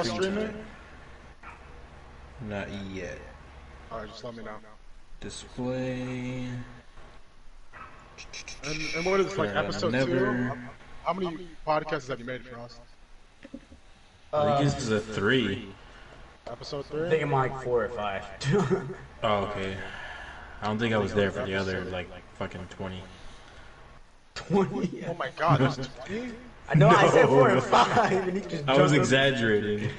y'all streaming? Not yet. Alright, just let me know. Display. And what is this, like episode 2? How many podcasts have you made, Frost? I think this is a 3. Episode 3? I think I'm like 4 or 5. Oh, okay. I don't think I was there for the other, like, fucking 20. 20? Oh my god, there's 20? I know, I said 4 or 5, and he just I was exaggerating.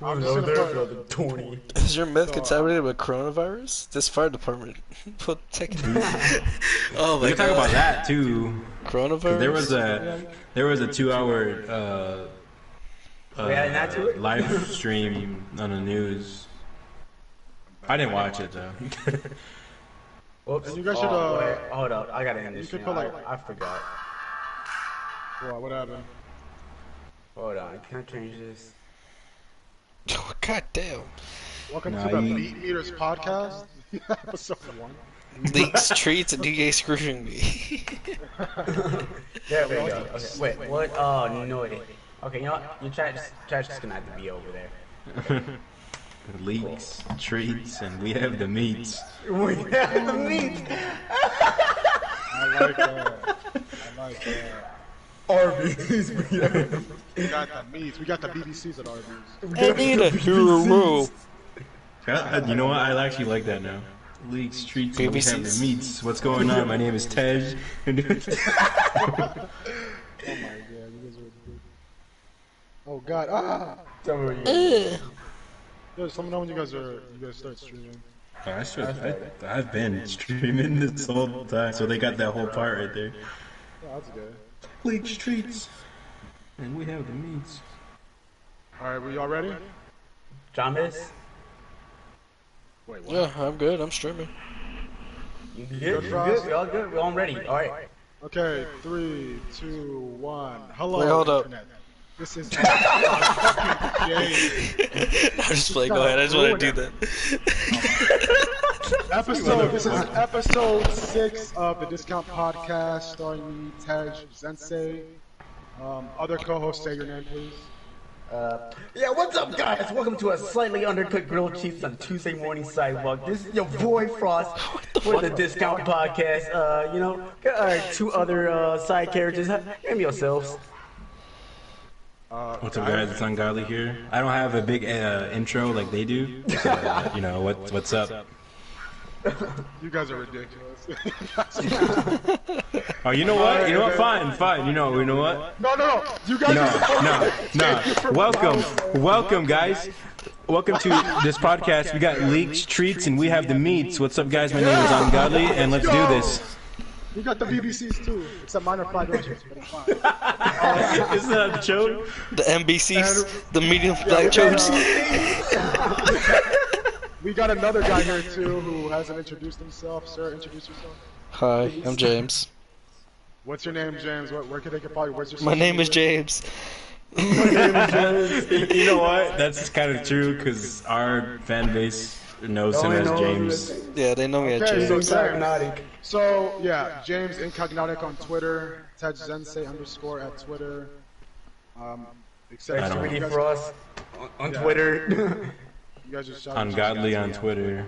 I'm just gonna put 20. Is your meth contaminated with coronavirus? This fire department put taking. Oh my god. We can talk about that too. Coronavirus. There was a 2-hour live stream on the news. I didn't watch it though. Whoops. You guys should wait, hold up, I gotta end this. You could put like. I forgot. What happened? Hold on, can I change this? Oh, god damn. Welcome to the Beat Meters podcast. Episode 1. Leaks, treats, and DJ screwing me. There we go. Okay. Wait, what? Oh, no. Okay, you know what? Your chat's just gonna have to be over there. Leaks, treats, and we have the meats. We have the meat! I like that. I like that. Arby's. We got the meats. We got the BBCs at Arby's. I need a hero. You know what? I actually like that now. Leaks, treats, and we have the meats. What's going on? My name is Tej. Oh my god, you guys are good. Oh god, Tell me what you Just let me know when you guys start streaming. I've been streaming this whole time, so they got that whole part right there. Oh, that's good. Leaks, treats, and we have the meats. Alright, we all ready? John Miss? Wait, what? Yeah, I'm good. I'm streaming. You good? You good? We all good? We're all ready. Alright. Okay, 3, 2, 1. Hello, Wait, hold up. Internet. This is fucking James. I just play. Go ahead. I just want to do that. This is episode 6 of the Discount Podcast, starring me, Tej, Zensei. Other co-hosts, say your name, please. Yeah, what's up, guys? Welcome to a slightly undercooked grilled cheese on Tuesday morning sidewalk. This is your boy Frost for the Discount Podcast. Got our 2 other side characters. Name yourselves. What's up, guys? It's Ungodly here. I don't have a big intro like they do. So, what's up? You guys are ridiculous. Oh, you know what? You know what? Fine. You know what? No. You guys No. Welcome, guys. Welcome to this podcast. We got leaks, treats, and we have the meats. What's up, guys? My name is Ungodly, and let's do this. We got the BBCs too, except mine are fried oysters, but it's fine. Is that a joke? The MBCs, the medium black chodes. We got another guy here too who hasn't introduced himself. Sir, introduce yourself. Hi, I'm James. What's your name, James? Where can they get you? Where's your My name is James. You know what? That's kind of true because our fan base knows him as James. Yeah, they know me as Okay, James. so yeah, James Incognotic on Twitter, Tej Zensei _ at Twitter. Except 3DFrost on Twitter. You guys just Ungodly on Twitter.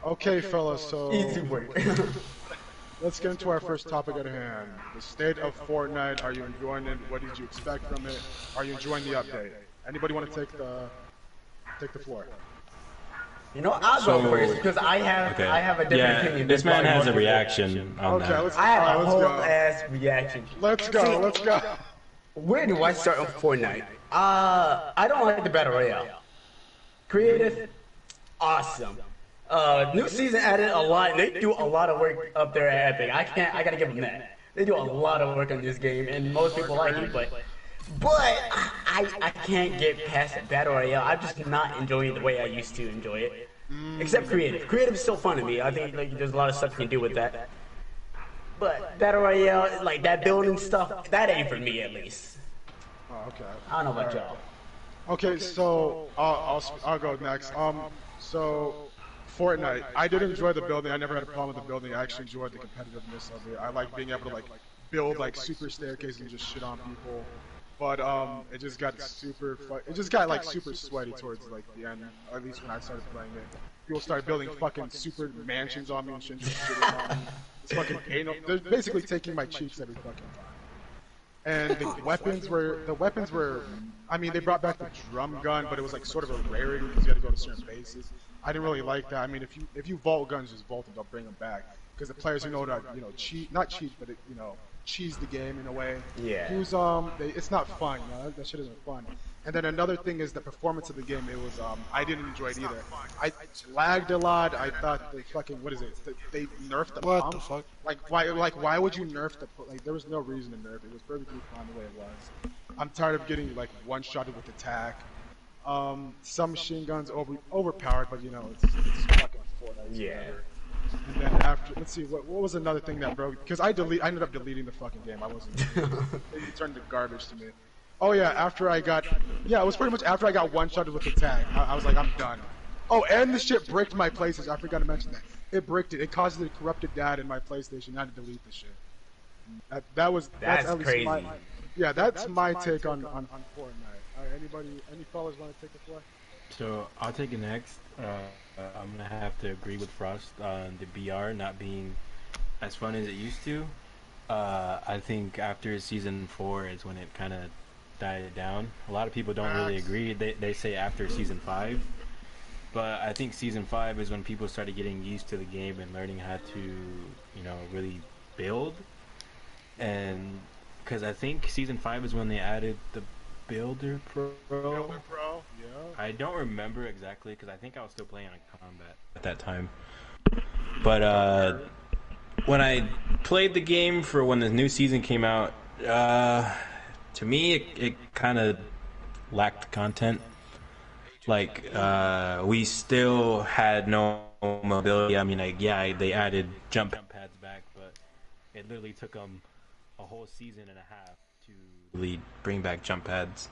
Okay, fellas, so Easy work. let's get into our first topic at hand. The state of Fortnite. Are you enjoying it? What did you expect from it? Are you enjoying the update? Anybody want to take the floor? You know, I'll go first because I have a different opinion. This man has a reaction on that. I have a whole ass reaction. Let's go. Where do I start on Fortnite? I don't like the Battle Royale. Creative, awesome. New season added a lot. They do a lot of work up there at Epic. I gotta give them that. They do a lot of work on this game, and most people like it, but I can't get past the Battle Royale. I'm just not enjoying it the way I used to enjoy it. Except creative. Creative is still fun to me. I think there's a lot of stuff you can do with that. But Battle Royale, like that building stuff, that ain't for me at least. Oh, okay. I don't know about y'all. Okay, so I'll go next. So Fortnite, I did enjoy the building. I never had a problem with the building. I actually enjoyed the competitiveness of it. I like being able to build super staircases and just shit on people. But it just got it just got like super sweaty towards like the end. Or at least when I started playing it, people started building fucking super mansions on me and shit. It's fucking anal. They're basically taking my cheeks every fucking time. And the weapons were, I mean, they brought back the drum gun, but it was like sort of a rarity because you had to go to certain bases. I didn't really like that. I mean, if you vault guns, just vault them. They'll bring them back because the players who know to not cheat, but cheese the game in a way. Yeah. Use it's not fun. That shit isn't fun. And then another thing is the performance of the game. It was I didn't enjoy it either. I lagged a lot. I thought they fucking they nerfed the pump. What the fuck? Why would you nerf the there was no reason to nerf it. It was perfectly fine the way it was. I'm tired of getting like one-shotted with attack. Some machine guns overpowered, but it's fucking Fortnite. Yeah. And then after, let's see, what was another thing that broke? Because I ended up deleting the fucking game. I wasn't. It turned to garbage to me. Oh yeah, it was pretty much after I got one-shotted with attack. I was like, I'm done. Oh, and the shit bricked my PlayStation. I forgot to mention that. It bricked it. It caused the corrupted data in my PlayStation. I had to delete the shit. That's crazy. That's my take on Fortnite. Any fellas want to take the floor? So I'll take it next. I'm gonna have to agree with Frost on the BR not being as fun as it used to. I think after season 4 is when it kind of died down. A lot of people don't really agree. They say after season 5, but I think season 5 is when people started getting used to the game and learning how to, really build. And because I think season 5 is when they added the Builder Pro. Yeah. I don't remember exactly because I think I was still playing on combat at that time. But when I played the game for when the new season came out, to me it kind of lacked content. Like we still had no mobility. I mean, they added jump pads back, but it literally took them a whole season and a half to really bring back jump pads.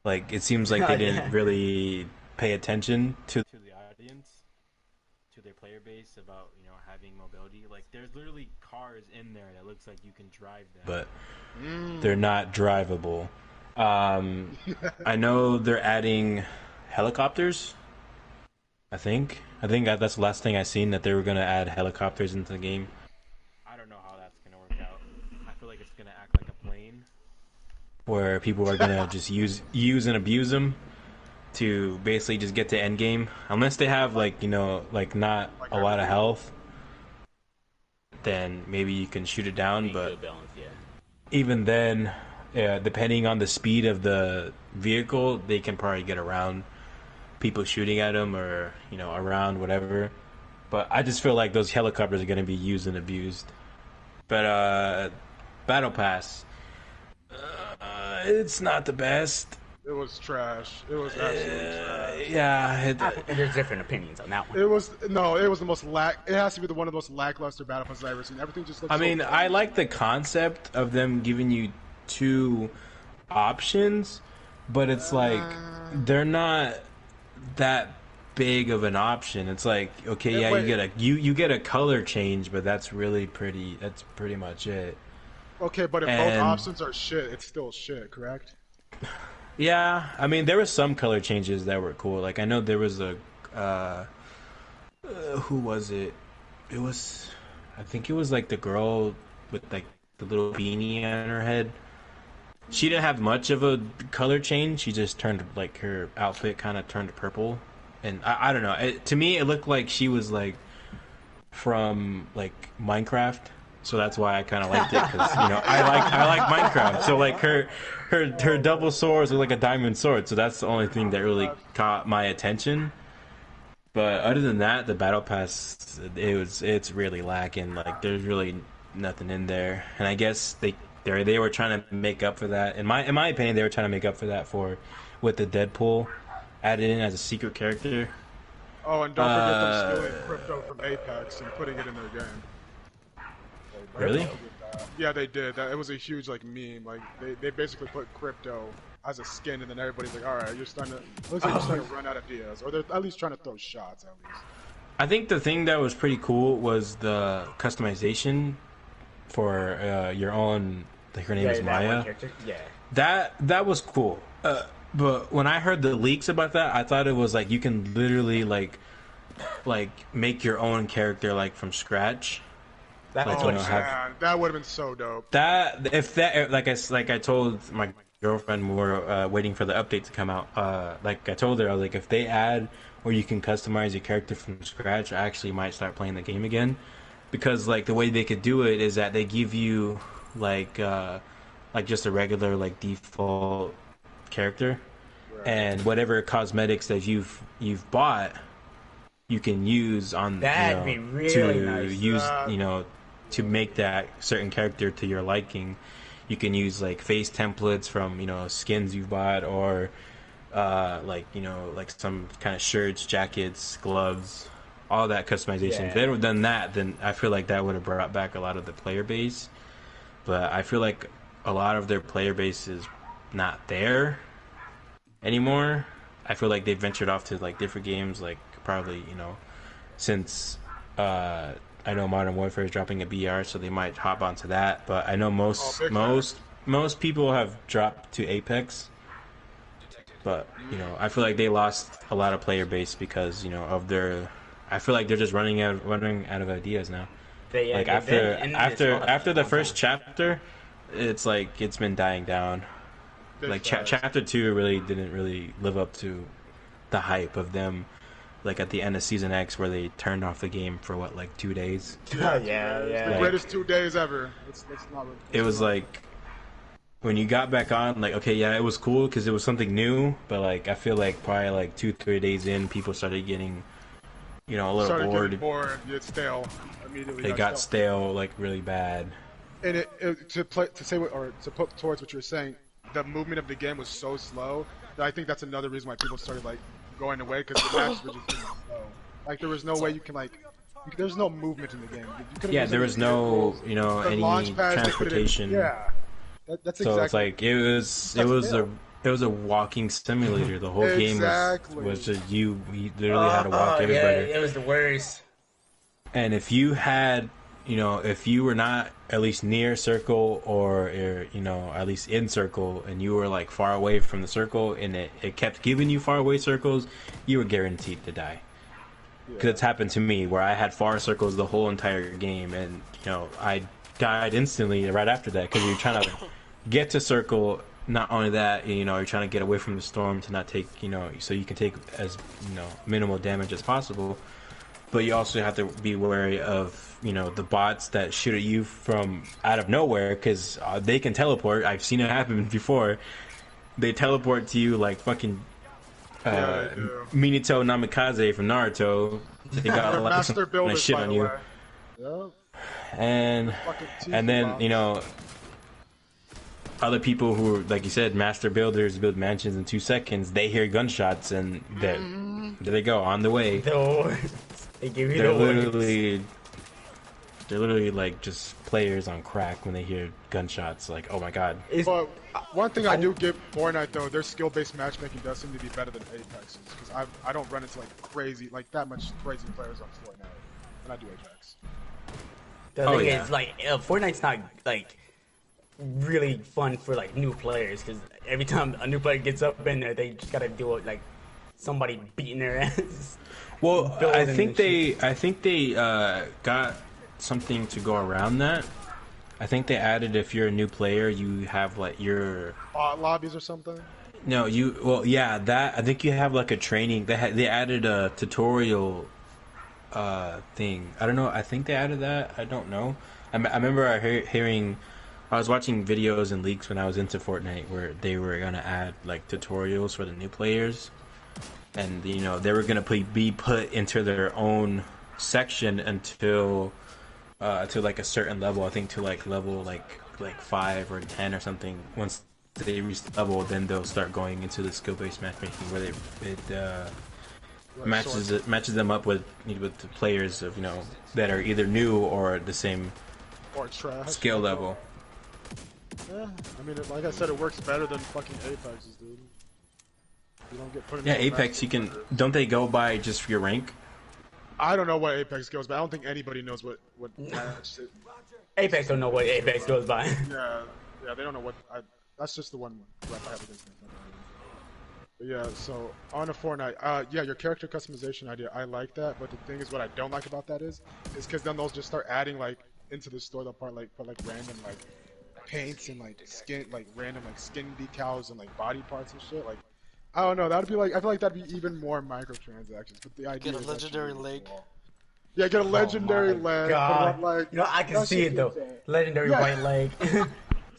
Like, it seems like they didn't really pay attention to the audience, to their player base about, having mobility. Like, there's literally cars in there that looks like you can drive them, but they're not drivable. I know they're adding helicopters, I think that's the last thing I seen, that they were going to add helicopters into the game. I don't know how that's going to work out. I feel like it's going to act like a plane, where people are gonna just use and abuse them to basically just get to end game. Unless they have not a lot of health, then maybe you can shoot it down. But even then, depending on the speed of the vehicle, they can probably get around people shooting at them, or around whatever. But I just feel like those helicopters are gonna be used and abused. But Battle Pass. It's not the best. It was trash. It was absolutely trash. Yeah. There's different opinions on that one. It was the most it has to be one of the most lackluster battle passes I've ever seen. Everything just looks. I like the concept of them giving you 2 options, but it's like they're not that big of an option. It's like, okay, you get a color change, but that's pretty much it. Okay, but if both options are shit, it's still shit, correct? Yeah, I mean, there were some color changes that were cool. Like, I know there was a who was it? I think it was like the girl with like the little beanie on her head. She didn't have much of a color change. She just turned, like, her outfit kind of turned purple, and I don't know. To me, it looked like she was like from like Minecraft. So that's why I kind of liked it, because I like Minecraft. So like her double swords look like a diamond sword. So that's the only thing that really caught my attention. But other than that, the battle pass it's really lacking. Like, there's really nothing in there. And I guess they were trying to make up for that. In my opinion, they were trying to make up for that with the Deadpool added in as a secret character. Oh, and don't forget them stealing crypto from Apex and putting it in their game. Really? Yeah, they did. It was a huge meme. Like, they basically put crypto as a skin, and then everybody's like, all right, looks like you're starting to run out of ideas, or they're at least trying to throw shots at least. I think the thing that was pretty cool was the customization for your own like her name is that Maya. one character. Yeah. That was cool. But when I heard the leaks about that, I thought it was like you can literally like make your own character like from scratch. That's Like, what Man, that would have been so dope. That if that like I told my girlfriend when we were waiting for the update to come out. Like I told her, I was like, if they add where you can customize your character from scratch, I actually might start playing the game again, because like the way they could do it is that they give you like just a regular like default character, and whatever cosmetics that you've bought, you can use on That'd be really to nice. use to make that certain character to your liking. You can use like face templates from skins you've bought, or like some kind of shirts, jackets, gloves, all that customization. If they would have done that, then I feel like that would have brought back a lot of the player base. But I feel like a lot of their player base is not there anymore. I feel like they ventured off to like different games, like probably since I know Modern Warfare is dropping a BR, so they might hop onto that. But I know most people have dropped to Apex. But I feel like they lost a lot of player base because of their. I feel like they're just running out of ideas now. Like after the first chapter, it's like it's been dying down. Like chapter 2 really didn't live up to the hype of them. Like at the end of Season X, where they turned off the game for what, like 2 days? Yeah. The greatest 2 days ever. It was like when you got back on, like, okay, yeah, it was cool because it was something new, but like I feel like probably like 2-3 days in, people started getting a little bored. Getting bored. It's stale. Immediately. It got stale like really bad. And to put towards what you're saying, the movement of the game was so slow that I think that's another reason why people started like going away, because the matches were just slow. Like there was no way you can there's no movement in the game. There was no any transportation. That's so exactly. It's like it was a walking simulator. The whole game was just you literally had to walk everybody. Yeah, it was the worst. And if you had if you were not at least near circle, or at least in circle, and you were like far away from the circle, and it kept giving you far away circles, you were guaranteed to die. Because it's happened to me where I had far circles the whole entire game, and I died instantly right after that, because you're trying to get to circle. Not only that, you're trying to get away from the storm to not take so you can take as minimal damage as possible. But you also have to be wary of the bots that shoot at you from out of nowhere, because they can teleport. I've seen it happen before. They teleport to you like fucking Minato Namikaze from Naruto. They got a lot of shit on you. Yep. And then other people who, like you said, master builders, build mansions in 2 seconds. They hear gunshots and there they go, on the way. They give you They're literally like just players on crack when they hear gunshots. Like, oh my god. But one thing I do give Fortnite though, their skill-based matchmaking does seem to be better than Apex's, because I don't run into like that much crazy players on Fortnite when I do Apex. The thing is, like, Fortnite's not like really fun for like new players, because every time a new player gets up in there, they just gotta deal with like somebody beating their ass. Well, I think they got something to go around that. I think they added, if you're a new player, you have like your lobbies or something. No, that I think you have like a training. They added a tutorial thing. I don't know. I think they added that. I don't know. I remember hearing. I was watching videos and leaks when I was into Fortnite where they were gonna add like tutorials for the new players. And they were gonna be put into their own section until to like a certain level. I think to like level like 5 or 10 or something. Once they reach the level, then they'll start going into the skill-based matchmaking, where it matches them up with the players of that are either new or the same or trash skill level. Yeah, I mean, like I said, it works better than fucking Apex's, dude. You don't get put in Apex, you can. Don't they go by just your rank? I don't know what Apex goes by. I don't think anybody knows what match it. Apex don't know what Apex goes by. Yeah, Yeah, they don't know what. That's just the one rep I have against them. But yeah, so on a Fortnite, yeah, your character customization idea, I like that. But the thing is, what I don't like about that is because then they'll just start adding like into the store, they'll put like random like paints and like skin, like random like skin decals and like body parts and shit. Like, I don't know. That'd be like, I feel like that'd be even more microtransactions. But the idea Get a is legendary actually really leg. cool. Yeah, get a legendary leg. God. Put it on, like, You know, I can that's see just it though. insane. Legendary Yeah. white leg.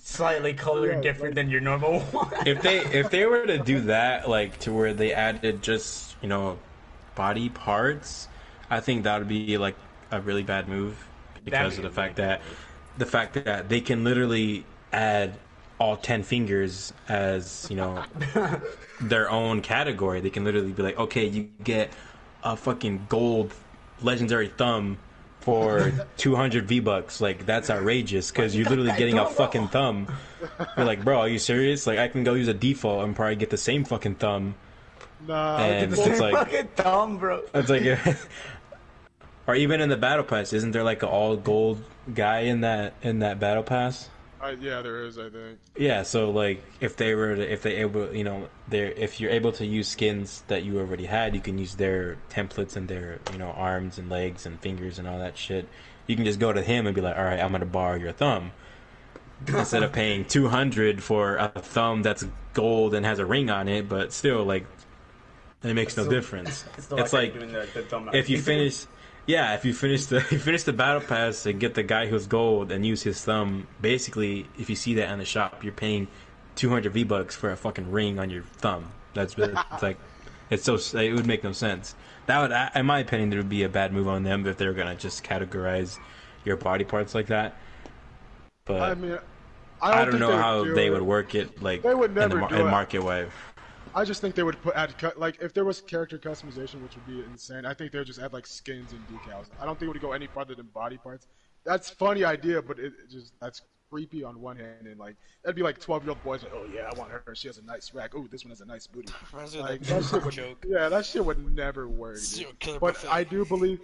Slightly colored Yeah, different like- than your normal one. If they were to do that, like to where they added just body parts, I think that would be like a really bad move because of the fact that they can literally add all 10 fingers as their own category. They can literally be like, okay, you get a fucking gold legendary thumb for 200 V-Bucks. Like, that's outrageous because you're literally getting a fucking thumb. You're like, bro, are you serious? Like, I can go use a default and probably get the same fucking thumb. Nah, And well, it's like, Fucking thumb, bro. it's like, or even in the battle pass, isn't there like an all gold guy in that battle pass? yeah, there is, I think. Yeah, so like if you're able to use skins that you already had, you can use their templates and their arms and legs and fingers and all that shit. You can just go to him and be like, all right, I'm gonna borrow your thumb, instead of paying 200 for a thumb that's gold and has a ring on it, but still like it makes no difference. It's like doing the thumb if you finish. Yeah, if you finish the battle pass and get the guy who's gold and use his thumb, basically, if you see that in the shop, you're paying 200 V-Bucks for a fucking ring on your thumb. It's like, it would make no sense. That would, in my opinion, there would be a bad move on them if they were gonna just categorize your body parts like that. But I mean, I don't think know would how do they it. would work it like They would never do in it. market wave. I just think they would like if there was character customization, which would be insane. I think they would just add like skins and decals. I don't think it would go any farther than body parts. That's a funny idea, but that's creepy on one hand, and like that'd be like 12-year-old boys like, oh yeah, I want her. She has a nice rack. Oh, this one has a nice booty. Reminds me of Like, that that shit would, joke. yeah, that shit would never work. Dude. Serial killer But buffet. I do believe.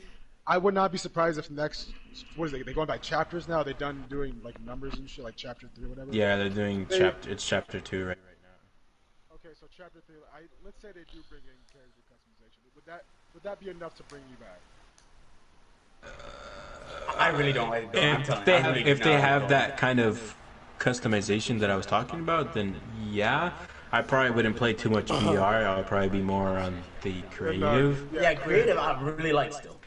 I would not be surprised if next. What is it? They going by chapters now? They done doing like numbers and shit, like chapter 3 or whatever. Yeah, they're doing It's chapter 2 right now. Okay, so chapter 3. Let's say they do bring in character customization. Would that be enough to bring you back? I really don't like it. I'm telling you, I really If do they not have like that kind of customization that I was talking about, then yeah, I probably wouldn't play too much VR. I would probably be more on the creative. Yeah, creative. I really like still.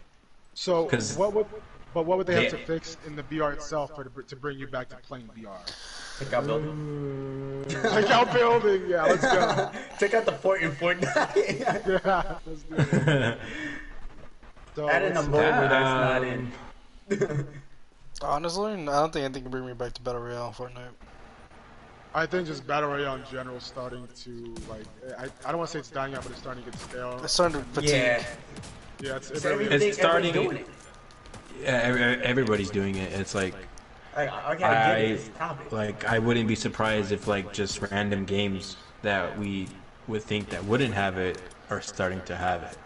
So 'Cause what would they have they- to fix in the VR itself to bring you back to playing VR? Take out building. Take out building. Yeah, let's go. Take out the fort in Fortnite. Yeah, let's do it. So, Add in a let's- mode where that's not in. Honestly, I don't think anything can bring me back to Battle Royale Fortnite. I think just battle royale in general is starting to like. I don't want to say it's dying out, but it's starting to get stale. It's starting to fatigue. Yeah. Yeah, it It's really is. everything, It's starting- everyone's doing it. Yeah, everybody's doing it. It's like I gotta get it. Stop it. like I wouldn't be surprised if like just random games that we would think that wouldn't have it are starting to have it.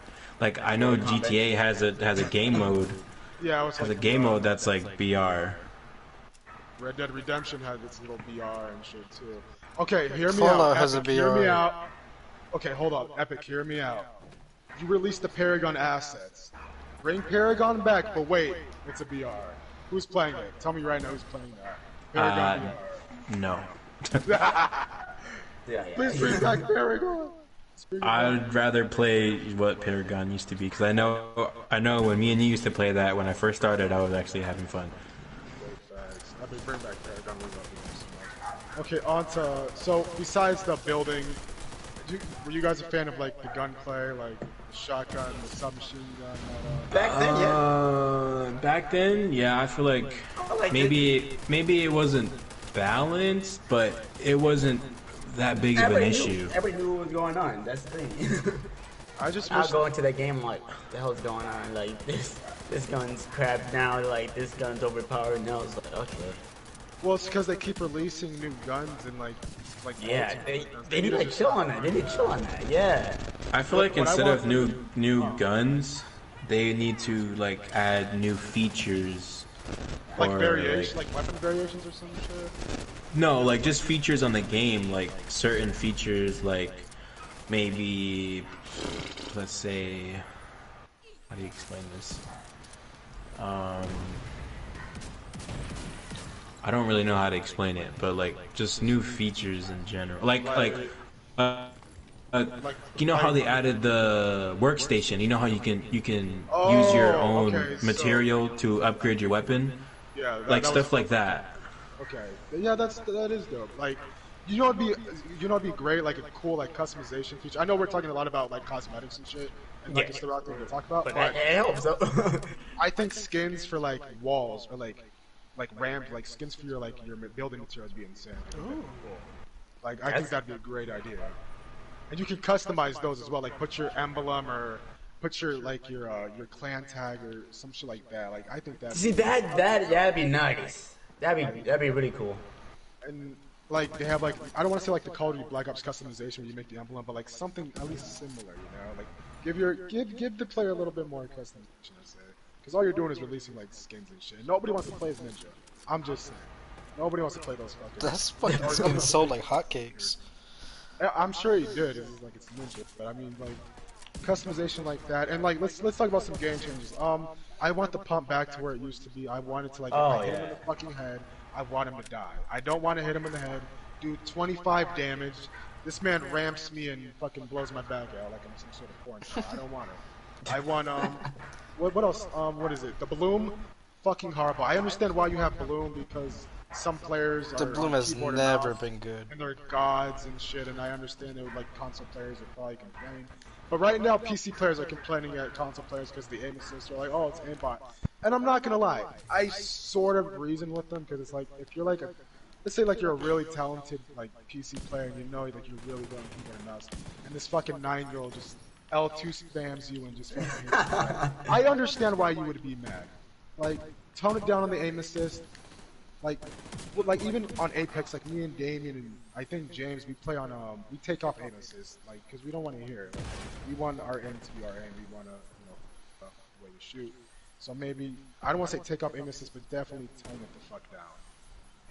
Like I know GTA has a game mode. Yeah, it's Has a like game mode that's like BR. Red Dead Redemption has its little VR and shit too. Okay, hear me Fallout out. has a Epic, hear me VR. out. Okay, hold on. Epic, hear me out. You released the Paragon assets. Bring Paragon back, but wait, it's a VR. Who's playing it? Tell me right now who's playing that. Paragon No. Yeah. Please bring back Paragon. Let's bring it back. I'd rather play what Paragon used to be because I know when me and you used to play that when I first started, I was actually having fun. Facts. I mean, bring back Paragon. We love it so much. Okay, on to so besides the building, were you guys a fan of like the gunplay, like the shotgun, the submachine gun? Back then, yeah. Back then, yeah, I feel like like maybe it wasn't balanced, but it wasn't that big of an issue. Everybody knew what was going on. That's the thing. I just I'll wish go into that game like, what the hell's going on? Like this gun's crap now. Like this gun's overpowered now. It's like okay. well, it's because they keep releasing new guns and like Yeah, multiple they need to chill on that. They need to chill on that. Yeah. I feel like What I instead want- of new guns, they need to like add new features Like Or, variation, like weapon variations or some shit? No, like just features on the game, like certain features, like maybe, let's say, how do you explain this? I don't really know how to explain it, but like just new features in general, uh, you know how they added the workstation. You know how you can use your Oh, own okay, so material to upgrade your weapon, yeah, like that was stuff like that. okay. Yeah, that is dope. Like, it'd be great, like a cool like customization feature. I know we're talking a lot about like cosmetics and shit, and like Yeah. it's the wrong thing to talk about, But but it helps though. I think skins for like walls or like ramps, like skins for your building materials, be insane. I think that'd be cool. Like I think that'd be a great idea. And you can customize those as well, like put your emblem or put your your clan tag or some shit like that. Like I think that. See that'd be nice. That'd be really cool. And like they have like I don't want to say like the Call of Duty Black Ops customization where you make the emblem, but like something at least similar, you know? Like give the player a little bit more customization, I say, because all you're doing is releasing like skins and shit. Nobody wants to play as Ninja. I'm just saying. Nobody wants to play those fucking. That's fucking skins sold like hotcakes. I'm sure he did. It's like it's Ninja, but I mean like customization like that, and like let's talk about some game changes. I want the pump back to where it used to be. I want it to like if I hit him in the fucking head, I want him to die. I don't want to hit him in the head, do 25 damage. This man ramps me and fucking blows my back out like I'm some sort of porn star. I don't want it. I want what else? What is it? The Bloom? Fucking horrible. I understand why you have Bloom because some players The are Bloom has keyboard and never mouse, been good. and they're gods and shit, and I understand that like console players are probably complaining. But right now, PC players are complaining at console players because the aim assist are like, oh, it's aimbot. And I'm not gonna lie, I sort of reason with them because it's like if you're like let's say like you're a really talented like PC player and you know that you're really good on keyboard and mouse, and this fucking 9-year-old just L2 spams you and just fucking hits you. I understand why you would be mad. Like tone it down on the aim assist. Like even on Apex, like me and Damien and I think James, we play on we take off aim assist, like because we don't want to hear it. Like, we want our aim to be our aim. We want to the way we shoot. So maybe I don't want to say take off aim assist, but definitely tone it the fuck down.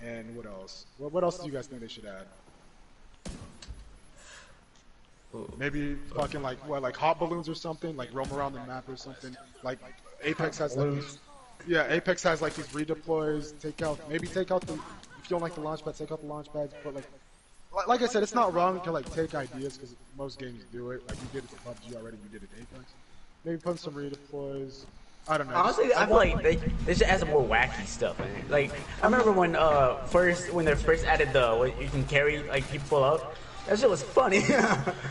And what else? What else do you guys think they should add? Maybe fucking like hot balloons or something, like roam around the map or something. Like Apex has like these, yeah, Apex has like these redeploys. Take out the if you don't like the launch pads, take out the launch pads. But like I said, it's not wrong to like take ideas because most games do it. Like you did it to PUBG already, you did it to Apex. Maybe put some redeploys. I don't know. Honestly, I feel like they should add some more wacky stuff in it. Like I remember when they first added the you can carry like people up. That shit was funny.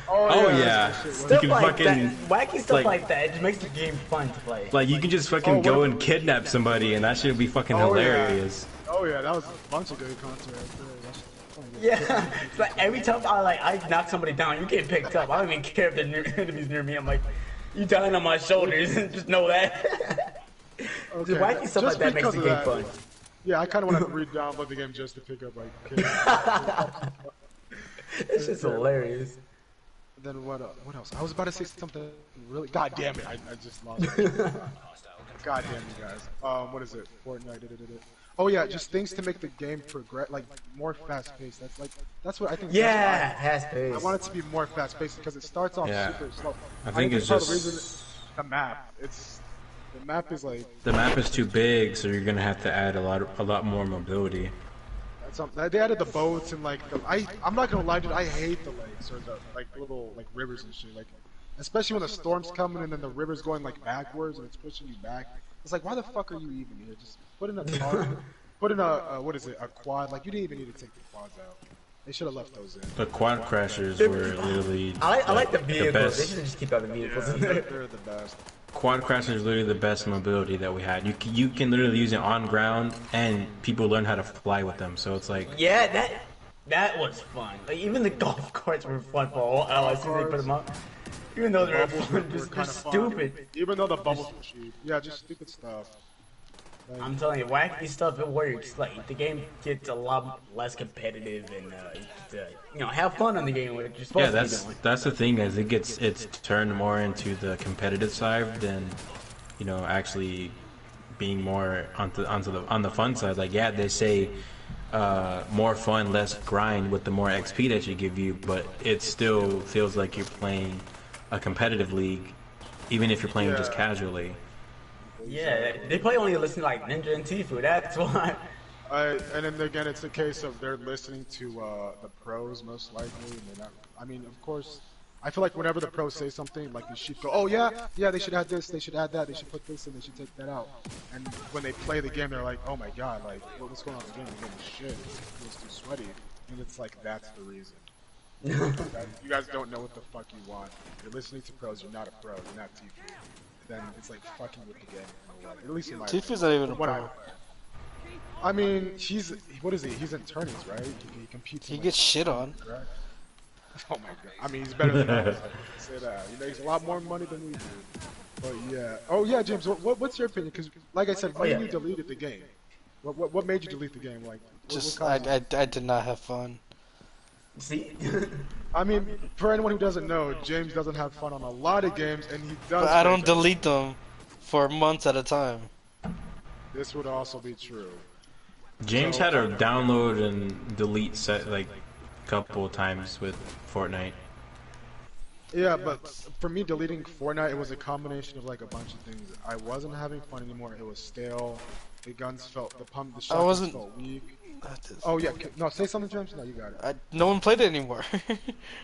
Oh yeah, Stuff you can like fucking that, wacky stuff like that. It just makes the game fun to play. like you can just fucking go and kidnap somebody, and that should be fucking hilarious. Oh yeah, that was a bunch of good content right there. Yeah, it's like every time I knock somebody down, you get picked up. I don't even care if the enemies near me. I'm like, you dying on my shoulders. Just know that. Okay. Wacky stuff like that makes the game fun. Yeah, I kind of want to re-download the game just to pick up like. It's just hilarious. Then what else? I was about to say something really. God damn it! I just lost it. God damn you guys. What is it? Fortnite. Oh yeah, just things to make the game progress, like more fast-paced. That's what I think. Yeah, fast-paced. I want it to be more fast-paced because it starts off super slow. I think it's part just of the reason the map. The map is like. The map is too big, so you're gonna have to add a lot more mobility. They added the boats and like I'm not gonna lie, dude. I hate the lakes or the little rivers and shit. Like especially when the storm's coming and then the river's going like backwards and it's pushing you back. It's like why the fuck are you even here? Just put in a car, put in a what is it? A quad. Like you didn't even need to take the quads out. They should have left those in. The quad crashers were literally. I like the vehicles. best. They should just keep out the vehicles in there. They're the best. Quad crashers is literally the best mobility that we had. You can literally use it on ground, and people learn how to fly with them. So it's like yeah, that was fun. Like even the golf carts were fun for a while. As soon as they put them up, even though they're fun, just stupid. Even though the bubbles were cheap. Yeah, just stupid stuff. Like, I'm telling you, wacky stuff, it works. Like the game gets a lot less competitive and have fun on the game. Which you're supposed to be doing. That's the thing is it's turned more into the competitive side than actually being more on the fun side. Like, yeah, they say more fun, less grind with the more XP that you give you, but it still feels like you're playing a competitive league, even if you're playing just casually. Yeah, they probably only listen to like Ninja and Tifu. That's why. And then again, it's a case of they're listening to the pros most likely. And they're not, I mean, of course, I feel like whenever the pros say something, like the sheep go, "Oh yeah, yeah, they should add this, they should add that, they should put this in, they should take that out." And when they play the game, they're like, "Oh my god, like what's going on in the game? The game is shit. It feels too sweaty." And it's like that's the reason. You guys don't know what the fuck you want. You're listening to pros. You're not a pro. You're not Tifu. Then it's like fucking with the game. At least in my Tifu's not even a pro. I mean, what is he? He's in tourneys, right? He competes. He gets shit on. Right? Oh my god. I mean, he's better than us. Say that. He makes a lot more money than we do. But yeah. Oh yeah, James. What's your opinion? Because like I said, when you deleted the game, what made you delete the game? Like, just I did not have fun. See. I mean, for anyone who doesn't know, James doesn't have fun on a lot of games, and he does. But I don't delete them for months at a time. This would also be true. James had a download and delete set like a couple of times with Fortnite. Yeah, but for me, deleting Fortnite, it was a combination of like a bunch of things. I wasn't having fun anymore. It was stale. The guns felt the shotguns felt weak. Oh yeah, no, say something, James. No, you got it. No one played it anymore.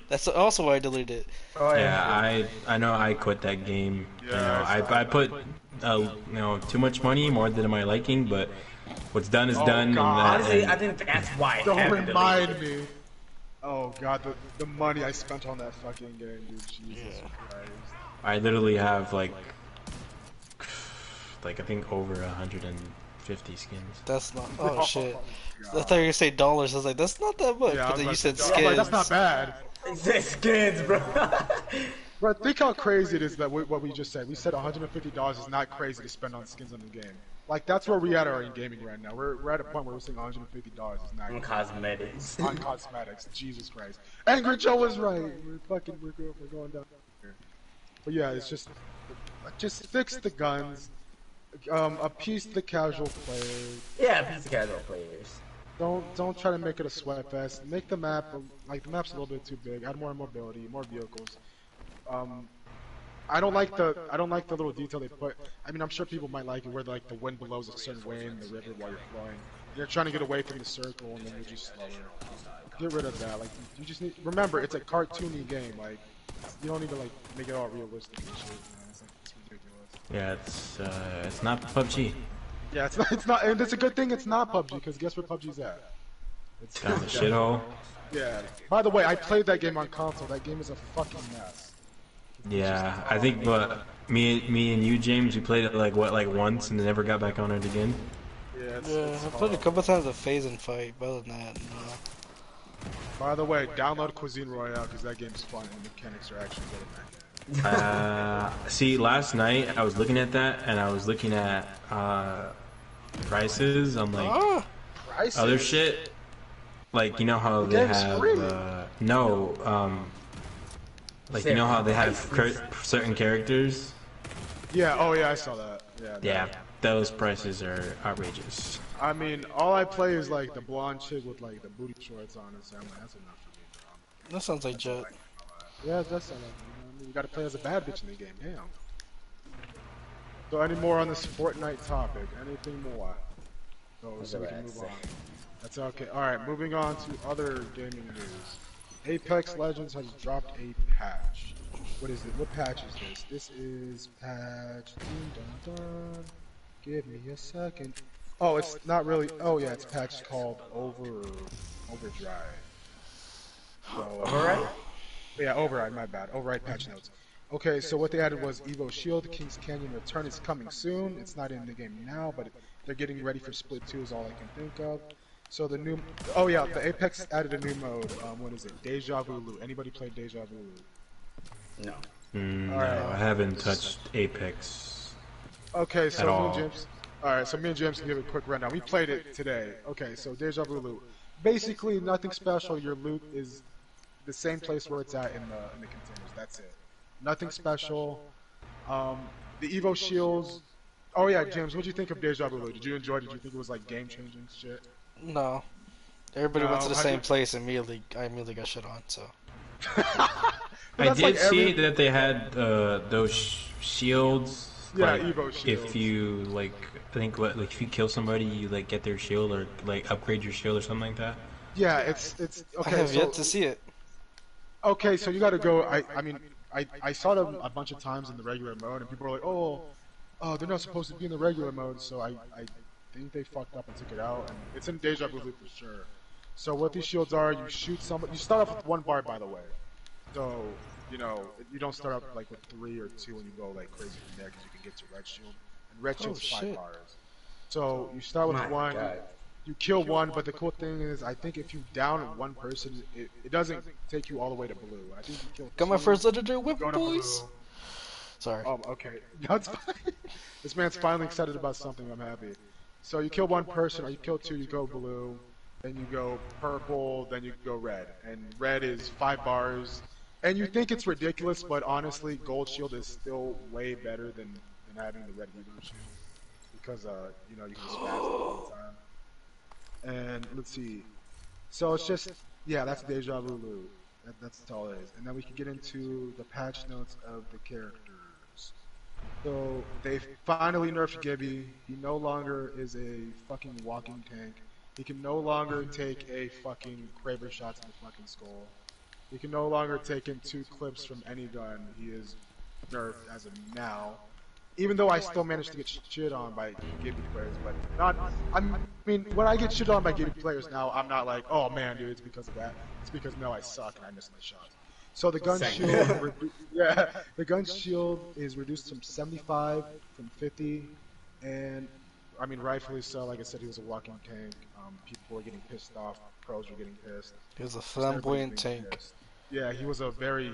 That's also why I deleted it. Oh, yeah, I know I quit that game. Yeah, you know, I put too much money, more than my liking, but what's done is done. And honestly, I think that's why. Don't remind me. Oh god, the money I spent on that fucking game, dude. Jesus Christ. I literally have like I think over 150 skins. That's not. Oh shit. I thought you were gonna say dollars. I was like, that's not that much. Yeah, but then you said I'm skins. like, that's not bad. It says skins, bro. Bro, think how crazy it is that what we just said. We said $150 is not crazy to spend on skins on the game. Like that's where we at in gaming right now. We're at a point where we're saying $150 is not On cosmetics. on cosmetics. Jesus Christ. Angry Joe was right. We're going down here. But yeah, it's just fix the guns. Appease the casual players. Yeah, appease the casual players. Don't try to make it a sweat fest. Make the map like the map's a little bit too big. Add more mobility, more vehicles. I don't like the little detail they put. I mean, I'm sure people might like it where like the wind blows a certain way in the river while you're flowing. You're trying to get away from the circle and then you're just slower. Get rid of that. Like you just need remember it's a cartoony game. Like you don't need to like make it all realistic and shit. Man. It's ridiculous. Yeah, it's not PUBG. Yeah, it's not, and it's a good thing it's not PUBG, because guess where PUBG's at? It's down the shithole. Yeah. By the way, I played that game on console. That game is a fucking mess. Yeah, I think, but me and you, James, we played it like once and never got back on it again. Yeah, I played a couple times of Phase and Fight, but other than that, no. By the way, download Cuisine Royale, because that game's fun and the mechanics are actually good in that game. See, last night I was looking at that and I was looking at prices on like other shit. Like you know how they have like you know how they have certain characters. Yeah. Oh yeah, I saw that. Yeah, those prices are outrageous. I mean, all I play is like the blonde chick with like the booty shorts on, and so I'm like, that's enough for me, bro. That sounds like Jet. Yeah, that sounds like. You gotta play as a bad bitch in the game, damn. So any more on this Fortnite topic? Anything more? So we can move on. That's okay. Alright, moving on to other gaming news. Apex Legends has dropped a patch. What is it? What patch is this? This is patch... Dun, dun, dun. Give me a second. Oh, it's not really... Oh yeah, it's patch called Overdrive. So, Override? Yeah, Override, my bad. Override patch notes. Okay, so what they added was Evo Shield, King's Canyon Return is coming soon. It's not in the game now, but they're getting ready for Split 2 is all I can think of. So the new... Oh yeah, the Apex added a new mode. What is it? Deja Vu. Anybody played Deja Vu? No. No, I haven't touched Apex. Okay, so all. me and James... Alright, so me and James can give a quick rundown. We played it today. Okay, so Deja Vu loot. Basically, nothing special. Your loot is the same place where it's at in the containers. That's it. Nothing special. The Evo shields Oh yeah, James, what'd you think of Deja Vu? Did you enjoy it? Did you think it was like game-changing shit? No. Everybody went to No, the I same did. place immediately. I immediately got shit on, so. But I that's like did see every that they had those shields. yeah, Like, Evo if shields. you like, I think like if you kill somebody, you like get their shield or like upgrade your shield or something like that. Yeah, it's I okay. have yet So to see it. okay, so you got to go. I mean, I saw them a bunch of times in the regular mode, and people were like, oh, they're not supposed to be in the regular mode. So I think they fucked up and took it out, and it's in Deja Vu for sure. So what these shields are, you shoot somebody. You start off with one bar, by the way. So you don't start out like with 3 or 2 and you go like crazy from there because you can get to red shield, and red Oh shield's 5 shit. bars. So you start with My one. God. You kill one, but the cool thing is, I think if you down one person, it doesn't take you all the way to blue. I think you kill Got my 2, first legendary you weapon, go to boys. blue. Sorry. Okay, that's fine. This man's finally excited about something. I'm happy. So you kill one person, or you kill 2, you go blue. Then you go purple, then you go red, and red is 5 bars. And you think it's ridiculous, but honestly, gold shield is still way better than having the red Evo shield because you can just spaz it all the time. And let's see. So it's just, yeah, that's Deja Vu. That's all it is. And then we can get into the patch notes of the characters. So they finally nerfed Gibby. He no longer is a fucking walking tank. He can no longer take a fucking Kraber shot to the fucking skull. He can no longer take in 2 clips from any gun. He is nerfed as of now. Even though I still managed to get shit on by Gibby players, but not. I mean, when I get shit on by Gibby players now, I'm not like, oh man, dude, it's because of that. It's because no, I suck and I miss my shots. So the gun Same. shield, yeah, the gun shield is reduced from 75 from 50, and I mean, rightfully so. Like I said, he was a walking tank. People were getting pissed off. Pros were getting pissed. He was a Just everybody was flamboyant being tank. pissed. Yeah, he was a very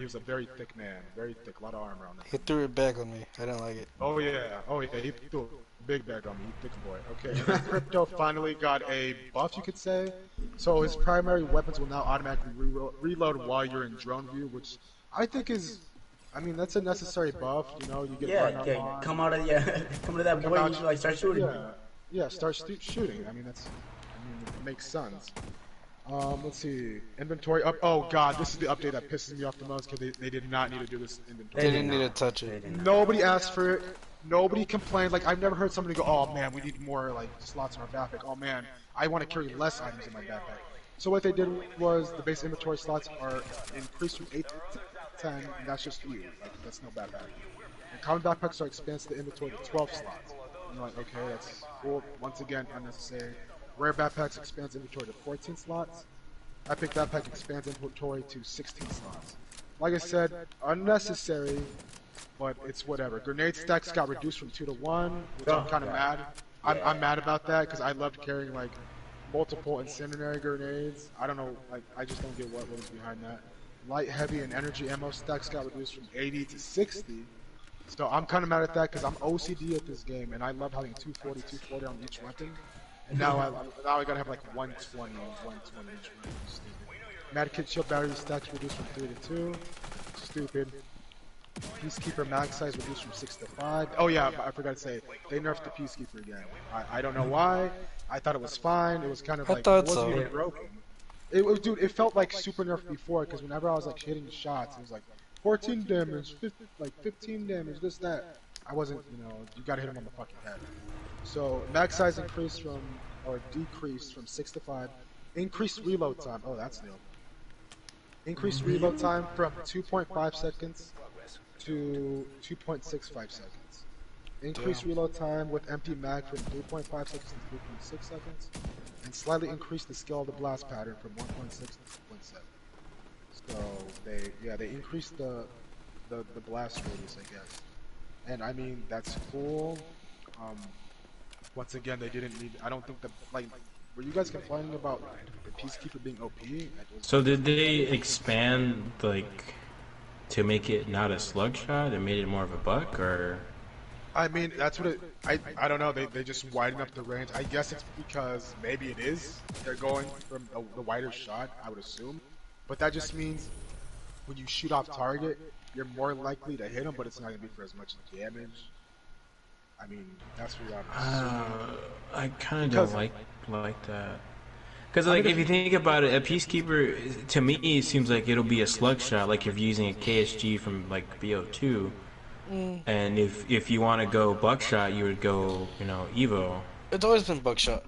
thick man, very thick, a lot of armor on him. He threw it back on me. I didn't like it. Oh yeah, he threw a big bag on me, you thick boy. Okay, and then Crypto finally got a buff, you could say. So his primary weapons will now automatically reload while you're in drone view, which I think that's a necessary buff. You get run up Yeah, on, come out of come to that come boy out, and like start shooting. yeah, start shooting. It makes sense. Let's see. Inventory up. Oh god, this is the update that pisses me off the most because they did not need to do this inventory. They didn't need to touch They it. did not. Nobody asked for it. Nobody complained. Like I've never heard somebody go, "Oh man, we need more like slots in our backpack." Oh man, I want to carry less items in my backpack. So what they did was the base inventory slots are increased from 8 to 10, and that's just you. Like that's no backpack. And common backpacks are expanded the inventory to 12 slots. And you're like, okay, that's cool. Once again, unnecessary. Rare backpacks expands inventory to 14 slots. Epic backpack expands inventory to 16 slots. Like I said, unnecessary, but it's whatever. Grenade stacks got reduced from 2 to 1, which I'm kind of mad. I'm mad about that because I loved carrying like multiple incendiary grenades. I don't know, like I just don't get what was behind that. Light, heavy, and energy ammo stacks got reduced from 80 to 60. So I'm kind of mad at that because I'm OCD at this game, and I love having 240, 240 on each weapon. And now I gotta have like 120 each weapon. Stupid. Medkit shield battery stacks reduced from 3 to 2. Stupid. Peacekeeper mag size reduced from 6 to 5. Oh yeah, I forgot to say, they nerfed the Peacekeeper again. I don't know why. I thought it was fine. It was kind of I like, thought it wasn't so. even broken. Dude, it felt like super nerfed before, because whenever I was like hitting shots, it was like 14 damage, 15 damage, this, that. I wasn't, you gotta hit him on the fucking head. So, mag size increased decreased from 6 to 5. Increased reload time. Oh, that's new. Increased reload time from 2.5 seconds to 2.65 seconds. Increased reload time with empty mag from 3.5 seconds to 3.6 seconds. And slightly increased the scale of the blast pattern from 1.6 to 2.7. So they increased the blast radius, I guess. And I mean, that's cool. Once again, they didn't need. I don't think were you guys complaining about the Peacekeeper being OP? So did they expand like to make it not a slug shot and made it more of a buck, or? I mean, that's what I don't know. They just widen up the range. I guess it's because maybe it is. They're going from the wider shot, I would assume. But that just means when you shoot off target, you're more likely to hit them, but it's not going to be for as much damage. I mean, that's where you have. I kind of Because- don't like that. Because like if you think about it, a Peacekeeper to me it seems like it'll be a slug shot, like if you're using a KSG from like BO2, and if you want to go buckshot, you would go Evo. It's always been buckshot.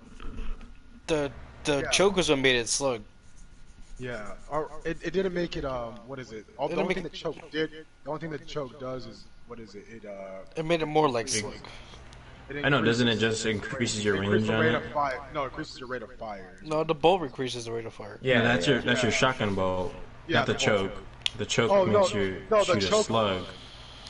The Yeah. choke was what made it slug. Yeah, it didn't make it. What is it? The didn't only make thing that choke did. The only thing that choke does is what is it? It made it more like slug. I know, doesn't it just increases your range on it? No, it increases your rate of fire. No, the bolt increases the rate of fire. Yeah, that's your shotgun bolt, Yeah, not the the choke. The choke Oh, makes no, you no, the shoot a choke- slug.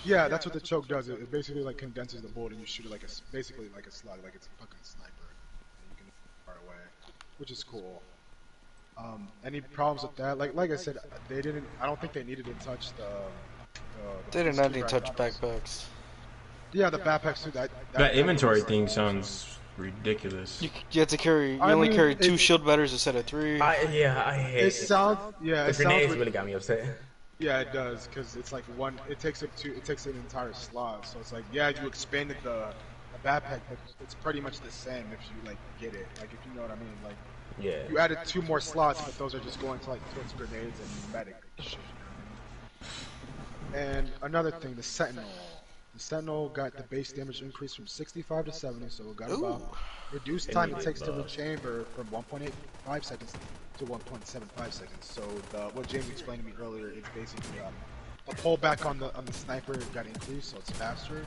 Yeah, that's what the choke does. It basically like condenses the bullet and you shoot it like basically like a slug, like it's a fucking sniper, and you can far away, which is cool. Any problems with that? Like I said, they didn't. I don't think they needed to touch the They did not need to touch backpacks. backpacks. Yeah, the backpacks too. That inventory thing sounds ridiculous. You have to carry. You I only mean, carry 2 it- shield batters instead of 3. I hate It it. sounds. Yeah, The it grenades sounds. really got me upset. Yeah, it does, because it's like one. It takes an entire slot. So it's like, yeah, you expanded the backpack, but it's pretty much the same if you like get it. Like if you know what I mean. Like Yeah. you added 2 more slots, but those are just going to like towards grenades and medic shit. And another thing, the Sentinel. The Sentinel got the base damage increase from 65 to 70, so it got about reduced time it takes to rechamber from 1.85 seconds to 1.75 seconds. So what James explained to me earlier is basically a pullback on the sniper got increased, so it's faster,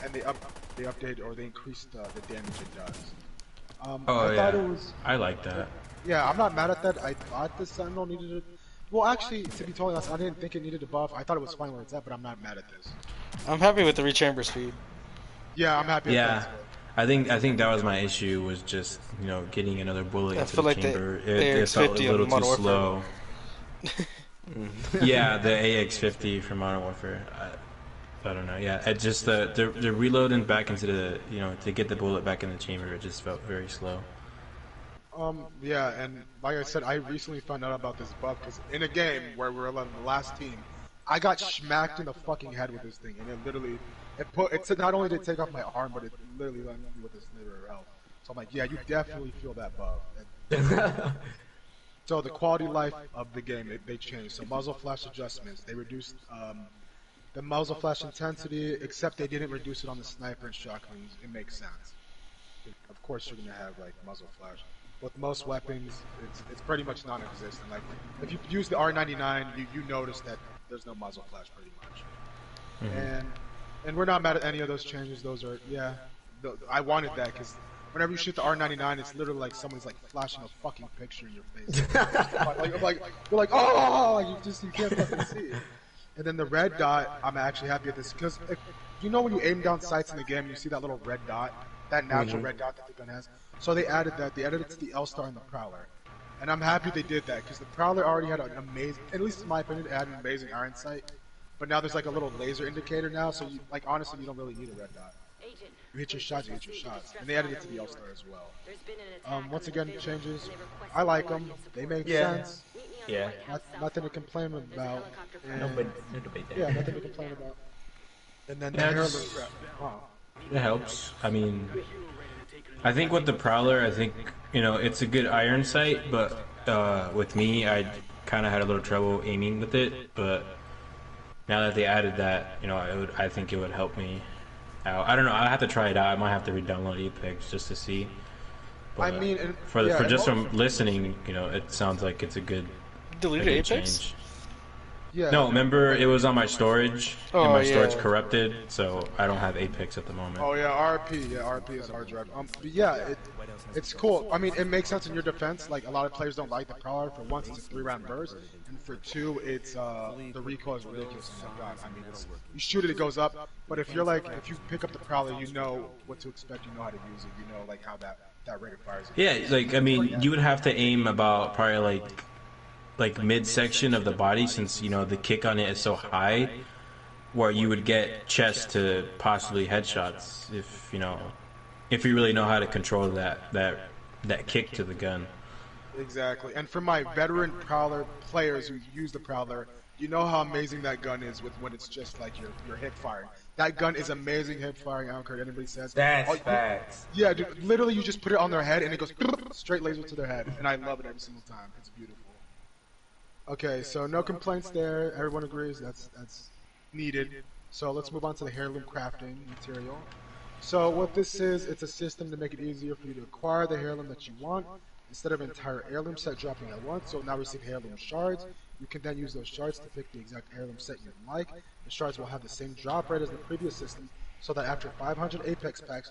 and they updated or they increased the damage it does. Oh I yeah, thought it was, I like that. yeah, I'm not mad at that. I thought the Sentinel needed it. Well, actually, to be totally honest, I didn't think it needed a buff. I thought it was fine where it's at, but I'm not mad at this. I'm happy with the rechamber speed. Yeah, I'm happy. Yeah, I think that was my issue, was just getting another bullet I into feel the like the chamber. It felt a AX-50 little on too Modern slow. Yeah, the AX-50 from Modern Warfare. I don't know. Yeah, it just the reloading back into the to get the bullet back in the chamber. It just felt very slow. Yeah, and like I said, I recently found out about this bug because in a game where we were on the last team, I got smacked in the fucking head with this thing, and it literally, it said not only did it take off my arm, but it literally left me with this sliver of health. So I'm like, yeah, you definitely feel that bug. So the quality of life of the game, they changed. So muzzle flash adjustments, they reduced the muzzle flash intensity, except they didn't reduce it on the sniper and shotguns. It makes sense. Of course, you're gonna have like muzzle flash. With most weapons, it's pretty much non-existent. Like if you use the R99, you notice that there's no muzzle flash pretty much. And we're not mad at any of those changes. Those are I wanted that because whenever you shoot the R99, it's literally like someone's like flashing a fucking picture in your face. like you're like, oh, you can't fucking see it. And then the red dot, I'm actually happy with this because when you aim down sights in the game, you see that little red dot, that natural red dot that the gun has. So they added that. They added it to the L-Star and the Prowler. And I'm happy they did that, because the Prowler already had an amazing, at least in my opinion, it had an amazing iron sight. But now there's like a little laser indicator now, so you, like honestly, you don't really need a red dot. You hit your shots, you hit your shots. And they added it to the L-Star as well. Once again, changes. I like them. They make sense. Yeah. Nothing to complain about. And, No debate there. yeah, nothing to complain about. And then the Yeah, hairless wrap. Wow. It helps. I mean, I think with the Prowler, I think it's a good iron sight, but with me, I kind of had a little trouble aiming with it. But now that they added that, I think it would help me out. I don't know. I have to try it out. I might have to re-download Apex just to see. But I mean, and, for yeah, just and from listening, it sounds like it's a good Deleted Apex? change. yeah. No, remember it was on my storage, Oh, and my storage yeah. corrupted, so I don't have Apex at the moment. Oh yeah, RP. Yeah, RP is hard drive. But yeah, it's cool. I mean, it makes sense in your defense. Like a lot of players don't like the Prowler. For once, it's a 3-round burst, and for 2, it's the recoil is ridiculous on that gun. I mean, you shoot it, it goes up. But if you pick up the Prowler, you know what to expect. You know how to use it. You know like how that rate of fire is. Yeah, like I mean, you would have to aim about probably like midsection of the body, since the kick on it is so high, where you would get chest to possibly headshots if you really know how to control that kick to the gun. Exactly. And for my veteran Prowler players who use the Prowler, you know how amazing that gun is when it's just like your hip firing. That gun is amazing hip firing. I don't care what anybody says. That's facts. Yeah, dude, literally you just put it on their head and it goes straight laser to their head, and I love it every single time. It's beautiful. Okay, so no complaints there. Everyone agrees that's needed. So let's move on to the heirloom crafting material. So what this is, it's a system to make it easier for you to acquire the heirloom that you want. Instead of an entire heirloom set dropping at once, so now receive heirloom shards. You can then use those shards to pick the exact heirloom set you like. The shards will have the same drop rate as the previous system, so that after 500 Apex packs,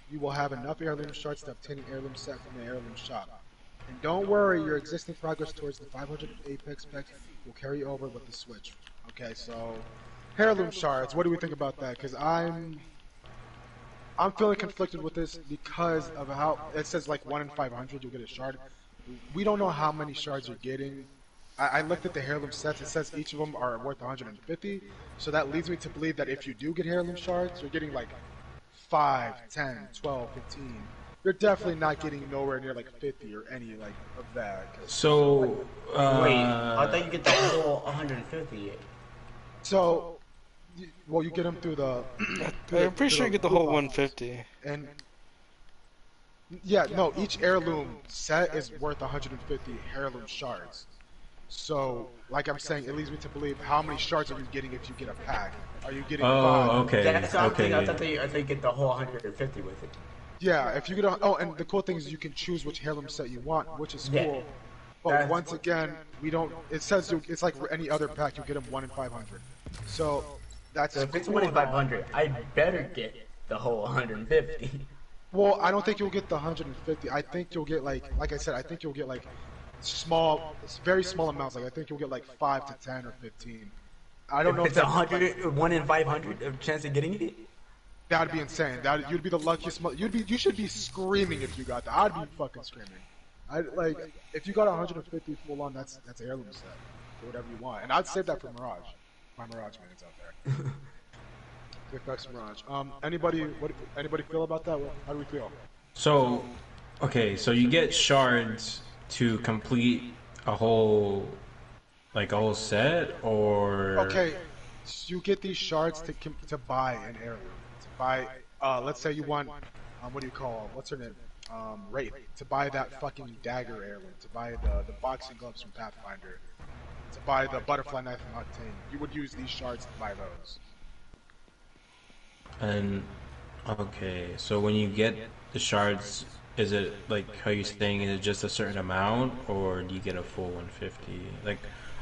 you will have enough heirloom shards to obtain an heirloom set from the heirloom shop. And don't worry, your existing progress towards the 500 Apex packs will carry over with the switch. Okay, so heirloom shards, what do we think about that? Because I'm feeling conflicted with this because of how it says like 1 in 500 you'll get a shard. We don't know how many shards you're getting. I looked at the heirloom sets. It says each of them are worth 150. So that leads me to believe that if you do get heirloom shards, you're getting like 5, 10, 12, 15. You're definitely not getting nowhere near like 50 or any like of that. So wait, I thought you get the whole 150. So, well, you get them through the. I'm pretty sure you get the whole 150. And yeah, no, each heirloom set is worth 150 heirloom shards. So, like I'm saying, it leads me to believe how many shards are you getting if you get a pack? Are you getting 5? Okay. That's something. Okay. I thought you get the whole 150 with it. Yeah, if you get a, oh, and the cool thing is you can choose which heirloom set you want, which is cool. But That's once again, we don't. It says it's like any other pack. You get them 1 in 500. So that's. So if it's cool 1 in and all. 500, I better get the whole 150. Well, I don't think you'll get the 150. I think you'll get like I said, I think you'll get like small, very small amounts. Like I think you'll get like 5 to 10 or 15. I don't know If if it's that's 100, 1 in 500 of chance of getting it. that'd be insane. That you'd be the luckiest. You should be screaming if you got that. I'd be fucking screaming. I like if you got 150 full on. That's an heirloom set. Do whatever you want, and I'd save that for Mirage. My Mirage fans out there. Big bucks Mirage. Anybody feel about that? How do we feel? So, okay, so you get shards to complete a whole set, or Okay, so you get these shards to buy an heirloom. To buy, let's say you want, what do you call? What's her name? Wraith. To buy that fucking dagger heirloom. To buy the boxing gloves from Pathfinder. To buy the butterfly knife from Octane. You would use these shards to buy those. And okay, so when you get the shards, is it like how you're saying? Is it just a certain amount, or do you get a full 150? Like,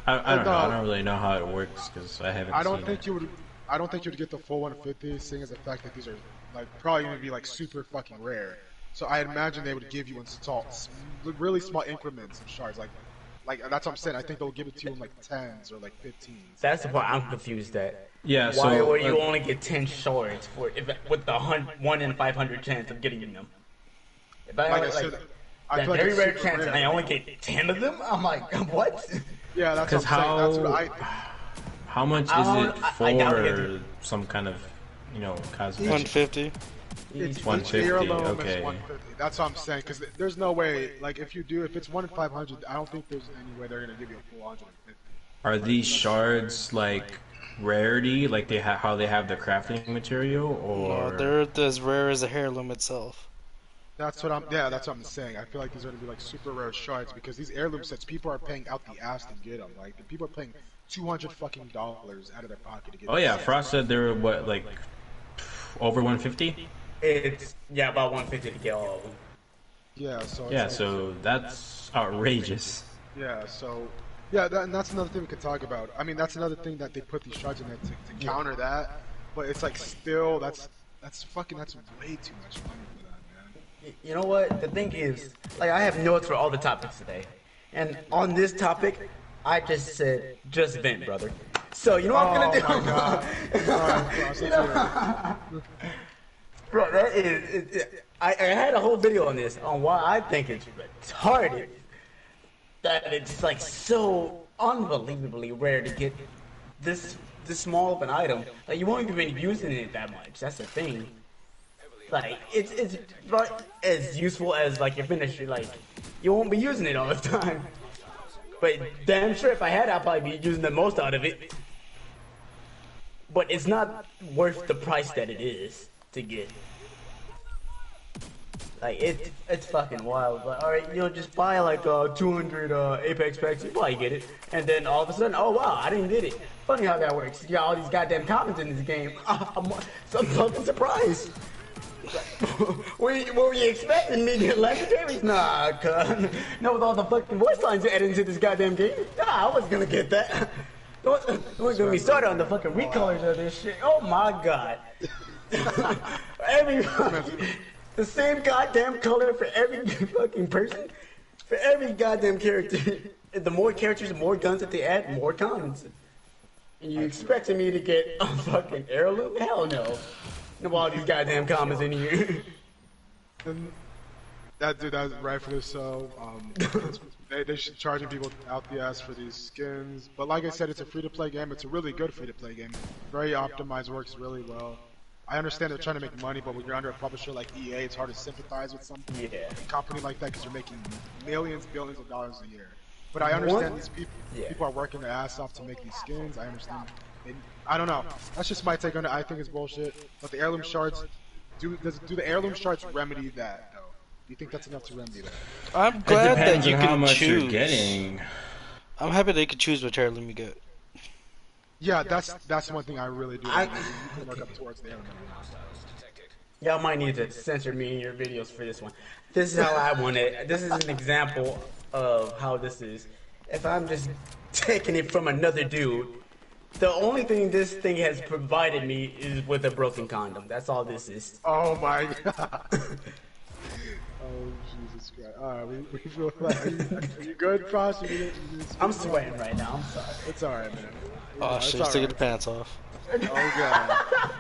I don't know. I don't really know how it works because I haven't. I don't seen think it. you would. I don't think you'd get the full 150, seeing as the fact that these are like probably going to be like super fucking rare. So I imagine they would give you in really small increments of shards. Like that's what I'm saying. I think they'll give it to you in like 10s or like 15s. That's the part I'm confused at. Yeah. Why So would you only get 10 shards for with the 1 in 500 chance of getting them? If I Like I like, said, I that feel like very it's rare super chance, rare. and I only get 10 of them. I'm like, what? Yeah, that's because what I'm saying. That's what how much is it for I doubt it. some kind of cosmetic? 150. It's Each 150, each heirloom okay. is 150. That's what I'm saying. Because there's no way, like if it's 1 in 500, I don't think there's any way they're gonna give you a full 150. Are these shards like rarity, like how they have the crafting material, or No, they're as rare as the heirloom itself. That's what I'm saying. I feel like these are gonna be like super rare shards because these heirloom sets, people are paying out the ass to get them. Like the people are paying $200 fucking dollars out of their pocket to get. Oh yeah, Frost said they were what, like over 150? It's about 150 to get all of them. Yeah, so Yeah, so that's outrageous. yeah, so yeah, and that's another thing we could talk about. I mean, that's another thing that they put these shards in there to counter that. But it's like still that's way too much money for that, man. You know what? The thing is, like, I have notes for all the topics today, and on this topic, I just said, just vent, brother. So you know what I'm gonna do? Oh my god! Alright, Frost, let's hear it. Bro, that is. I had a whole video on this on why I think it's retarded that it's like so unbelievably rare to get this small of an item. Like you won't even be using it that much. That's the thing. Like it's not as useful as like your finisher. Like you won't be using it all the time. But damn sure if I had, I'd probably be using the most out of it. but it's not worth the price that it is to get. Like it's fucking wild. But alright, just buy like 200 Apex packs, you probably get it, and then all of a sudden, oh wow, I didn't get it. Funny how that works. You got all these goddamn comments in this game. I'm fucking surprised. Were you expecting me to get legendaries? Nah, cuz. No, with all the fucking voice lines you added into this goddamn game. Nah, I wasn't gonna get that. Don't get me started on the fucking recolors of this shit. Oh my god. The same goddamn color for every fucking person, for every goddamn character. The more characters, the more guns that they add, more comments. And you expecting me to get a fucking heirloom? Hell no. No, all these goddamn comments in here. And that's rightfully so. They should charging people out the ass for these skins. But like I said, it's a free-to-play game. It's a really good free-to-play game. Very optimized, works really well. I understand they're trying to make money, but when you're under a publisher like EA, it's hard to sympathize with some company like that because you're making millions, billions of dollars a year. But I understand these people are working their ass off to make these skins. I understand. I don't know. That's just my take on it. I think it's bullshit. But the heirloom shards, do the heirloom shards remedy that though? Do you think that's enough to remedy that? I'm glad that you on how can much choose. you're getting. I'm happy they can choose which heirloom you get. Yeah, that's one thing I really do. You can work up towards the heirloom. Y'all might need to censor me in your videos for this one. This is how I want it. This is an example of how this is. If I'm just taking it from another dude, the only thing this thing has provided me is with a broken condom. That's all this is. Oh my god. Oh Jesus Christ. Alright, we feel like, are you good, Frost? I'm sweating right now, I'm sorry. It's alright, man. Oh shit, he's taking the pants off. Oh god.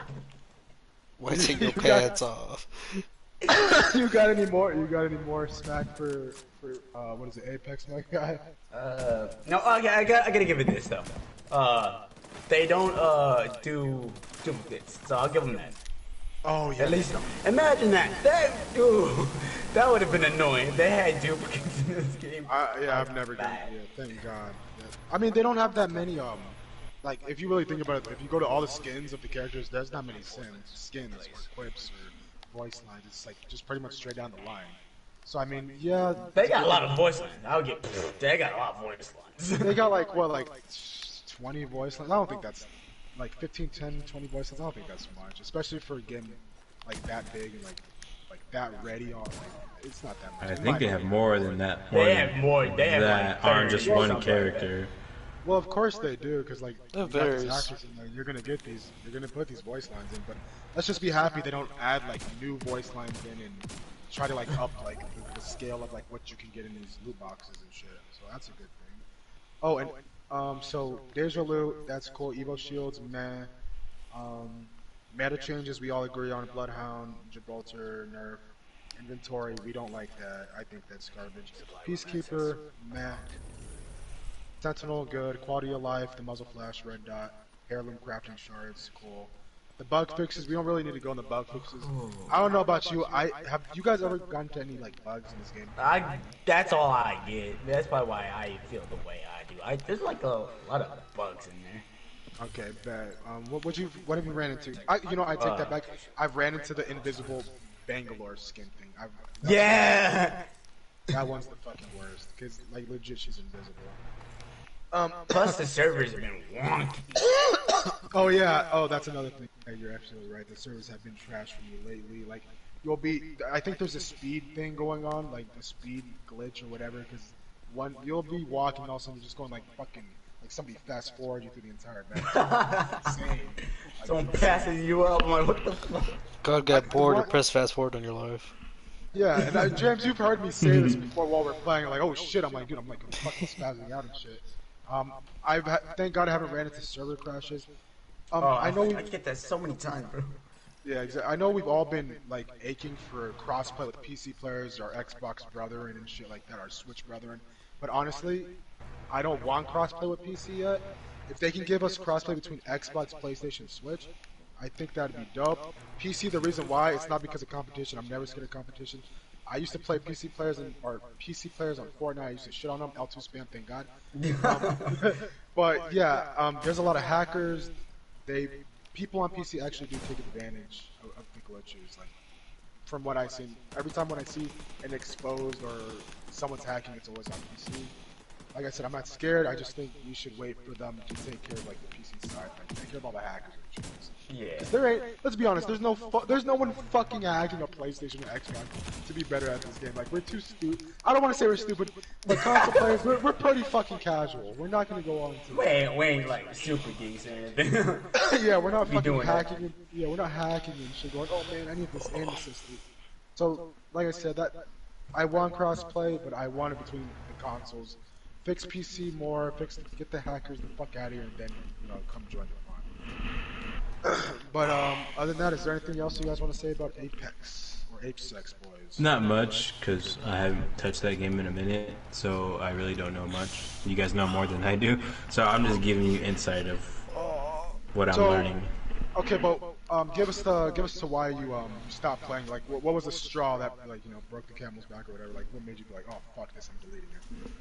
Why take your pants off? You got any more smack for what is it, Apex, my guy? No, okay, I gotta give it this though. They don't do duplicates, so I'll give them that. Oh yeah. At least imagine that. That would have been annoying if they had duplicates in this game. Yeah, I've never done it. Yeah, thank God. Yeah. I mean, they don't have that many like if you really think about it, if you go to all the skins of the characters, there's not many skins or quips or voice lines. It's like just pretty much straight down the line. So I mean, yeah. They got a lot of voice lines. They got a lot of voice lines. They got like 20 voice lines. I don't think that's like 15, 10, 20 voice lines. I don't think that's much, especially for a game like that big and like that ready. On it's not that much. I think they have more than that. They have more. They have that like aren't just one character. Well, of course they do, because like you got varies. these actors in there, you're gonna put these voice lines in. But let's just be happy they don't add like new voice lines in and try to like up like the scale of like what you can get in these loot boxes and shit. So that's a good thing. Oh, and so there's your loot. That's cool. Evo shields, meh. Meta changes we all agree on. Bloodhound, Gibraltar, nerf. Inventory, we don't like that. I think that's garbage. Peacekeeper, meh. Sentinel, good. Quality of life, the muzzle flash, red dot, heirloom crafting shards, cool. The bug fixes, we don't really need to go on the bug fixes. I don't know about you. Have you guys ever gone to any like bugs in this game? That's all I get. That's probably why I feel the way I do. There's like a lot of bugs in there. Okay, bad. What have you ran into? I take that back. I've ran into the invisible Bangalore skin thing. Yeah. That one's the fucking worst because like legit, she's invisible. Plus the servers have been wonky. Oh yeah. Oh, that's another thing. Yeah, you're absolutely right. The servers have been trash for me lately. Like, I think there's a speed thing going on, like the speed glitch or whatever. Because you'll be walking, all of a sudden you're just going like fucking, like somebody fast forward you through the entire map. Insane. Someone passes you up. I'm like, what the fuck? God got bored and press fast forward on your life. Yeah, and James, you've heard me say this before while we're playing. Like, oh shit, I'm fucking spazzing out and shit. Thank God I haven't ran into server crashes. I know I get that so many times, bro. Yeah, exactly. I know we've all been like aching for crossplay with PC players, our Xbox brethren and shit like that, our Switch brethren. But honestly, I don't want crossplay with PC yet. If they can give us crossplay between Xbox, PlayStation, Switch, I think that'd be dope. PC, the reason why, it's not because of competition. I'm never scared of competition. I used to play PC players on Fortnite. I used to shit on them. L2 spam, thank God. But yeah, there's a lot of hackers. They people on PC actually do take advantage of the glitches. Like from what I've seen, every time when I see an exposed or someone's hacking, it's always on PC. Like I said, I'm not scared. I just think you should wait for them to take care of like the PC side, like take care of all the hackers and shit. Yeah. 'Cause there ain't. Let's be honest. There's no one fucking hacking a PlayStation or Xbox to be better at this game. Like we're too stupid. I don't want to say we're stupid, but console players, we're pretty fucking casual. We're not gonna go on to. We ain't like super geeks or anything. Yeah, we're not We fucking doing that. hacking. Yeah, we're not hacking and shit. Going, oh man, I need this aim assist. So, like I said, that I want crossplay, but I want it between the consoles. Fix PC more. Get the hackers the fuck out of here, and then come join the fun. But other than that, is there anything else you guys want to say about Apex or Ape Sex, boys? Not much, because I haven't touched that game in a minute, so I really don't know much. You guys know more than I do, so I'm just giving you insight of what I'm learning. Okay, but give us to why you stopped playing. Like, what was the straw that broke the camel's back or whatever? Like, what made you be like, oh fuck this, I'm deleting it?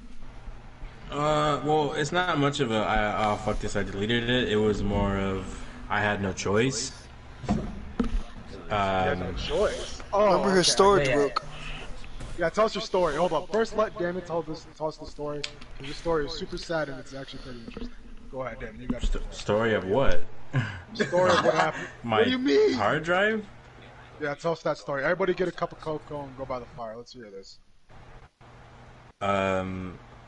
Well, it's not much of a oh fuck this, I deleted it. It was more of I had no choice. You had no choice. Oh, Remember her storage Yeah. broke. Yeah, tell us your story. Hold up. First, let Damon tell us the story. Because your story is super sad and it's actually pretty interesting. Go ahead, Damon. You got the Story of what? story of what happened. My What do you mean? hard drive? Yeah, tell us that story. Everybody get a cup of cocoa and go by the fire. Let's hear this.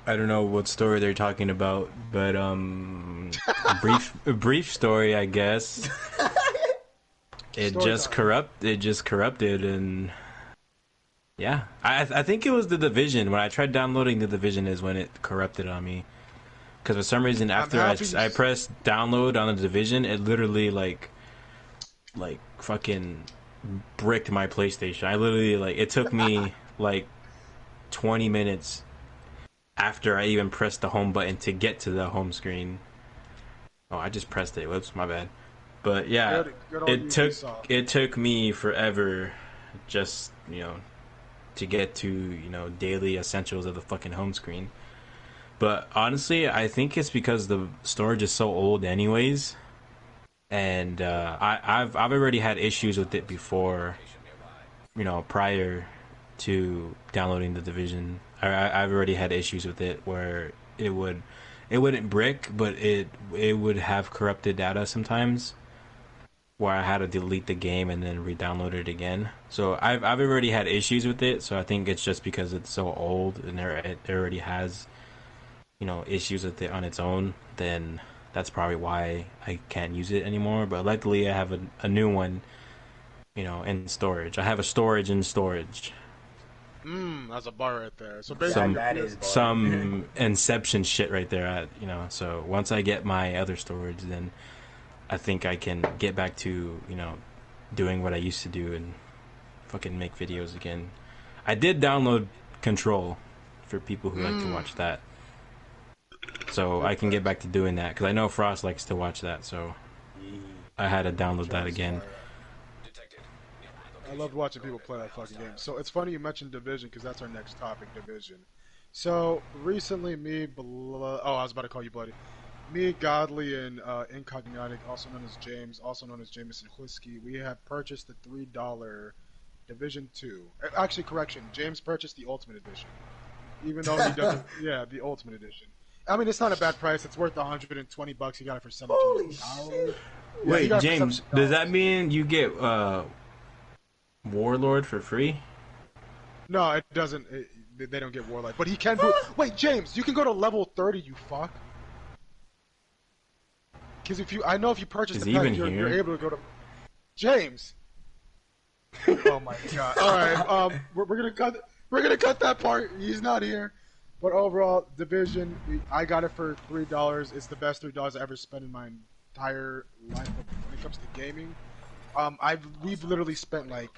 I don't know what story they're talking about, but a brief story, I guess. It Story just time. corrupted, and yeah, I think it was the Division. When I tried downloading the Division is when it corrupted on me. Because for some reason, after I pressed download on the Division, it literally like fucking bricked my PlayStation. I literally it took me like 20 minutes after I even pressed the home button to get to the home screen. Oh, I just pressed it. Whoops, my bad. But yeah, Good old Ubisoft. it took me forever just, to get to, daily essentials of the fucking home screen. But honestly, I think it's because the storage is so old anyways. And I've already had issues with it before, prior to downloading the Division. I've already had issues with it where it wouldn't brick, but it would have corrupted data sometimes, where I had to delete the game and then re-download it again. So I've already had issues with it. So I think it's just because it's so old and it already has issues with it on its own. Then that's probably why I can't use it anymore. But luckily I have a new one, in storage. I have a storage in storage. That's a bar right there. So basically, That is Some Inception shit right there. So once I get my other storage, then I think I can get back to doing what I used to do and fucking make videos again. I did download Control for people who like to watch that, so I can get back to doing that because I know Frost likes to watch that. So I had to download that again. I loved watching people play that fucking game. So it's funny you mentioned Division because that's our next topic, Division. So recently, I was about to call you Bloody. Me, Godly, and Incognotic, also known as James, also known as Jameson Whiskey, we have purchased the $3 Division 2. Actually, correction, James purchased the Ultimate Edition. Even though he doesn't, yeah, the Ultimate Edition. I mean, it's not a bad price. It's worth $120. You got it for $17. Holy shit. Yeah, you Wait, got it for James, $17. does that mean you get Warlord for free? No, it doesn't. They don't get Warlord. But he can Wait, James, you can go to level 30, you fuck. Because if you purchase Is the he pack, even you're here? able to go to James. Oh my god! All right, we're gonna cut that part. He's not here. But overall, Division, I got it for $3. It's the best $3 I ever spent in my entire life when it comes to gaming. We've literally spent like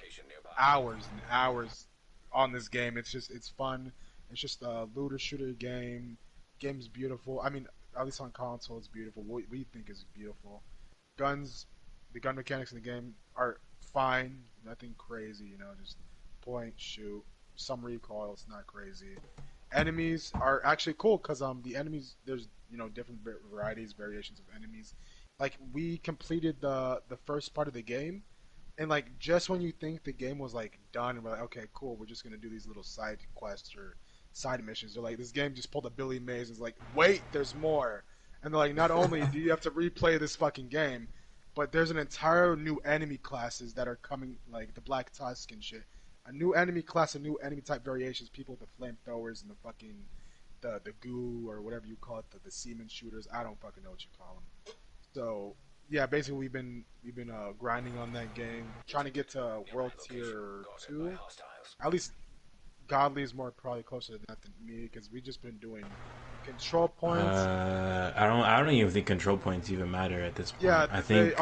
hours and hours on this game. It's fun. It's just a looter shooter game. Game's beautiful. I mean, at least on console, it's beautiful. What we think is beautiful. The gun mechanics in the game are fine. Nothing crazy, just point, shoot, some recoil. It's not crazy. Enemies are actually cool because the enemies, there's different variations of enemies like we completed the first part of the game, and like just when you think the game was like done, and we're like, okay, cool, we're just gonna do these little side quests or side missions. They're like, this game just pulled a Billy Mays and is like, wait, there's more. And they're like, not only do you have to replay this fucking game, but there's an entire new enemy classes that are coming, like the Black Tusk and shit. A new enemy class, a new enemy type variations, people with the flamethrowers and the fucking the goo or whatever you call it, the semen shooters. I don't fucking know what you call them. So yeah, basically we've been grinding on that game, trying to get to World Tier 2. At least Godly is more probably closer to that than me because we just been doing control points. I don't even think control points even matter at this point. Yeah, I think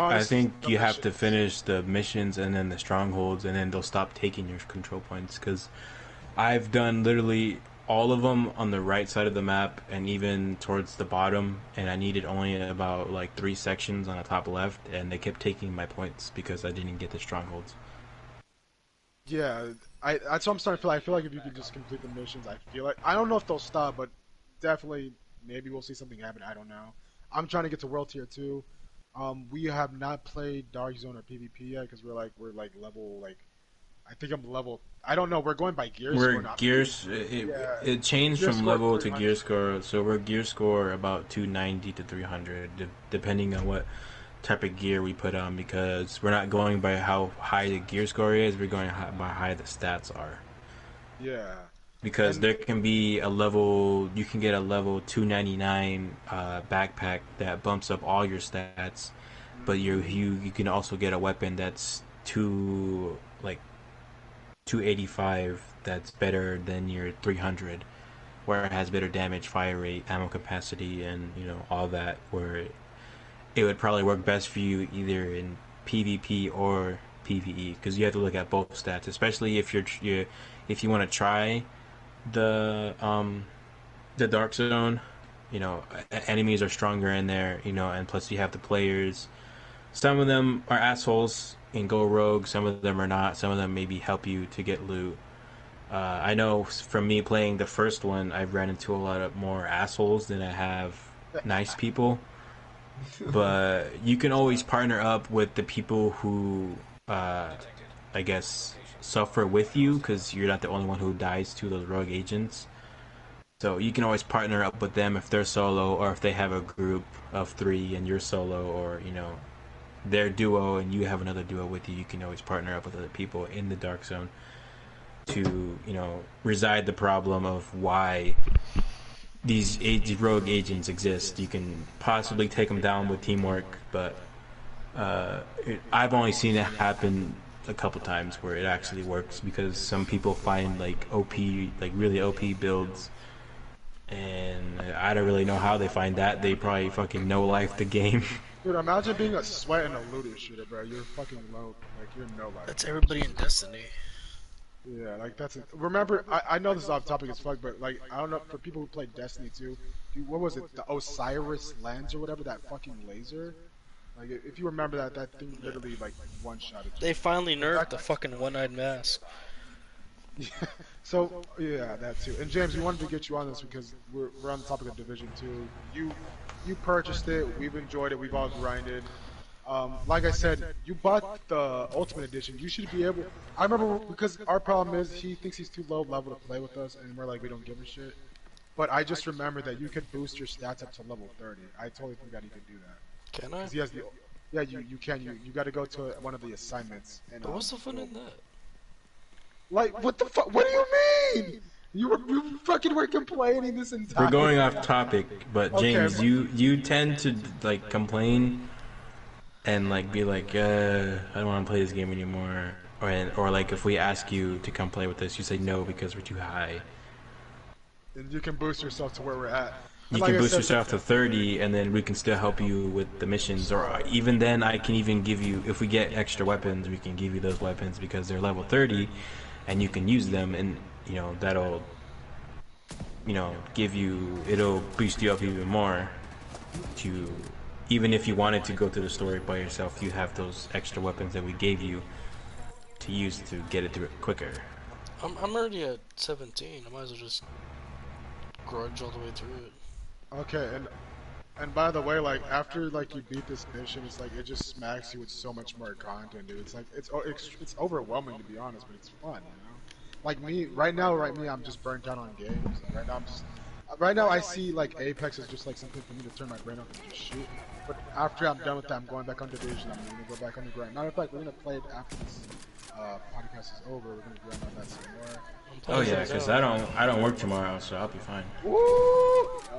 the you have to missions. finish the missions and then the strongholds, and then they'll stop taking your control points. Because I've done literally all of them on the right side of the map, and even towards the bottom, and I needed only about like 3 sections on the top left, and they kept taking my points because I didn't get the strongholds. Yeah, that's what I'm starting to feel. I feel like if you could just complete the missions, I feel like I don't know if they'll stop, but definitely maybe we'll see something happen. I don't know. I'm trying to get to World Tier 2. We have not played Dark Zone or PvP yet because we're like level like I think I'm level. I don't know. We're going by gear We're score, not gears. yeah. It changed Gear from score level to 300. gear score, so we're gear score about 290 to 300, depending on what type of gear we put on. Because we're not going by how high the gear score is, we're going by how high the stats are. Yeah, Because and there can be a level, you can get a level 299 backpack that bumps up all your stats, but you can also get a weapon that's 285 that's better than your 300, where it has better damage, fire rate, ammo capacity, and all that. Where it would probably work best for you either in PvP or PvE, because you have to look at both stats, especially if you want to try the dark zone. Enemies are stronger in there, and plus you have the players. Some of them are assholes and go rogue. Some of them are not. Some of them maybe help you to get loot. I know from me playing the first one, I've ran into a lot of more assholes than I have nice people. But you can always partner up with the people who, I guess, suffer with you, because you're not the only one who dies to those rogue agents. So you can always partner up with them if they're solo, or if they have a group of 3 and you're solo, or their duo and you have another duo with you. You can always partner up with other people in the dark zone to reside the problem of why these rogue agents exist. You can possibly take them down with teamwork, but I've only seen it happen a couple times where it actually works, because some people find like really OP builds, and I don't really know how they find that. They probably fucking no life the game. dude, imagine being a sweat and a looter shooter, bro. You're fucking low, like you're no life. That's everybody in Destiny. Yeah, like that's it. Remember, I know this is off topic as fuck, but like I don't know for people who played Destiny 2, dude, what was it? The Osiris lens or whatever, that fucking laser. Like if you remember that thing literally like one shot at you. They finally nerfed the fucking one-eyed mask. So yeah, that too. And James, we wanted to get you on this because we're on the topic of Division 2. You purchased it. We've enjoyed it. We've all grinded. Like I said, you bought the Ultimate Edition. You should be able. I remember because our problem is he thinks he's too low level to play with us, and we're like we don't give a shit. But I just remember that you could boost your stats up to level 30. I totally forgot you could do that. Can I? 'Cause he has the. Yeah, you can. You got to go to one of the assignments. And, But what's the fun in that? like what the fuck? What do you mean? You fucking were complaining this entire. We're going off topic, but James, Okay. you tend to like complain and like be like, I don't want to play this game anymore, or like if we ask you to come play with us, you say no because we're too high. And you can boost yourself to where we're at. You And like can I boost said, yourself to 30, and then we can still help you with the missions, or even then I can even give you, if we get extra weapons, we can give you those weapons because they're level 30, and you can use them, and that'll give you, it'll boost you up even more to, even if you wanted to go through the story by yourself, you have those extra weapons that we gave you to use to get it through it quicker. I'm already at 17. I might as well just grudge all the way through it. okay, and And by the way, like after like you beat this mission, it's like it just smacks you with so much more content, dude. It's like it's overwhelming to be honest, but it's fun, you know. Like me right now, I'm just burnt out on games. Like, right now I see like Apex as just like something for me to turn my brain off and just shoot. But after I'm done with that, I'm going back on Division. I'm gonna go back on the grind. Matter of fact, we're gonna play it after this podcast is over. We're gonna grind on that some more. Oh yeah, because I don't work tomorrow, so I'll be fine. Woo!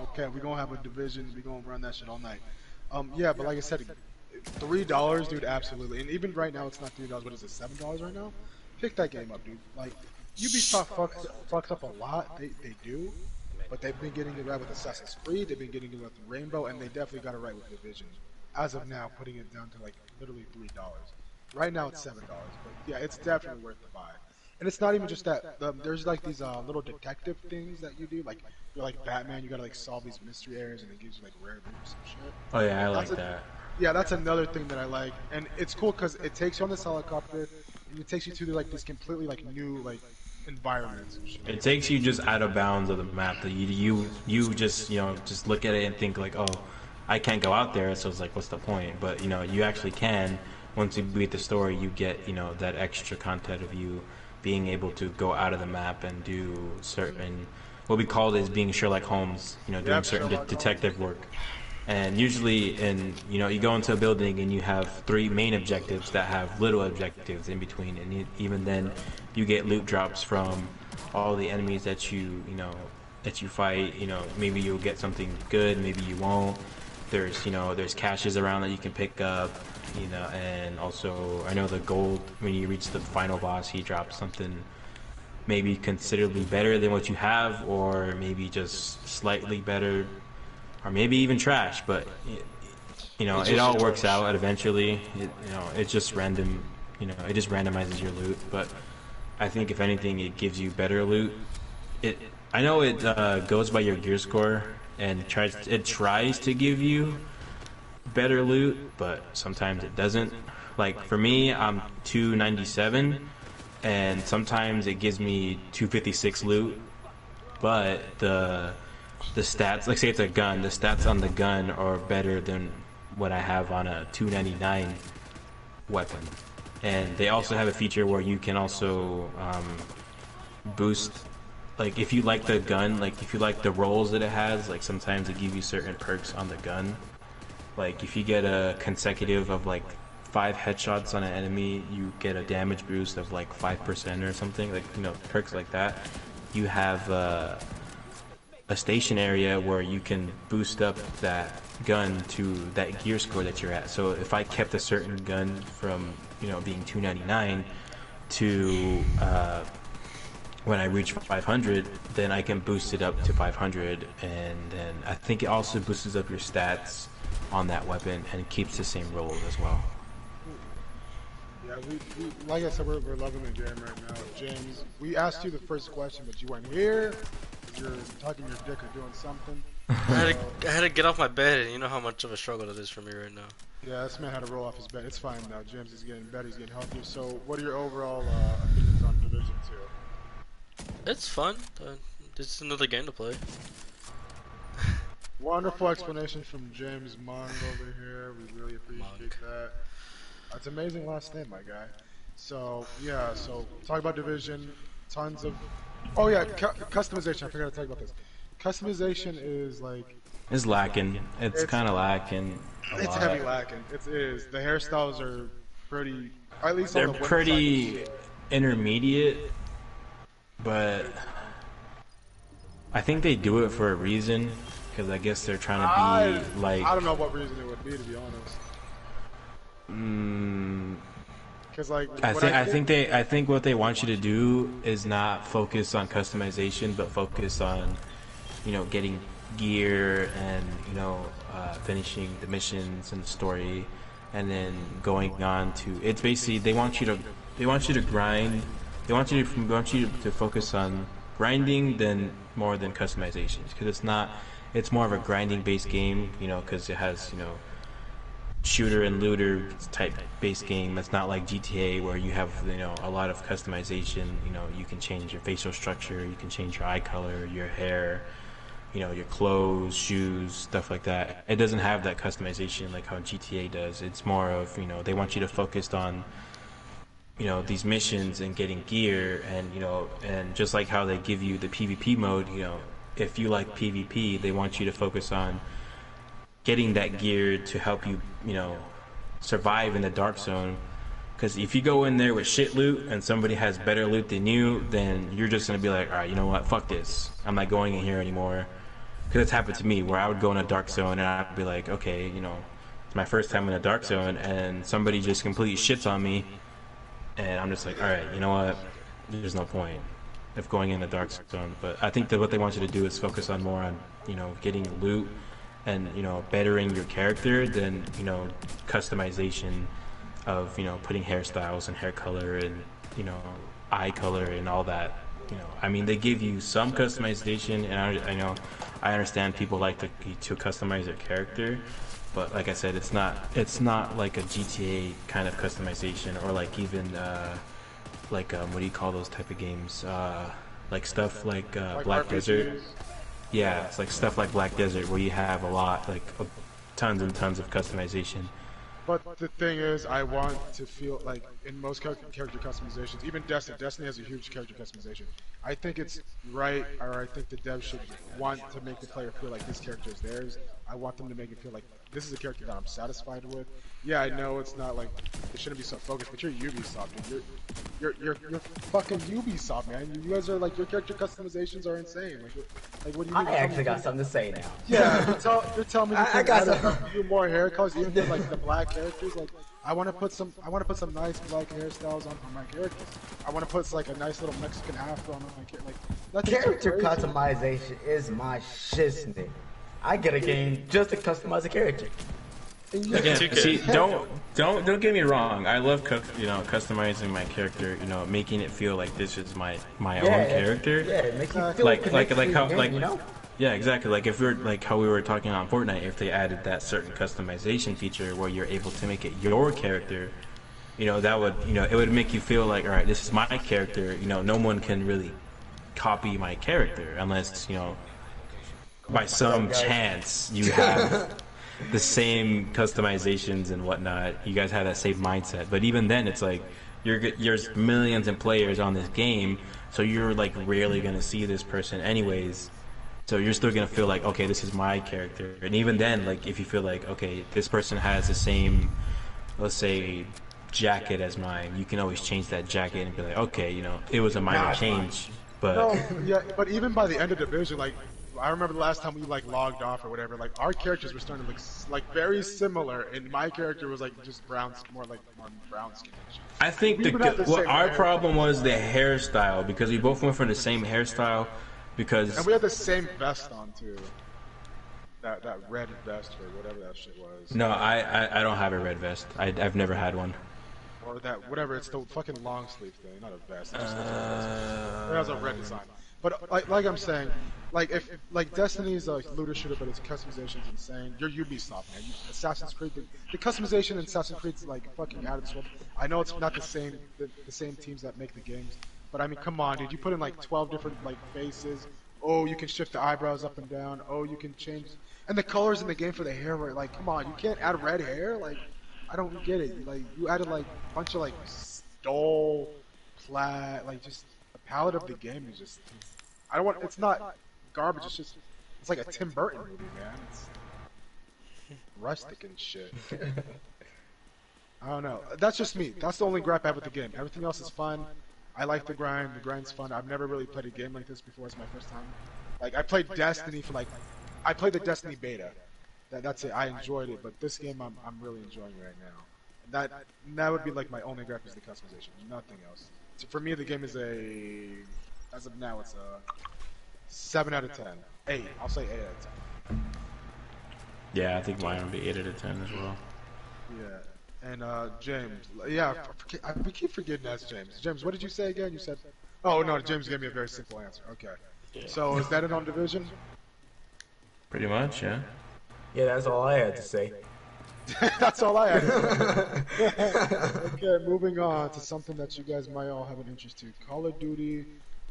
Okay, we're gonna have a Division. We're gonna run that shit all night. Yeah, but like I said, $3, dude, absolutely. And even right now, it's not $3. What is it? $7 right now? Pick that game up, dude. Like Ubisoft fucks up a lot. They do, but they've been getting it right with Assassin's Creed. They've been getting it with Rainbow, and they definitely got it right with Division. As of now, putting it down to like literally $3. Right now, it's $7, but yeah, it's definitely worth the buy. And it's not even just that. There's like these little detective things that you do. Like you're like Batman, you gotta like solve these mystery areas, and it gives you like rare loot or some shit. Oh yeah, I like that. Yeah, that's another thing that I like, and it's cool because it takes you on this helicopter, and it takes you to like this completely like new like environments and shit. It takes you just out of bounds of the map. That you just just look at it and think like, oh, I can't go out there. So it's like, what's the point? But you actually can. Once you beat the story, you get that extra content of you being able to go out of the map and do certain, what we call it is being Sherlock Holmes, doing certain detective work. And usually you go into a building and you have 3 main objectives that have little objectives in between, and even then you get loot drops from all the enemies that you fight. Maybe you'll get something good, maybe you won't. There's caches around that you can pick up. And also I know the gold, when you reach the final boss, he drops something maybe considerably better than what you have, or maybe just slightly better, or maybe even trash, but it all works out eventually. It's just random, it just randomizes your loot. But I think if anything, it gives you better loot. I know it goes by your gear score and tries to give you better loot, but sometimes it doesn't. Like for me, I'm 297, and sometimes it gives me 256 loot, but the stats, like say it's a gun, the stats on the gun are better than what I have on a 299 weapon. And they also have a feature where you can also boost, like if you like the gun, like if you like the rolls that it has, like sometimes it gives you certain perks on the gun. Like if you get a consecutive of like 5 headshots on an enemy, you get a damage boost of like 5% or something, like perks like that. You have a station area where you can boost up that gun to that gear score that you're at. So if I kept a certain gun from being 299 to when I reach 500, then I can boost it up to 500, and then I think it also boosts up your stats on that weapon and keeps the same rolls as well. Yeah, we like I said, we're loving the game right now. James, we asked you the first question, but you weren't here. You're tugging your dick or doing something. I had to get off my bed, and you know how much of a struggle it is for me right now. Yeah, this man had to roll off his bed. It's fine now. James is getting better. He's getting healthier. So, what are your overall opinions on Division 2? It's fun. It's another game to play. Wonderful explanation from James Mong over here. We really appreciate that. That's amazing last name, my guy. So yeah, so talk about Division. Tons of. Oh yeah, customization. I forgot to talk about this. Customization is like. It's lacking. It's kind of lacking. It's heavy lacking. It is. The hairstyles are pretty. At least they're on the pretty intermediate, but I think they do it for a reason. Because I guess they're trying to be like. I don't know what reason it would be, to be honest. Because like. I think what they want you to do is not focus on customization, but focus on, getting gear and finishing the missions and the story, and then going on to. It's basically they want you to grind. They want you to focus on grinding more than customizations, because it's not. It's more of a grinding based game, because it has, shooter and looter type based game. It's not like GTA where you have, a lot of customization. You can change your facial structure, you can change your eye color, your hair, your clothes, shoes, stuff like that. It doesn't have that customization like how GTA does. It's more of, they want you to focus on, these missions and getting gear, and, and just like how they give you the PvP mode, if you like PvP, they want you to focus on getting that gear to help you, survive in the dark zone. Because if you go in there with shit loot and somebody has better loot than you, then you're just going to be like, alright, you know what, fuck this. I'm not going in here anymore. Because it's happened to me where I would go in a dark zone and I'd be like, okay, it's my first time in a dark zone and somebody just completely shits on me. And I'm just like, alright, you know what, there's no point of going in the dark zone. But I think that what they want you to do is focus on more on, getting loot and, bettering your character than, customization of putting hairstyles and hair color and eye color and all that. I mean, they give you some customization, and I understand people like to customize their character, but like I said, it's not like a GTA kind of customization, or like even what do you call those type of games, like stuff like Black Desert. Yeah, it's like stuff like Black Desert where you have a lot, like tons and tons of customization. But the thing is, I want to feel like in most character customizations, even Destiny has a huge character customization. I think it's right, or I think the devs should want to make the player feel like this character is theirs. I want them to make it feel like this is a character that I'm satisfied with. Yeah, I know it's not like, it shouldn't be so focused, but you're Ubisoft, dude. You're fucking Ubisoft, man. You guys are like, your character customizations are insane. Like what do you mean? I actually got something to say now. Yeah, you're telling me you I can got add some. a few more hair colors, even for like the black characters. Like, I want to put some nice black hairstyles on my characters. I want to put like a nice little Mexican afro on my character. Like, Character customization is my shiznit. I get a game just to customize a character. Again, see, don't get me wrong. I love customizing my character. Making it feel like this is my own character. Yeah, it makes you feel like how game, Yeah, exactly. Like if we're like how we were talking on Fortnite, if they added that certain customization feature where you're able to make it your character, that would it would make you feel like, all right, this is my character. No one can really copy my character unless by some chance you have the same customizations and whatnot. You guys have that same mindset, but even then, it's like there's millions of players on this game, so you're like rarely gonna see this person anyways. So you're still gonna feel like, okay, this is my character. And even then, like if you feel like, okay, this person has the same, let's say, jacket as mine, you can always change that jacket and be like, okay, it was a minor change, but no, yeah, but even by the end of Division, like I remember the last time we like logged off or whatever, like our characters were starting to look like very similar, and my character was like just brown, more brown skin. I think our problem was the hairstyle, because we both went for the same hairstyle. And we had the same vest on too. That red vest or whatever that shit was. No, I don't have a red vest. I've never had one. Or that whatever, it's the fucking long sleeve thing, not a vest. It has a red design. But like I'm saying, like if like Destiny's like looter shooter, but its customization's insane. You're Ubisoft, man. Assassin's Creed, the customization in Assassin's Creed's like fucking out of this world. I know it's not the same teams that make the games. But I mean, come on, dude. You put in like 12 different like faces. Oh, you can shift the eyebrows up and down. Oh, you can change, and the colors in the game for the hair. Were like, come on, you can't add red hair. Like, I don't get it. Like, you added like a bunch of like stole, plaid, like just the palette of the game is just. I don't want. It's not garbage. It's like a Tim Burton movie, man. It's rustic and shit. I don't know. That's just me. That's the only gripe I have with the game. Everything else is fun. I like the grind. The grind's fun. I've never really played a game like this before. It's my first time. Like, I played Destiny for like... I played the Destiny beta. That's it. I enjoyed it. But this game I'm really enjoying right now. That would be like my only gripe is the customization. Nothing else. So for me, the game is a... As of now, it's a 7 out of 10. 8. I'll say 8 out of 10. Yeah, I think mine would be 8 out of 10 as well. Yeah. And James, yeah, we keep forgetting that's James. James, what did you say again? You said, oh no, James gave me a very simple answer. Okay, so is that it on Division? Pretty much, yeah. Yeah, that's all I had to say. That's all I had to say. Okay, moving on to something that you guys might all have an interest to. Call of Duty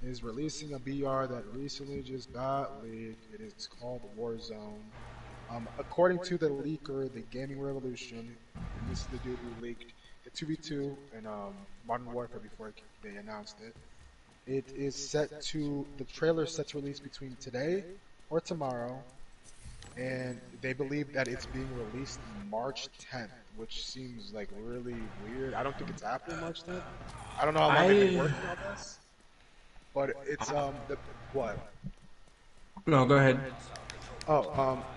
is releasing a BR that recently just got leaked. It is called Warzone. According to the leaker, the Gaming Revolution, and this is the dude who leaked the 2v2 and Modern Warfare before they announced it. It is set to, the trailer is set to release between today or tomorrow, and they believe that it's being released March 10th, which seems like really weird. I don't think it's after March 10th. I don't know how long they've been working on this, but it's what? No, go ahead.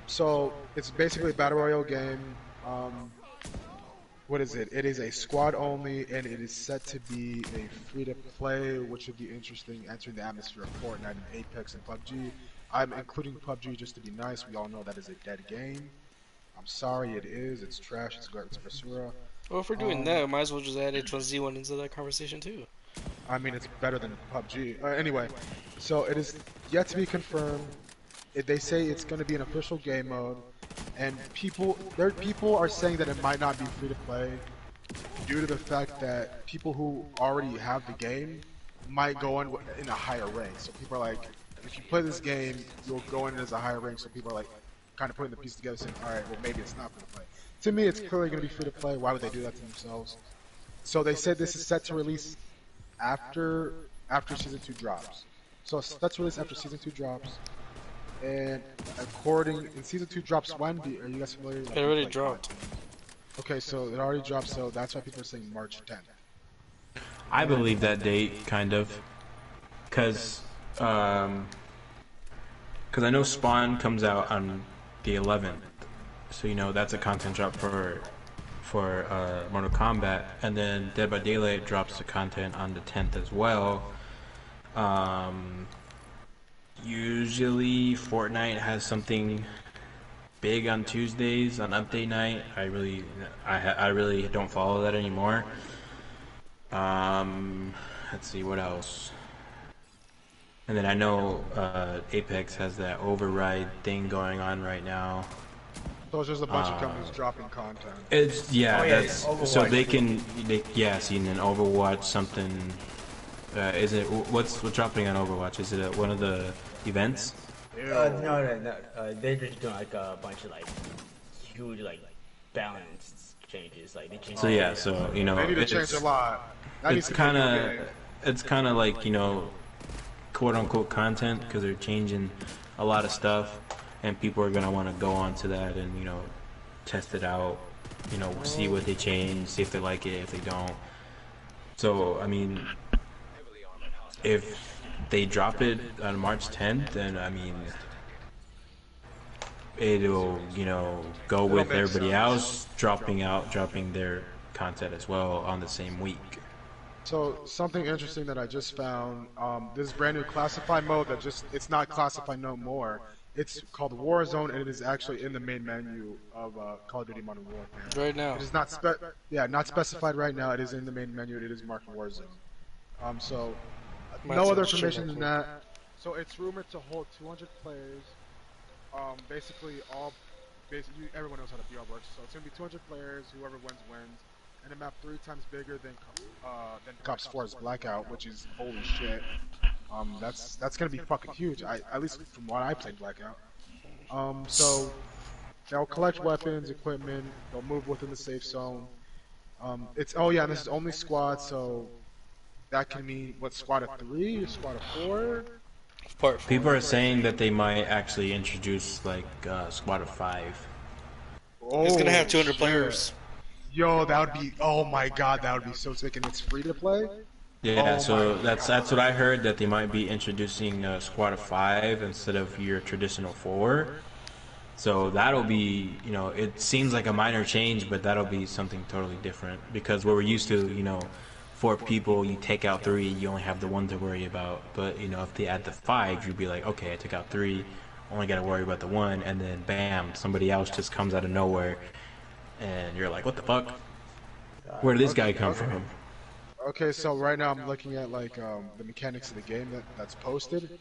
So it's basically a battle royale game. What is it? It is a squad only, and it is set to be a free to play, which would be interesting, entering the atmosphere of Fortnite and Apex and PUBG. I'm including PUBG just to be nice. We all know that is a dead game. I'm sorry, it is. It's trash. It's garbage. It's basura. Well, if we're doing that, we might as well just add H1Z1 into that conversation too. I mean, it's better than PUBG. Anyway, so it is yet to be confirmed. They say it's going to be an official game mode, and people are saying that it might not be free to play due to the fact that people who already have the game might go in a higher rank. So people are like, if you play this game, you'll go in as a higher rank. So people are like, kind of putting the pieces together, saying, all right, well maybe it's not free to play. To me, it's clearly going to be free to play. Why would they do that to themselves? So they said this is set to release after season 2 drops. So it's set to release after season 2 drops. And and season 2 drops when? Are you guys familiar? It already dropped. Okay, so it already dropped, so that's why people are saying March 10th. I believe that date, kind of. Because I know Spawn comes out on the 11th. So, that's a content drop for Mortal Kombat. And then Dead by Daylight drops the content on the 10th as well. Usually Fortnite has something big on Tuesdays on update night. I really don't follow that anymore. Let's see what else. And then I know Apex has that override thing going on right now. So there's a bunch of companies dropping content. It's so they can see, and then Overwatch something. Is it what's dropping on Overwatch? Is it one of the events? No. They're just doing like a bunch of like huge like balance changes. Like they change. So yeah, so they need to change a lot. It's kind of like quote unquote content because they're changing a lot of stuff, and people are gonna want to go onto that and test it out. See what they change, see if they like it, if they don't. So I mean, if they drop it on March 10th, then I mean, it'll go with everybody else dropping their content as well on the same week. So something interesting that I just found, this brand new classify mode it's not classified no more. It's called Warzone, and it is actually in the main menu of Call of Duty Modern Warfare. Right now. It is not not specified right now. It is in the main menu. It is marked Warzone. So no other information than that. So it's rumored to hold 200 players. Basically everyone knows how the BR works. So it's gonna be 200 players. Whoever wins. And a map 3 times bigger than Cops 4's Blackout, which is holy shit. That's gonna be fucking huge. At least from what I played Blackout. So they'll collect weapons, equipment. They'll move within the safe zone. And this is only squad, so that can mean squad of 3 or squad of 4. People are saying that they might actually introduce like squad of 5. It's gonna have 200 players. Yo, that would be, oh my god, that would be so sick, and it's free to play? Yeah, so that's what I heard, that they might be introducing a squad of 5 instead of your traditional 4. So that'll be, it seems like a minor change, but that'll be something totally different. Because what we're used to, 4 people, you take out 3, you only have the 1 to worry about. But, if they add the 5, you'd be like, okay, I took out 3, only got to worry about the 1, and then bam, somebody else just comes out of nowhere. And you're like, what the fuck? Where did this guy come from? Okay, so right now I'm looking at the mechanics of the game that's posted.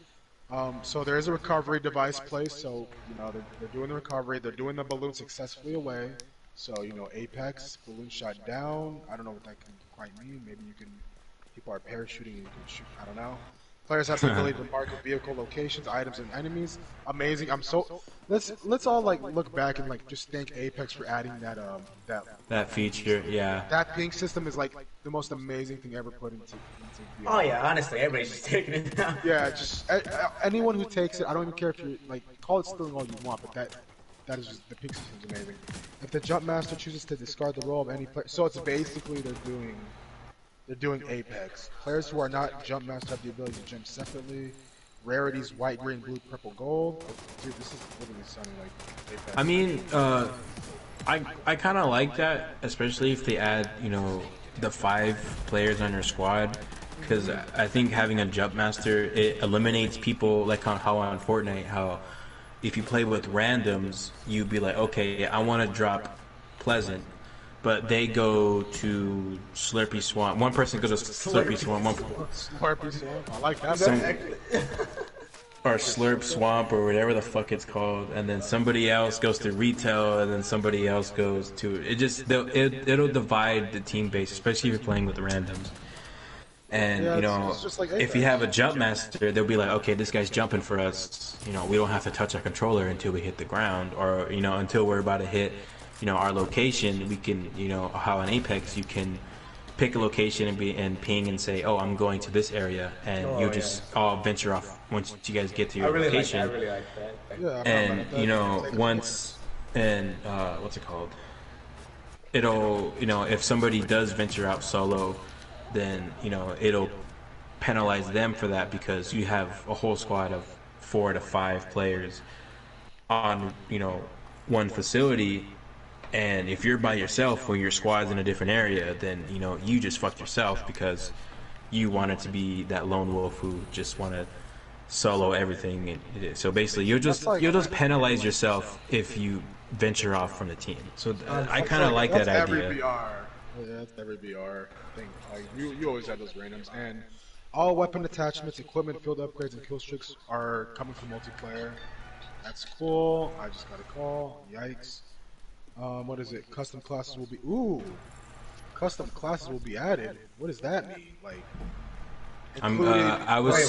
So there is a recovery device placed. So they're doing the recovery. They're doing the balloon successfully away. So Apex balloon shot down. I don't know what that can quite mean. Maybe people are parachuting and you can shoot. I don't know. Players have the ability to mark vehicle locations, items, and enemies. Amazing. I'm so. Let's all like look back and like just thank Apex for adding That feature, yeah. that ping system is like the most amazing thing ever put into Oh yeah, honestly, everybody's just taking it now. Yeah, just anyone who takes it, I don't even care if you like call it stealing all you want, but that is just the ping system is amazing. If the jump master chooses to discard the role of any player, so it's basically they're doing Apex. Players who are not jump master have the ability to jump separately. Rarities: white, green, blue, purple, gold. Dude, this is literally sounding like Apex. I mean, I kind of like that, especially if they add, you know, the 5 players on your squad, because I think having a jump master, it eliminates people like how on Fortnite, how if you play with randoms, you'd be like, okay, I want to drop Pleasant, but they go to Slurpy Swamp. One person goes to Slurpy Swamp. Slurpy Swamp. I like that. Or Slurp Swamp or whatever the fuck it's called, and then somebody else goes to retail, and then somebody else goes to it. Just it'll divide the team base, especially if you're playing with randoms. And yeah, you know, like if you have a jump master, they'll be like, okay, this guy's jumping for us. You know, we don't have to touch our controller until we hit the ground, or you know, until we're about to hit, you know, our location. We can, you know, how in Apex you can pick a location and ping and say, oh, I'm going to this area, and you just all venture off once you guys get to your location. I really like that. Yeah, and you know, once and what's it called? It'll, you know, if somebody does venture out solo, then you know it'll penalize them for that, because you have a whole squad of 4 to 5 players on, you know, one facility. And if you're by yourself or your squad's in a different area, then you know you just fucked yourself, because you wanted to be that lone wolf who just want to solo everything. So basically, you'll just penalize yourself if you venture off from the team. So I kind of like that idea. Every BR. Yeah, that's every BR thing. Like, you always have those randoms, and all weapon attachments, equipment, field upgrades, and kill streaks are coming from multiplayer. That's cool. I just got a call. Yikes. What is it? Custom classes will be. Ooh, custom classes will be added. What does that mean? Like, I was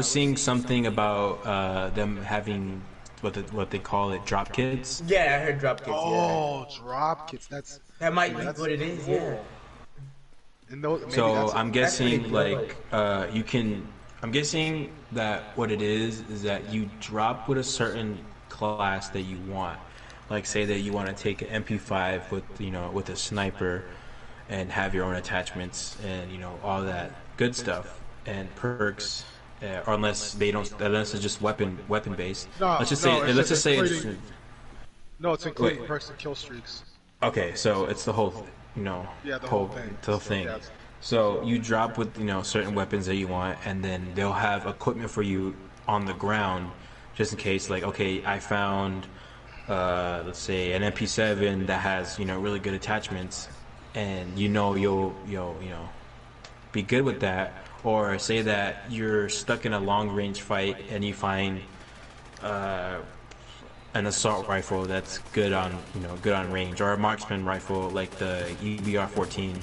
seeing something about them having what they call it, drop kits. Yeah, I heard drop kits. Oh, yeah. Drop kits. That might be what it is. Yeah. And those, so I'm guessing like you can. I'm guessing that what it is that you drop with a certain class that you want. Like, say that you want to take an MP5 with, you know, with a sniper, and have your own attachments and, you know, all that good stuff and perks, or unless it's just weapon based. Let's just say it's including perks and kill streaks. Okay, so it's the whole, you know, the whole thing. Yeah. So you drop with, you know, certain weapons that you want, and then they'll have equipment for you on the ground, just in case. Like, okay, I found, let's say, an MP7 that has, you know, really good attachments, and you know you'll be good with that. Or say that you're stuck in a long range fight and you find an assault rifle that's good on range, or a marksman rifle like the EBR-14,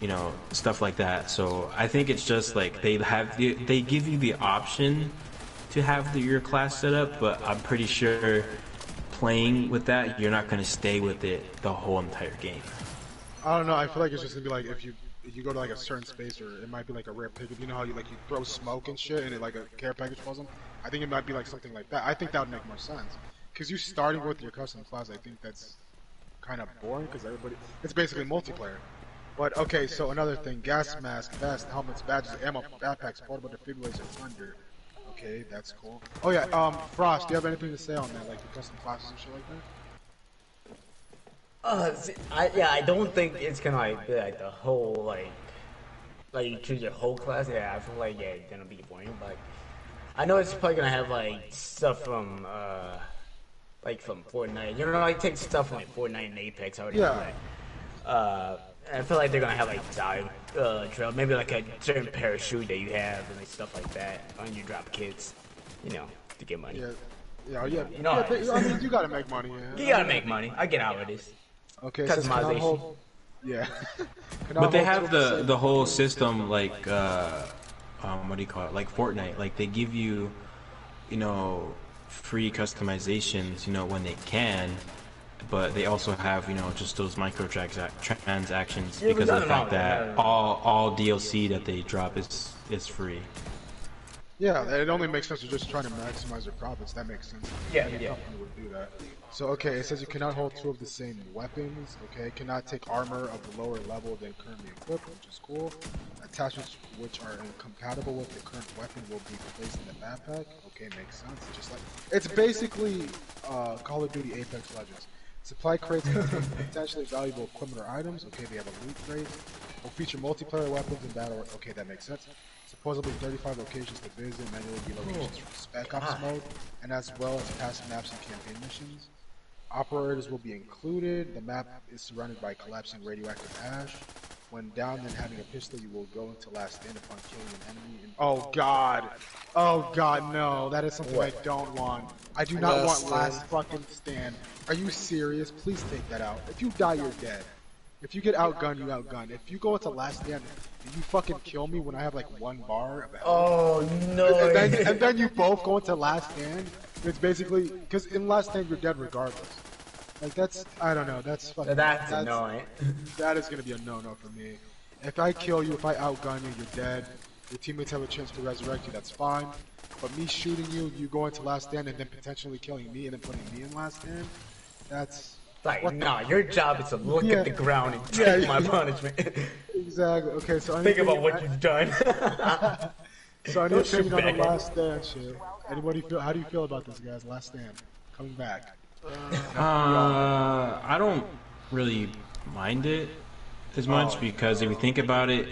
you know, stuff like that. So I think it's just like they give you the option to have your class set up, but I'm pretty sure playing with that, you're not going to stay with it the whole entire game. I don't know. I feel like it's just gonna be like if you go to like a certain space, or it might be like a rare pickup. You know how you throw smoke and shit, and it like a care package falls on. I think it might be like something like that. I think that would make more sense, because you starting with your custom class, I think that's kind of boring, because it's basically multiplayer. But okay, so another thing: gas mask, vest, helmets, badges, ammo, backpacks, portable defibrillators, and thunder. Okay, that's cool. Oh yeah, Frost, do you have anything to say on that, like the custom classes and shit like that? I don't think it's gonna be like the whole like you choose your whole class. Yeah, I feel like it's gonna be boring. But I know it's probably gonna have like stuff from from Fortnite. You know, like take stuff from like Fortnite and Apex. I already know that. I feel like they're gonna have like dive drill, maybe like a certain parachute that you have and like stuff like that on your drop kits. You know, to get money. Yeah. You know, I mean, you gotta make money. Yeah. You gotta make money. I get how it is. Okay, customization. Yeah. But they have the whole system like what do you call it? Like Fortnite. Like they give you, you know, free customizations, you know, when they can, but they also have, you know, just those transactions because of the fact that all DLC that they drop is free. Yeah, it only makes sense to just try to maximize their profits. That makes sense. Yeah, Any yeah. company would do that. So, okay, it says you cannot hold two of the same weapons. Okay, cannot take armor of the lower level than currently equipped, which is cool. Attachments which are incompatible with the current weapon will be placed in the backpack. Okay, makes sense. Just like it's basically Call of Duty Apex Legends. Supply crates contain potentially valuable equipment or items. Okay, they have a loot crate. Will feature multiplayer weapons in battle. Okay, that makes sense. Supposedly 35 locations to visit, many will be locations from Spec Ops mode, and as well as past maps and campaign missions. Operators will be included. The map is surrounded by collapsing radioactive ash. When down and having a pistol, you will go into last stand upon killing an enemy. Oh god! Oh god, no! That is something I don't want. I do not want last fucking stand. Are you serious? Please take that out. If you die, you're dead. If you get outgunned, you outgunned. If you go into last stand and you fucking kill me when I have like 1 bar of health, Oh no! and then you both go into last stand, it's basically because in last stand you're dead regardless. Like that's, I don't know, that's fucking. That's annoying. That is gonna be a no-no for me. If I kill you, if I outgun you, you're dead. Your teammates have a chance to resurrect you, that's fine. But me shooting you, you go into last stand and then potentially killing me and then putting me in last stand, that's. Like, nah, your job is to look at the ground and take my punishment. Exactly. Okay, so Think about what you've done. So I need to opinion on the last stand shit. Anybody feel? How do you feel about this, guys? Last stand coming back. I don't really mind it as much because if you think about it,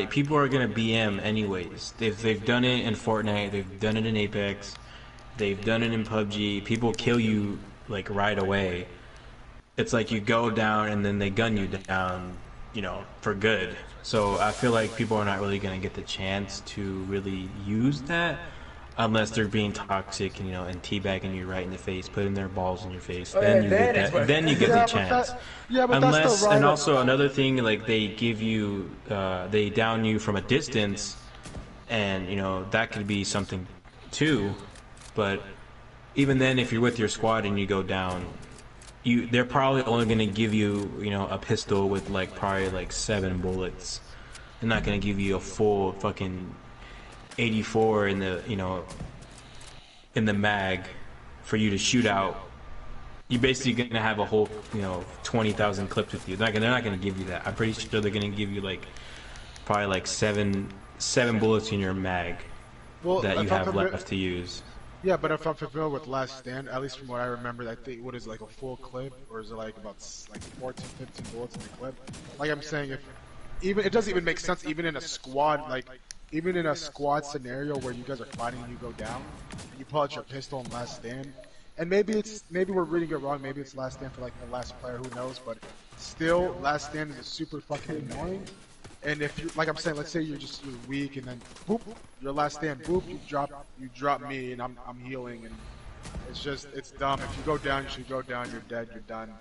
people are gonna BM anyways. They've done it in Fortnite, they've done it in Apex, they've done it in PUBG. People kill you like right away. It's like you go down and then they gun you down, you know, for good. So I feel like people are not really gonna get the chance to really use that unless they're being toxic and, you know, and teabagging you right in the face, putting their balls in your face. Then you get that. Then you get the chance. But Unless, that's the right. and also another thing, like they give you, they down you from a distance, and you know that could be something too. But even then, if you're with your squad and you go down, they're probably only gonna give you, you know, a pistol with like probably like 7 bullets. They're not gonna give you a full fucking 84 in the, you know, in the mag for you to shoot out. You're basically gonna have a whole, you know, 20,000 clips with you. They're not gonna give you that. I'm pretty sure they're gonna give you like probably like seven bullets in your mag that you have left to use. Yeah, but if I'm familiar with Last Stand, at least from what I remember, I think what is it, like a full clip, or is it like about like 14, 15 bullets in the clip? Like I'm saying, if even it doesn't even make sense, even in a squad, like even in a squad scenario where you guys are fighting and you go down, and you pull out your pistol in Last Stand, and maybe we're reading it wrong, maybe it's Last Stand for like the last player, who knows? But still, Last Stand is super fucking annoying. And if you, like I'm saying, let's say you're weak, and then boop, your last stand, boop, you drop me, and I'm healing, and it's dumb. If you go down, you should go down. You're dead. You're done.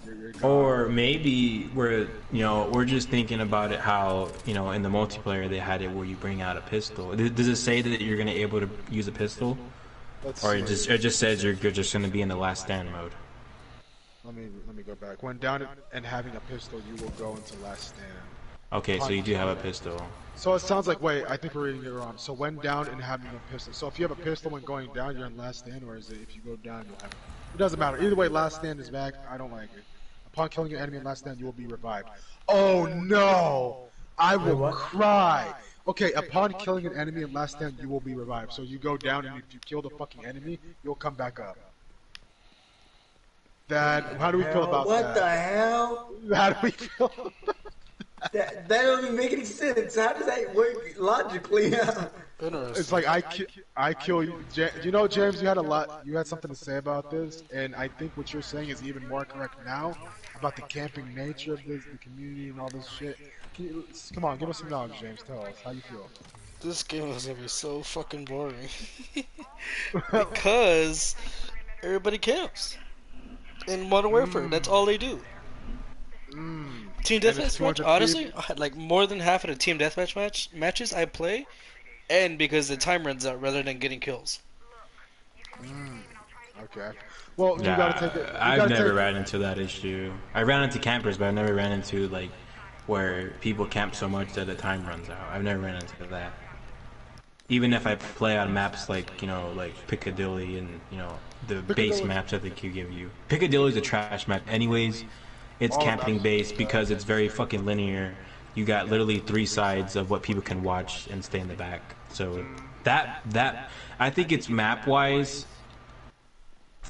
You're gone. Or maybe we're just thinking about it how, you know, in the multiplayer they had it where you bring out a pistol. Does it say that you're gonna able to use a pistol, or it just says you're just gonna be in the last stand mode? Let me go back. When down and having a pistol, you will go into last stand. Okay, so you do have a pistol. So it sounds like, wait, I think we're reading it wrong. So when down and having a pistol. So if you have a pistol when going down, you're in last stand, or is it if you go down, you'll have it? It doesn't matter. Either way, last stand is back. I don't like it. Upon killing an enemy in last stand, you will be revived. Oh no! I will cry! Okay, upon killing an enemy in last stand, you will be revived. So you go down, and if you kill the fucking enemy, you'll come back up. How do we feel about that? What the hell? How do we feel? That don't even make any sense. How does that work logically? It's like I kill you. You know, James, you had something to say about this, and I think what you're saying is even more correct now about the camping nature of the community and all this shit. Come on, give us some knowledge, James. Tell us how you feel. This game is gonna be so fucking boring because everybody camps in Modern Warfare. That's all they do. Team and it's deathmatch match. 200 Honestly, people. like more than half of the team deathmatch matches I play, and because the time runs out rather than getting kills. Okay. Well, you gotta take it. Yeah, You I've gotta never take. ran into that issue. I ran into campers, but I never ran into like where people camp so much that the time runs out. I've never ran into that. Even if I play on maps like like Piccadilly and the base Piccadilly, maps that they could give you. Piccadilly's a trash map, anyways. It's all the camping maps. based because it's very fucking linear. You got literally three sides of what people can watch and stay in the back. So that I think it's map wise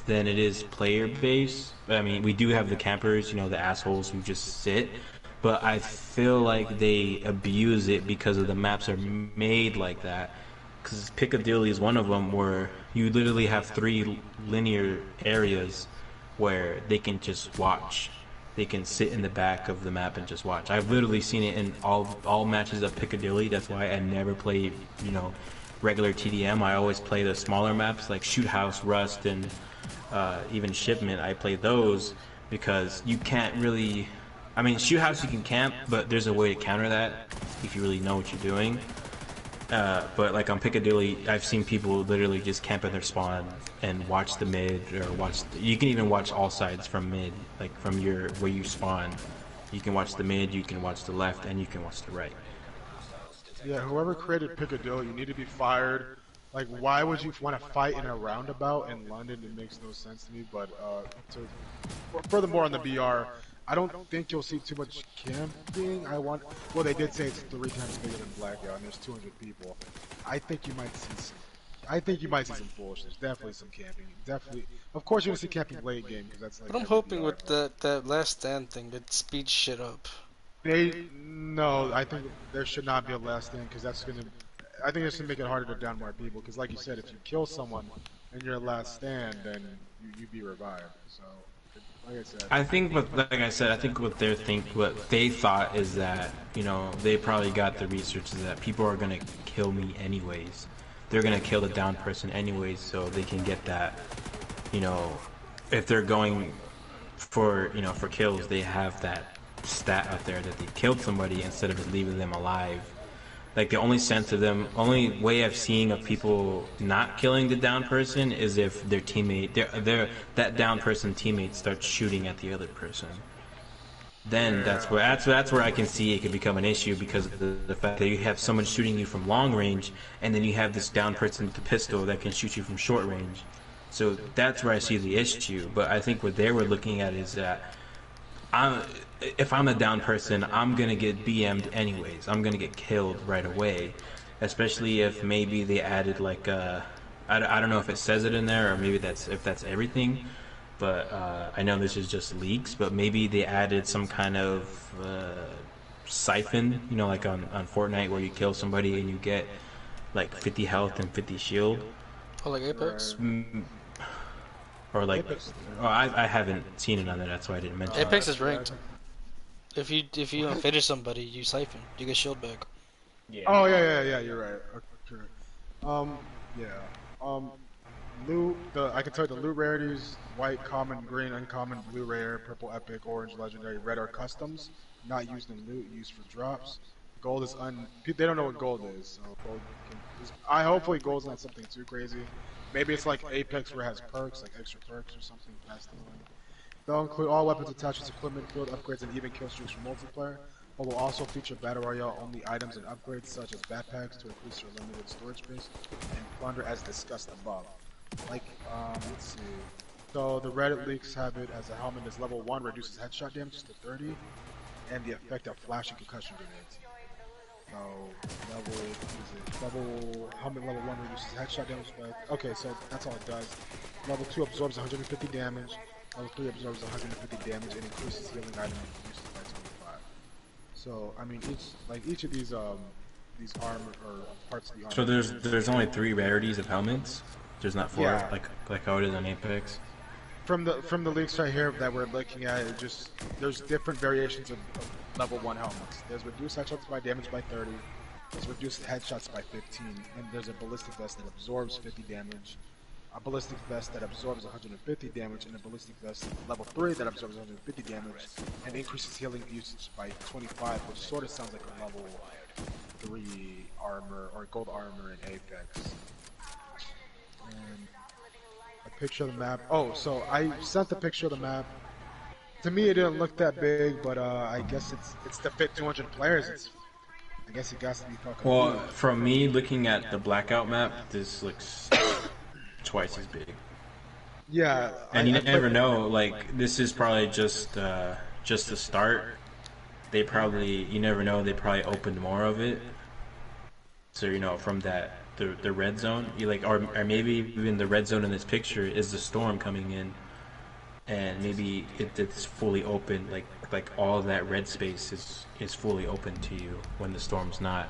than it is player base. I mean, we do have the campers, the assholes who just sit, but I feel like they abuse it because of the maps are made like that. Because Piccadilly is one of them where you literally have three linear areas where they can just watch. They can sit in the back of the map and just watch. I've literally seen it in all matches of Piccadilly. That's why I never play, regular TDM. I always play the smaller maps like Shoot House, Rust, and even Shipment. I play those because you can't really. I mean, Shoot House you can camp, but there's a way to counter that if you really know what you're doing. But like on Piccadilly, I've seen people literally just camp at their spawn and watch the mid or you can even watch all sides from mid, like from where you spawn. You can watch the mid, you can watch the left, and you can watch the right. Yeah, whoever created Piccadilly, you need to be fired. Like, why would you want to fight in a roundabout in London? It makes no sense to me. But furthermore, on the BR, I don't think you'll see too much camping. Well, they did say it's 3 times bigger than Blackout, and there's 200 people. I think you might see some. I think you might see some foolishness. Definitely some camping. Definitely. Of course, you're gonna see camping late game because that's like But I'm every hoping BR. with that last stand thing it speeds shit up. No, I think there should not be a last stand because that's gonna. I think it's gonna make it harder to down more people because, like you said, if you kill someone and you're last stand, then you be revived. So, like I said, I think, like I said, I think what they thought is that they probably got the research is that people are gonna kill me anyways. They're gonna kill the down person anyways, so they can get that. If they're going for kills, they have that stat out there that they killed somebody instead of just leaving them alive. Like the only way I've seen of people not killing the down person is if their teammate, that down person teammate starts shooting at the other person. Then that's where I can see it could become an issue because of the fact that you have someone shooting you from long range, and then you have this down person with the pistol that can shoot you from short range. So that's where I see the issue. But I think what they were looking at is that if I'm a down person, I'm gonna get BM'd anyways. I'm gonna get killed right away, especially if maybe they added like I don't know if it says it in there or maybe if that's everything. But I know this is just leaks, but maybe they added some kind of siphon, like on Fortnite where you kill somebody and you get like 50 health and 50 shield. Oh, like Apex? Or like, I haven't seen it on there, that's why I didn't mention it. Apex is ranked. If you don't finish somebody, you siphon. You get shield back. Yeah. Oh yeah, you're right. Okay. Yeah. Loot. I can tell you the loot rarities: white, common, green, uncommon, blue rare, purple, epic, orange, legendary, red are customs, not used in loot, used for drops. Gold is They don't know what gold is, so hopefully gold's not something too crazy. Maybe it's like Apex where it has perks, like extra perks or something past the line. They'll include all weapons, attachments, equipment, field upgrades, and even kill streaks for multiplayer, but will also feature Battle Royale only items and upgrades such as backpacks to increase your limited storage space, and plunder as discussed above. Like, let's see. So the Reddit leaks have it as a helmet is level 1, reduces headshot damage to 30, and the effect of flashing concussion grenades. So helmet level 1 reduces headshot damage by. Okay, so that's all it does. Level 2 absorbs 150 damage. Level 3 absorbs 150 damage and increases healing item uses by 25. So I mean each of these armor or parts of the armor. So there's only 3 rarities of helmets. There's not 4 Yeah. like how it is on Apex. From the leaks right here that we're looking at, there's different variations of level 1 helmets. There's reduced headshots by damage by 30. There's reduced headshots by 15, and there's a ballistic vest that absorbs 50 damage. a ballistic vest that absorbs 150 damage, and a ballistic vest level 3 that absorbs 150 damage and increases healing usage by 25, which sort of sounds like a level 3 armor or gold armor in Apex. And a picture of the map. Oh, so I sent the picture of the map. To me, it didn't look that big, but I guess it's to fit 200 players. I guess it got to be fucking. Well, big. from me looking at the Blackout map, this looks twice as big. Yeah, And you never know. Like, this is probably just the start. They probably, you never know. They probably opened more of it. So from that the red zone, you or maybe even the red zone in this picture is the storm coming in, and maybe it's fully open. Like all of that red space is fully open to you when the storm's not,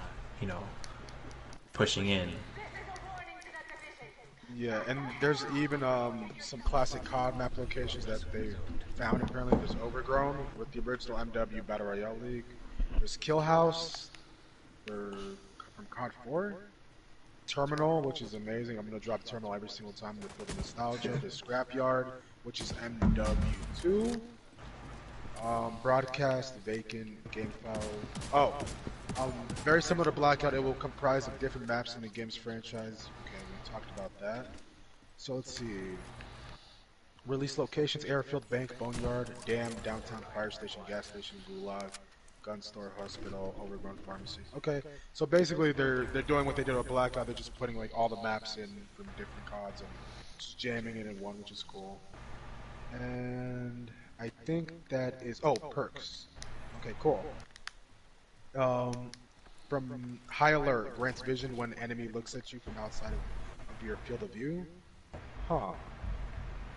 pushing in. Yeah, and there's even some classic COD map locations that they found. Apparently, there's Overgrown with the original MW Battle Royale League. There's Kill House from COD 4. Terminal, which is amazing. I'm gonna drop Terminal every single time to feel the nostalgia. There's Scrapyard, which is MW2. Broadcast, Vacant, Gamefile. Very similar to Blackout, it will comprise of different maps in the game's franchise. Okay, we talked about that. So let's see. Release locations: Airfield, Bank, Boneyard, Dam, Downtown Fire Station, Gas Station, Gulag, Gun Store, Hospital, Overgrown Pharmacy. Okay, so basically they're doing what they did with Blackout. They're just putting all the maps in from different CODs and just jamming it in one, which is cool. And I think that is perks. Okay, cool. From High Alert, grants vision when enemy looks at you from outside of your field of view. Huh.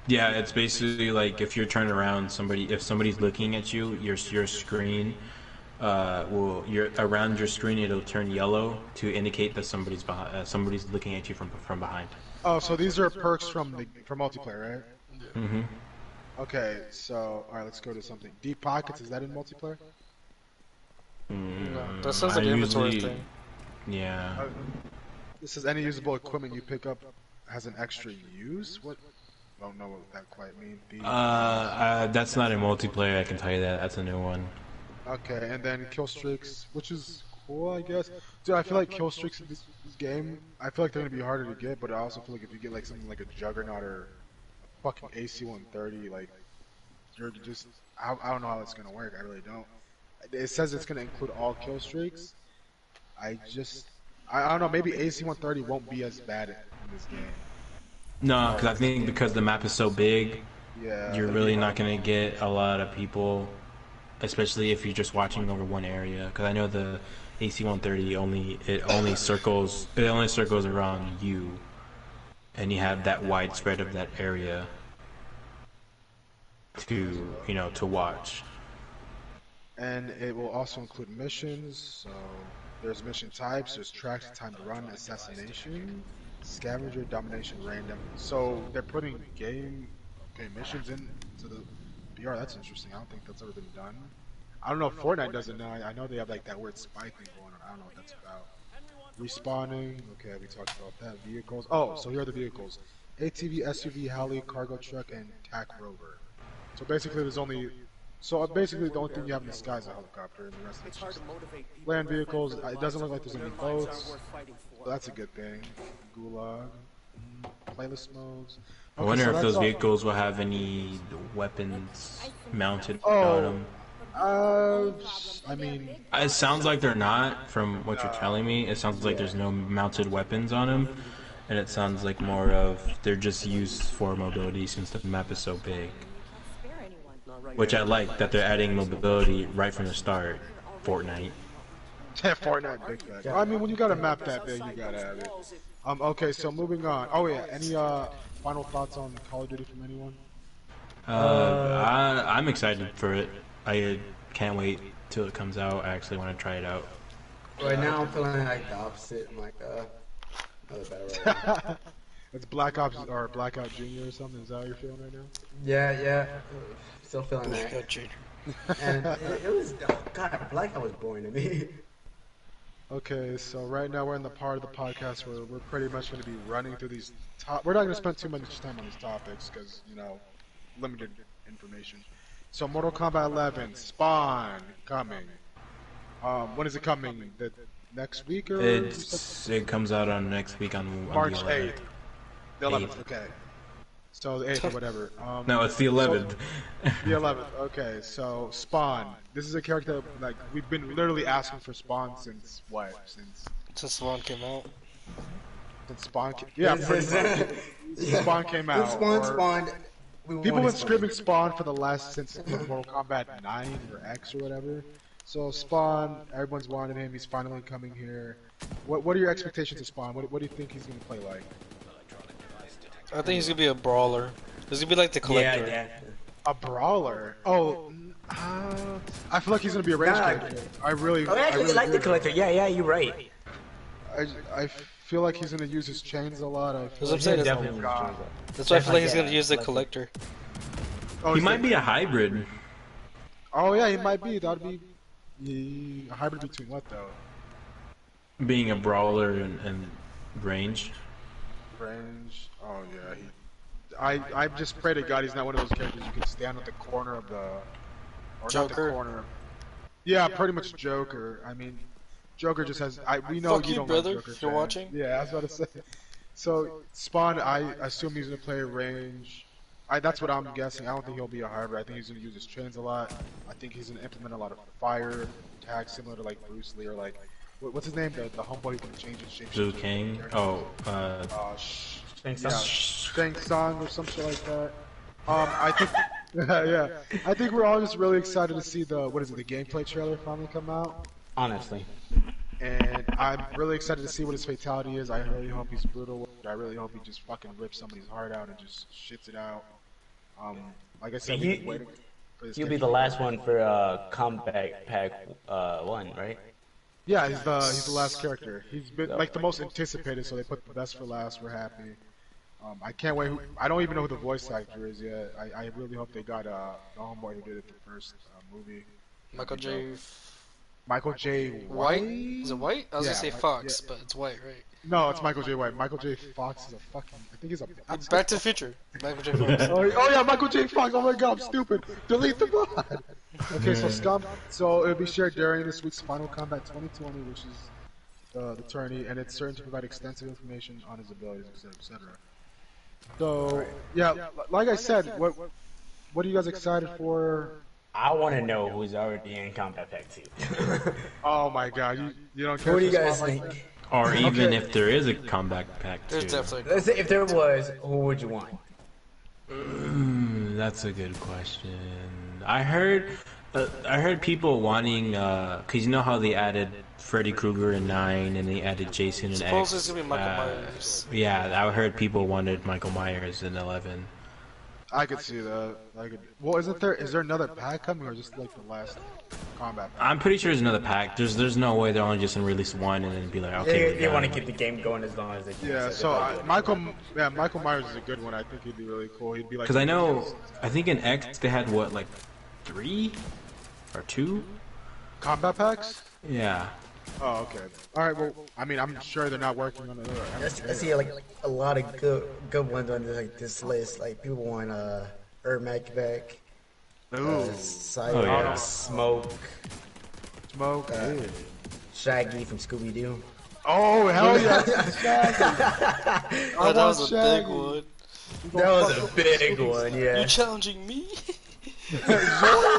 Yeah, it's basically like if you're turning around, if somebody's looking at you, your screen around your screen, it'll turn yellow to indicate that somebody's looking at you from behind. Oh, so these are perks from multiplayer, right? Mm-hmm. Okay, so alright, let's go to something. Deep Pockets, is that in multiplayer? No, that sounds like an inventory thing. Yeah. This says any usable equipment you pick up has an extra use? What? I don't know what that quite means. That's not in multiplayer, I can tell you that. That's a new one. Okay, and then kill streaks, which is cool, I guess. Dude, I feel like kill streaks in this game, I feel like they're gonna be harder to get, but I also feel like if you get something like a Juggernaut or a fucking AC-130, you're just, I don't know how it's gonna work, I really don't. It says it's gonna include all kill streaks. I don't know, maybe AC-130 won't be as bad in this game. No, because I think because the map is so big, yeah, you're really not gonna get a lot of people, especially if you're just watching over one area. Because I know the AC-130 only circles around you, and you have that wide spread of that area to watch. And it will also include missions. So there's mission types. There's tracks, time to run, assassination, scavenger, domination, random. So they're putting missions into the BR. That's interesting. I don't think that's ever been done. I don't know if Fortnite does it now. I know they have that weird spy thing going on. I don't know what that's about. Respawning. Okay, we talked about that. Vehicles. Oh, so here are the vehicles: ATV, SUV, heli, cargo truck, and TAC rover. So basically, the only thing you have in the sky is a helicopter, and the rest of it's just land vehicles. It doesn't look like there's any boats, so that's a good thing. Gulag, playlist modes. I wonder if those vehicles will have any weapons mounted on them. I mean, It sounds like they're not, from what you're telling me. It sounds like there's no mounted weapons on them, and it sounds like more of they're just used for mobility since the map is so big. Which I like, that they're adding mobility right from the start. Fortnite. Yeah, Fortnite, big fat. I mean, when you got a map that big, you gotta have it. Okay, so moving on. Oh yeah, any final thoughts on Call of Duty from anyone? I'm excited for it. I can't wait till it comes out. I actually want to try it out. Right now, I'm feeling like the opposite. I'm like, another battle right now. It's Black Ops or Blackout Junior or something. Is that how you're feeling right now? Yeah. Still feeling that. Junior. And it was, God, Blackout was boring to me. Okay, so right now we're in the part of the podcast where we're pretty much going to be running through these we're not going to spend too much time on these topics because, you know, limited information. So Mortal Kombat 11, Spawn, coming. When is it coming? The next week or? It comes out on next week on March the 11th. 8th. The 11th, okay. So the 8th or whatever. No, it's the 11th. The 11th, okay. So Spawn. This is a character, like, we've been literally asking for Spawn since what? Since Spawn came out. Since Spawn yeah, pretty much. Since Spawn came out. Spawn spawned. People have been screaming Spawn for the last, since Mortal Kombat 9 or X or whatever. So Spawn, everyone's wanted him, he's finally coming here. What are your expectations of Spawn? What do you think he's going to play like? I think he's gonna be a brawler. He's gonna be like the collector. Yeah. A brawler? Oh, I feel like he's gonna be a range character. I really like the collector. Yeah, you're right. I feel like he's gonna use his chains a lot. That's what I'm saying. That's why I feel like he's gonna use the collector. Oh, He might be a hybrid. Oh yeah, he might be. That'd be a hybrid between what though? Being a brawler and range. Range. Oh yeah. I just pray to God he's not one of those characters you can stand at the corner of the. Or Joker. Not the corner. Yeah, pretty much Joker. I mean, Joker just has. We know Fuck you you, don't brother, like Joker. if you're watching. Yeah, I was about to say. So Spawn, I assume he's gonna play range. That's what I'm guessing. I don't think he'll be a hybrid. I think he's gonna use his chains a lot. I think he's gonna implement a lot of fire attacks, similar to like Bruce Lee or like what's his name? The homeboy who can change his shape. Liu Kang. Oh, Shang Tsung or some shit like that. I think, yeah, I think we're all just really excited to see the the gameplay trailer finally come out. Honestly. And I'm really excited to see what his fatality is. I really hope he's brutal. I really hope he just fucking rips somebody's heart out and just shits it out. Like I said, we've been waiting for this. He'll be the last one for Combat Pack 1, right? Yeah, he's the last character. He's been like the most anticipated, so they put the best for last. We're happy. I can't wait. I don't even know who the voice actor is yet. I really hope they got the homeboy who did it the first movie. Michael J. White? Is it White? I was gonna say Fox, but it's White, right? No, it's Michael J. White. Michael J. Fox is a fucking. I think he's a. Back to the Future. Michael J. Fox. Oh yeah, Michael J. Fox. Oh my God, I'm stupid. Delete the bot. Okay, so it'll be shared during this week's Final Combat 2020, which is the tourney, and it's certain to provide extensive information on his abilities, etc. So yeah, like I said, what are you guys excited for? I want to know who's already in Combat Pack 2. Oh my God, you don't care. Who do you guys think? or even if there is a Combat Pack 2. There's definitely. Let's say if there was, who would you want? That's a good question. I heard people wanting, cause you know how they added Freddy Krueger in 9 and they added Jason in X. Suppose it's gonna be Michael Myers. Yeah, I heard people wanted Michael Myers in 11. I could see that. Well, is there another pack coming or just like the last combat pack? I'm pretty sure there's another pack. There's no way they're only just gonna release one and then be like, okay. They want to keep the game going as long as they can. Yeah, so Michael Myers is a good one. I think he'd be really cool. He'd be like. Because I think in X they had what, like 3 or 2 combat packs? Yeah. Oh, okay. All right. Well, I mean, I'm sure they're not working on another. I see like a lot of good ones on this list. Like people want Ermac back. Ooh. Cyber, Smoke, yeah. Shaggy from Scooby Doo. Oh hell yeah! Shaggy. Oh, that was a big one. That was a big one. Yeah. You challenging me? Bro,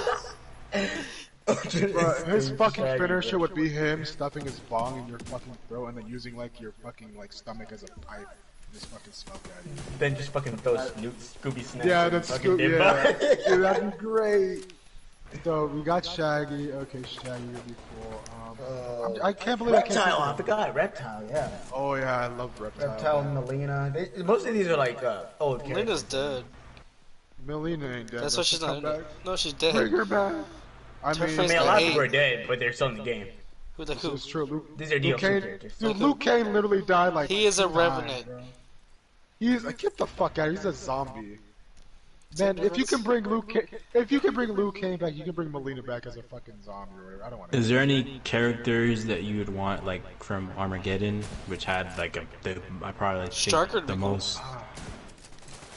his fucking finisher would be him stuffing his bong in your fucking throat and then using like your fucking like stomach as a pipe and just fucking smoke at you. Then just fucking throw Scooby snacks. Yeah, that's Scooby. Yeah, dude, that'd be great. So we got Shaggy. Okay, Shaggy would be cool. I can't believe Reptile. I forgot Reptile. Yeah. Oh yeah, I love Reptile. Reptile, Melina. Most of these are like old characters. Melina's dead. Melina ain't dead. That's why she's not in it. No, she's dead. Bring her back. I mean, a lot of people are dead, but they're still in the game. Who the who? It's true. These are DLC characters. Dude, Liu Kang literally died like. He is a revenant. He's get the fuck out. He's a zombie. Man, if you can bring if you can bring Liu Kang back, you can bring Melina back as a fucking zombie or whatever. I don't want to. Is there any characters that you would want, like from Armageddon, which had like I probably think the most,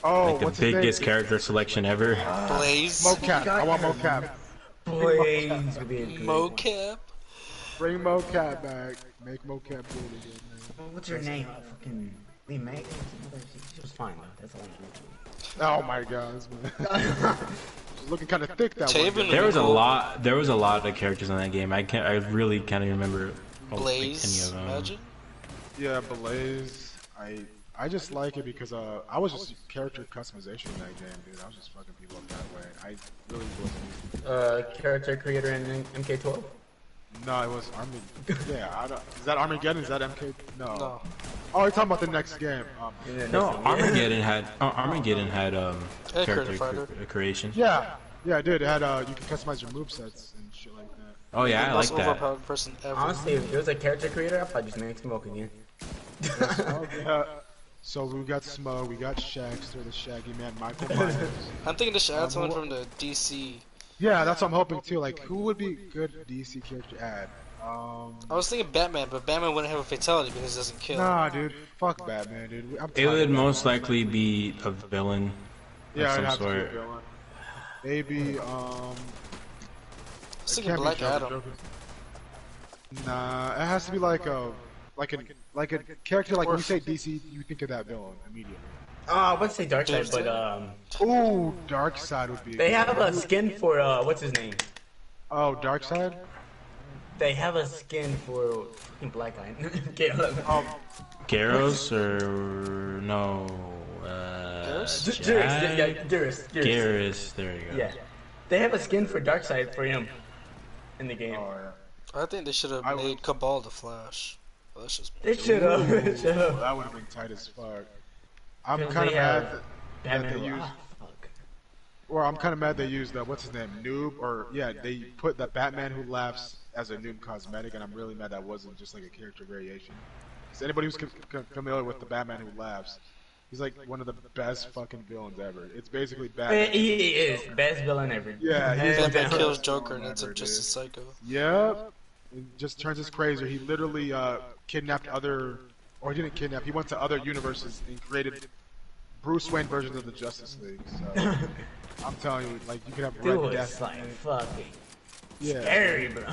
Oh, like the what's his biggest name? character selection ever? Blaze. Mocap. I want Mocap. Blaze would be a good Mocap. Bring Mocap back. Make Mocap good again, man. What's her name? Fucking Lee May? She was fine though. That's all I'm doing. Oh my god, this man. She's looking kind of thick that one. Taven. There was a lot. There was a lot of characters in that game. I really can't even remember Blaze. any of them. Imagine. Yeah, Blaze. I just like it because I was just character customization in that game, dude. I was just fucking people up that way. I really wasn't. Character creator in MK12? No, it was Armageddon. Yeah, I don't. Is that Armageddon? Is that MK? No. No. Oh, you're talking about the next game. No, Armageddon had character fighter. creation. Yeah, it did. It had you can customize your movesets and shit like that. Oh yeah, I like Most that. overpowered person ever. Honestly, if it was a character creator, I'd probably just make Smoke again. Oh, yeah. So we got Smo, we got Shagster, the Shaggy Man, Michael Myers. I'm thinking they should add someone from the DC. Yeah, that's what I'm hoping too. Like, who would be a good DC character to add? I was thinking Batman, but Batman wouldn't have a fatality because it doesn't kill. Nah, dude. Fuck Batman, dude. I'm It tired would of most likely be a villain yeah, of it'd have some to be a sort. villain. Maybe, I was it thinking can't be Black Joker. Adam. Nah, it has to be like a character like when you say DC, you think of that villain immediately. I would say Darkseid, but Ooh, Darkseid would be. they have a skin for what's his name? Oh, Darkseid? They have a skin for fucking Black Eye. Caleb. Garros or no? Garrus? Garrus. There you go. Yeah, they have a skin for Darkseid for him in the game. Oh, yeah. I think they should have made Cabal the Flash. Well, that's just They should have. Ooh, that would have been tight as fuck. I'm kind of mad that they used. Or I'm kind of mad they used what's his name, Noob, or yeah, they put the Batman who laughs as a Noob cosmetic, and I'm really mad that wasn't just like a character variation. Because anybody who's familiar with the Batman who laughs, he's like one of the best fucking villains ever. It's basically Batman. He is best villain ever. Yeah, he's like Batman the kills best Joker and villain ends up ever, just a dude. psycho. Yep. It just turns us crazy. He literally kidnapped or he didn't kidnap. He went to other universes and created Bruce Wayne versions of the Justice League. So I'm telling you, like you could have Red Dude, Death. it's like fucking Yeah. scary, bro.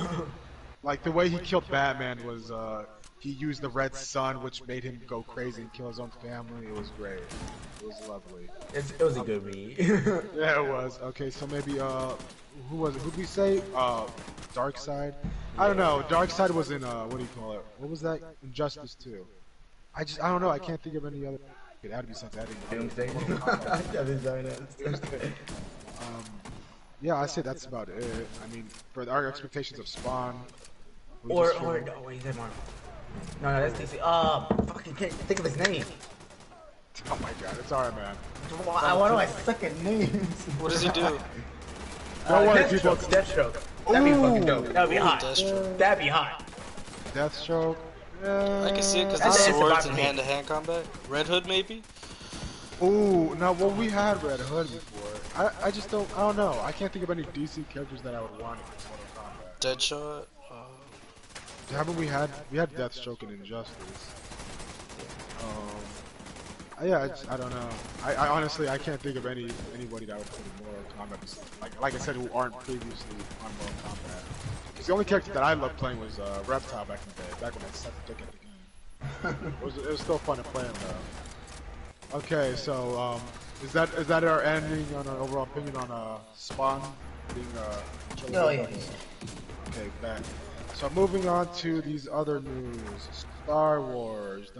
Like the way he killed Batman was he used the Red Sun, which made him go crazy and kill his own family. It was great. It was lovely. It was a good read. Yeah, it was. Okay, so maybe who was it? Who'd we say? Darkseid. I don't know. Darkseid was in what do you call it? What was that? Injustice 2. I don't know. I can't think of any other. It had to be something. Doomsday. Yeah, I say that's about it. I mean, for our expectations of Spawn. Or no, wait, is that Marvel? No, that's DC. Fucking can't think of his name. Oh my god, it's alright, man. Why do I suck at names? What does he do? Don't worry, people. Deathstroke. That'd be fucking dope. That'd be hot. Deathstroke. That'd be hot. Deathstroke. Yeah. I can see it because That's the swords about and me. hand-to-hand combat. Red Hood maybe? Ooh, no, well, we had Red Hood before. I just don't, I don't know. I can't think of any DC characters that I would want in Mortal Kombat. Deadshot? Haven't we had Deathstroke and Injustice? Yeah, I don't know. I honestly, I can't think of anybody that would put in Mortal Kombat. Like I said, who aren't previously on Mortal Kombat. Because the only character that I loved playing was Reptile back in the day, back when I sucked dick at the game. It was still fun to play him though. Okay, so is that our ending on our overall opinion on Spawn being Oh yeah. Okay, back. So moving on to these other news. Star Wars.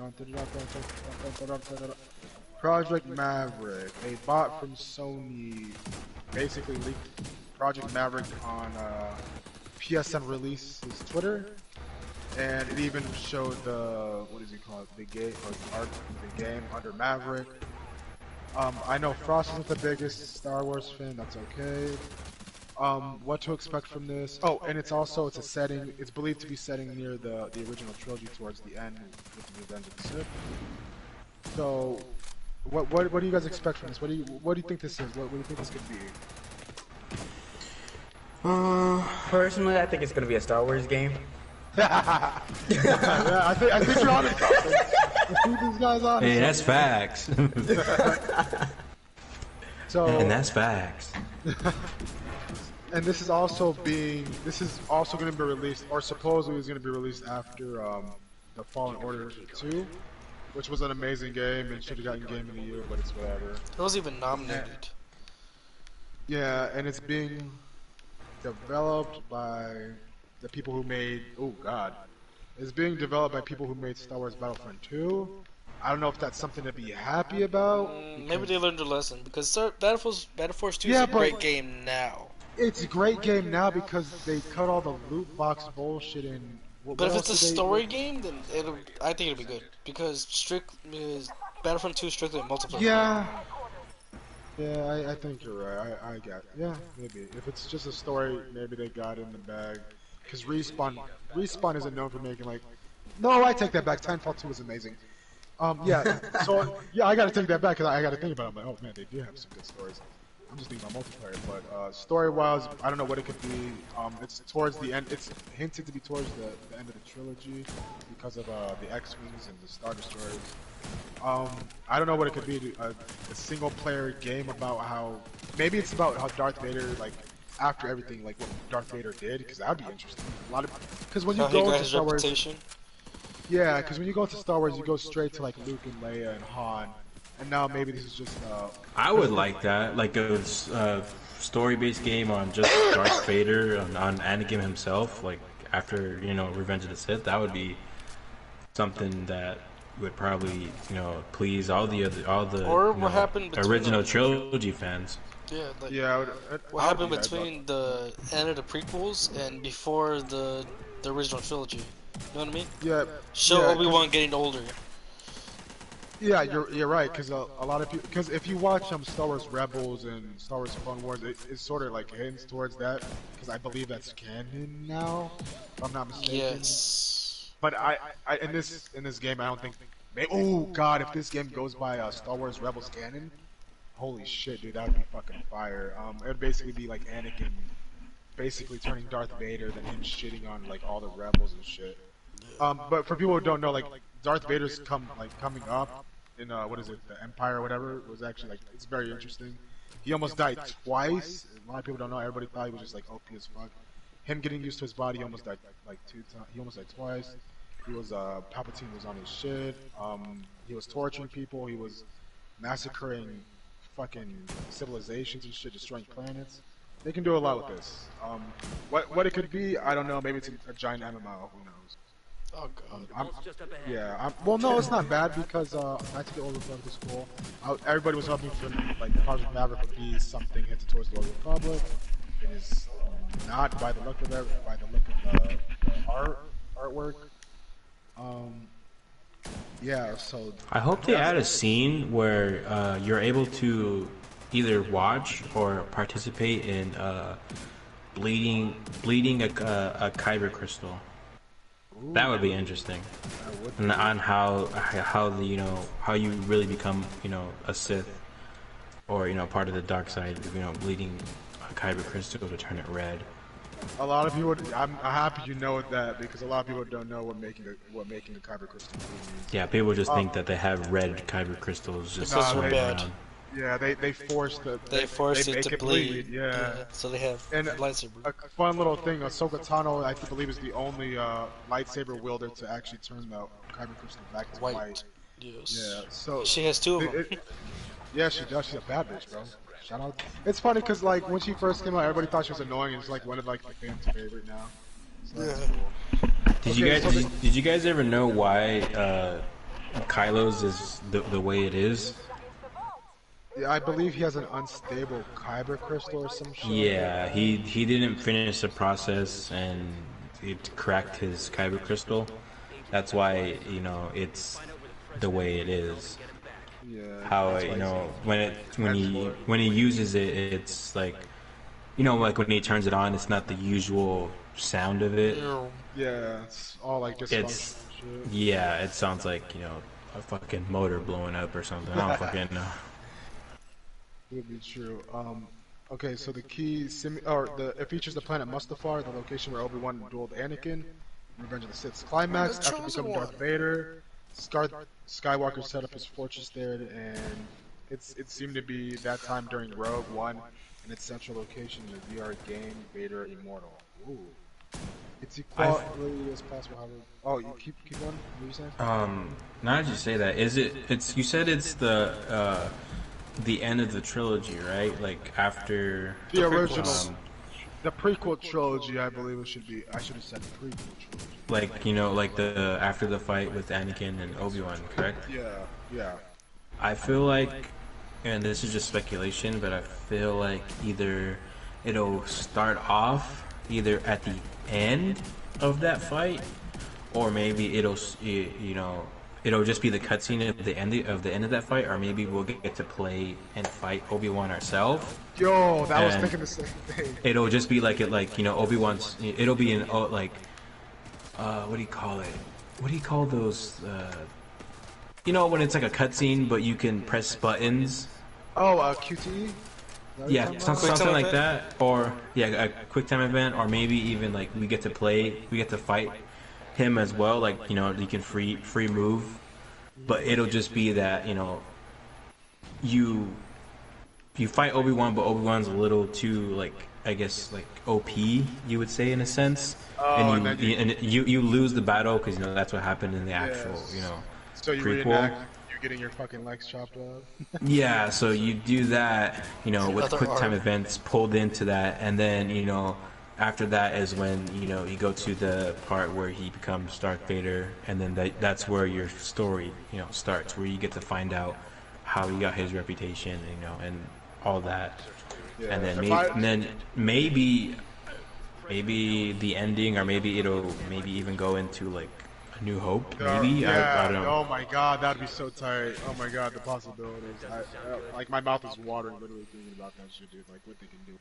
Project Maverick. A bot from Sony basically leaked Project Maverick on PSN release's Twitter. And it even showed the, what does he call it, the game, or the art of the game under Maverick. I know Frost isn't the biggest Star Wars fan, that's okay. What to expect from this? Oh, and it's a setting, it's believed to be setting near the original trilogy towards the end with the Revenge of the Sith. So, What do you guys expect from this? What do you think this is? What do you think this could be? Personally, I think it's gonna be a Star Wars game. Yeah, I think you're on to something. I think this guy's on to Hey, that's something. facts. So, And that's facts. and this is also going to be released, or supposedly is going to be released after the Fallen Order 2, which was an amazing game and should have gotten Game of the Year, but it's whatever. It was even nominated. Yeah, and it's being developed by the people who made. Oh God, it's being developed by people who made Star Wars Battlefront 2. I don't know if that's something to be happy about. Maybe they learned their lesson because Battle Force 2 is Yeah, a but- great game now. It's a great game now because they cut all the loot box bullshit in. But if it's a story game, then I think it'll be good because Battlefront 2 is strictly a multiplayer. Yeah. Yeah, I think you're right. I got. Yeah, maybe. If it's just a story, maybe they got it in the bag. Because Respawn isn't known for making like. No, I take that back. Titanfall 2 was amazing. Yeah. So yeah, I gotta take that back because I gotta think about it. I'm like, oh man, they do have some good stories. I'm just thinking about multiplayer, but story-wise, I don't know what it could be. It's towards the end. It's hinted to be towards the end of the trilogy because of the X-wings and the Star Destroyers. I don't know what it could be. A single-player game about how maybe it's about how Darth Vader, like after everything, like what Darth Vader did, because that'd be interesting. Because when you How he go got into his Star Wars, reputation. yeah, because when you go to Star Wars, you go straight to like Luke and Leia and Han. And now maybe this is just. I would like that, like a story-based game on just Darth Vader on Anakin himself, like after Revenge of the Sith. That would be something that would probably please all the Or what happened between original the- trilogy fans. Yeah, like Yeah. what happened between the end of the prequels and before the original trilogy. You know what I mean? Yeah. Show yeah, Obi-Wan getting older. Yeah, you're right. Because a lot of people. Because if you watch Star Wars Rebels and Star Wars Clone Wars, it sort of like hints towards that. Because I believe that's canon now, if I'm not mistaken. Yes. But I in this game, I don't think. Oh God, if this game goes by Star Wars Rebels canon, holy shit, dude, that would be fucking fire. It would basically be like Anakin, basically turning Darth Vader, then him shitting on like all the rebels and shit. But for people who don't know, like Darth Vader's coming up in what is it, the Empire or whatever, it was actually like it's very interesting. He almost died twice. A lot of people don't know. Everybody thought he was just like OP as fuck. Him getting used to his body, he almost died like 2 times. He almost died twice. He was Palpatine was on his shit. He was torturing people. He was massacring fucking civilizations and shit, destroying planets. They can do a lot with this. What it could be, I don't know. Maybe it's a giant MMO. Who knows? Oh god. Well, no, it's not bad because I took the Old Republic to school. Everybody was hoping for like Project Maverick would be something hinted towards the Old Republic. It is not by the look of it, by the look of the artwork. Yeah, so I hope they add a scene where you're able to either watch or participate in bleeding a kyber crystal. That would be interesting, and on how how you really become a Sith, or part of the dark side, bleeding a kyber crystal to turn it red. a lot of people. I'm happy you know that because a lot of people don't know what making a kyber crystal means. Yeah, people just think that they have red kyber crystals just Because floating they're bad. around. Yeah, they forced it. They forced it make to bleed. Yeah. So they have And lightsaber. a fun little thing, Ahsoka Tano, I believe, is the only lightsaber wielder to actually turn the kyber crystal back to white. Yes. Yeah, so She has 2 of them. yeah, she does. She's a bad bitch, bro. Shout out. It's funny because like when she first came out, everybody thought she was annoying. And it's like one of like the fans' favorite now. So that's cool. Did you Okay, guys so did you guys ever know why Kylo's is the way it is? Yeah, I believe he has an unstable kyber crystal or some shit. Yeah, he didn't finish the process and it cracked his kyber crystal. That's why it's the way it is. Yeah. How that's why when he uses it, it's like like when he turns it on, it's not the usual sound of it. Yeah, it's all like dysfunctional It's shit. yeah, it sounds like a fucking motor blowing up or something. I don't fucking know. Would be true. Okay, so the key it features the planet Mustafar, the location where Obi-Wan dueled Anakin, Revenge of the Sith's climax. The After becoming chosen Darth Vader, Skywalker set up his fortress there, and it seemed to be that time during Rogue One, and its central location in the VR game Vader Immortal. Ooh. It's equally as possible. Oh, you keep going. What are you saying? Now that you say that, it's you said it's the end of the trilogy, right? Like after the original, the prequel trilogy. I believe it should be. I should have said prequel trilogy. Like like the after the fight with Anakin and Obi-Wan, correct? Yeah. I feel like, and this is just speculation, but I feel like either it'll start off either at the end of that fight, or maybe it'll it'll just be the cutscene at the end of that fight, or maybe we'll get to play and fight Obi-Wan ourselves. Yo, I was thinking the same thing. It'll just be like Obi-Wan's. It'll be in like what do you call it? What do you call those? When it's like a cutscene, but you can press buttons. Oh, QTE. Yeah, something like that, or a quick time event, or maybe even like we get to fight him as well. Like you can free move, but it'll just be that you fight Obi-Wan, but Obi-Wan's a little too I guess OP, you would say in a sense, and you lose the battle because that's what happened in the actual So you prequel. reenact you getting your fucking legs chopped off. Yeah, so you do that, with quick time events pulled into that, and then after that is when you go to the part where he becomes Darth Vader, and then that's where your story starts, where you get to find out how he got his reputation, and all that. Yeah. And then maybe the ending, or maybe it'll even go into A New Hope, maybe. I don't know. Oh my god, that'd be so tight. Oh my god, the possibilities. My mouth is watering literally thinking about that shit, dude. Like what they can do.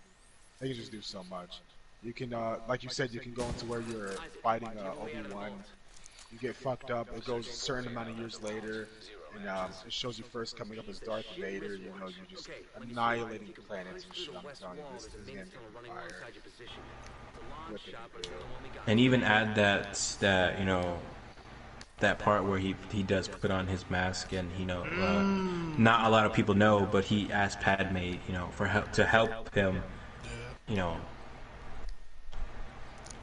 They can just do so much. You can, like you said, you can go into where you're fighting Obi-Wan. You get fucked up. It goes a certain amount of years later, and it shows you first coming up as Darth Vader. You're just annihilating planets and shit. I'm telling you, this game's gonna be fire. What they can do. And even add that part where he does put on his mask, and not a lot of people know, but he asked Padme to help him.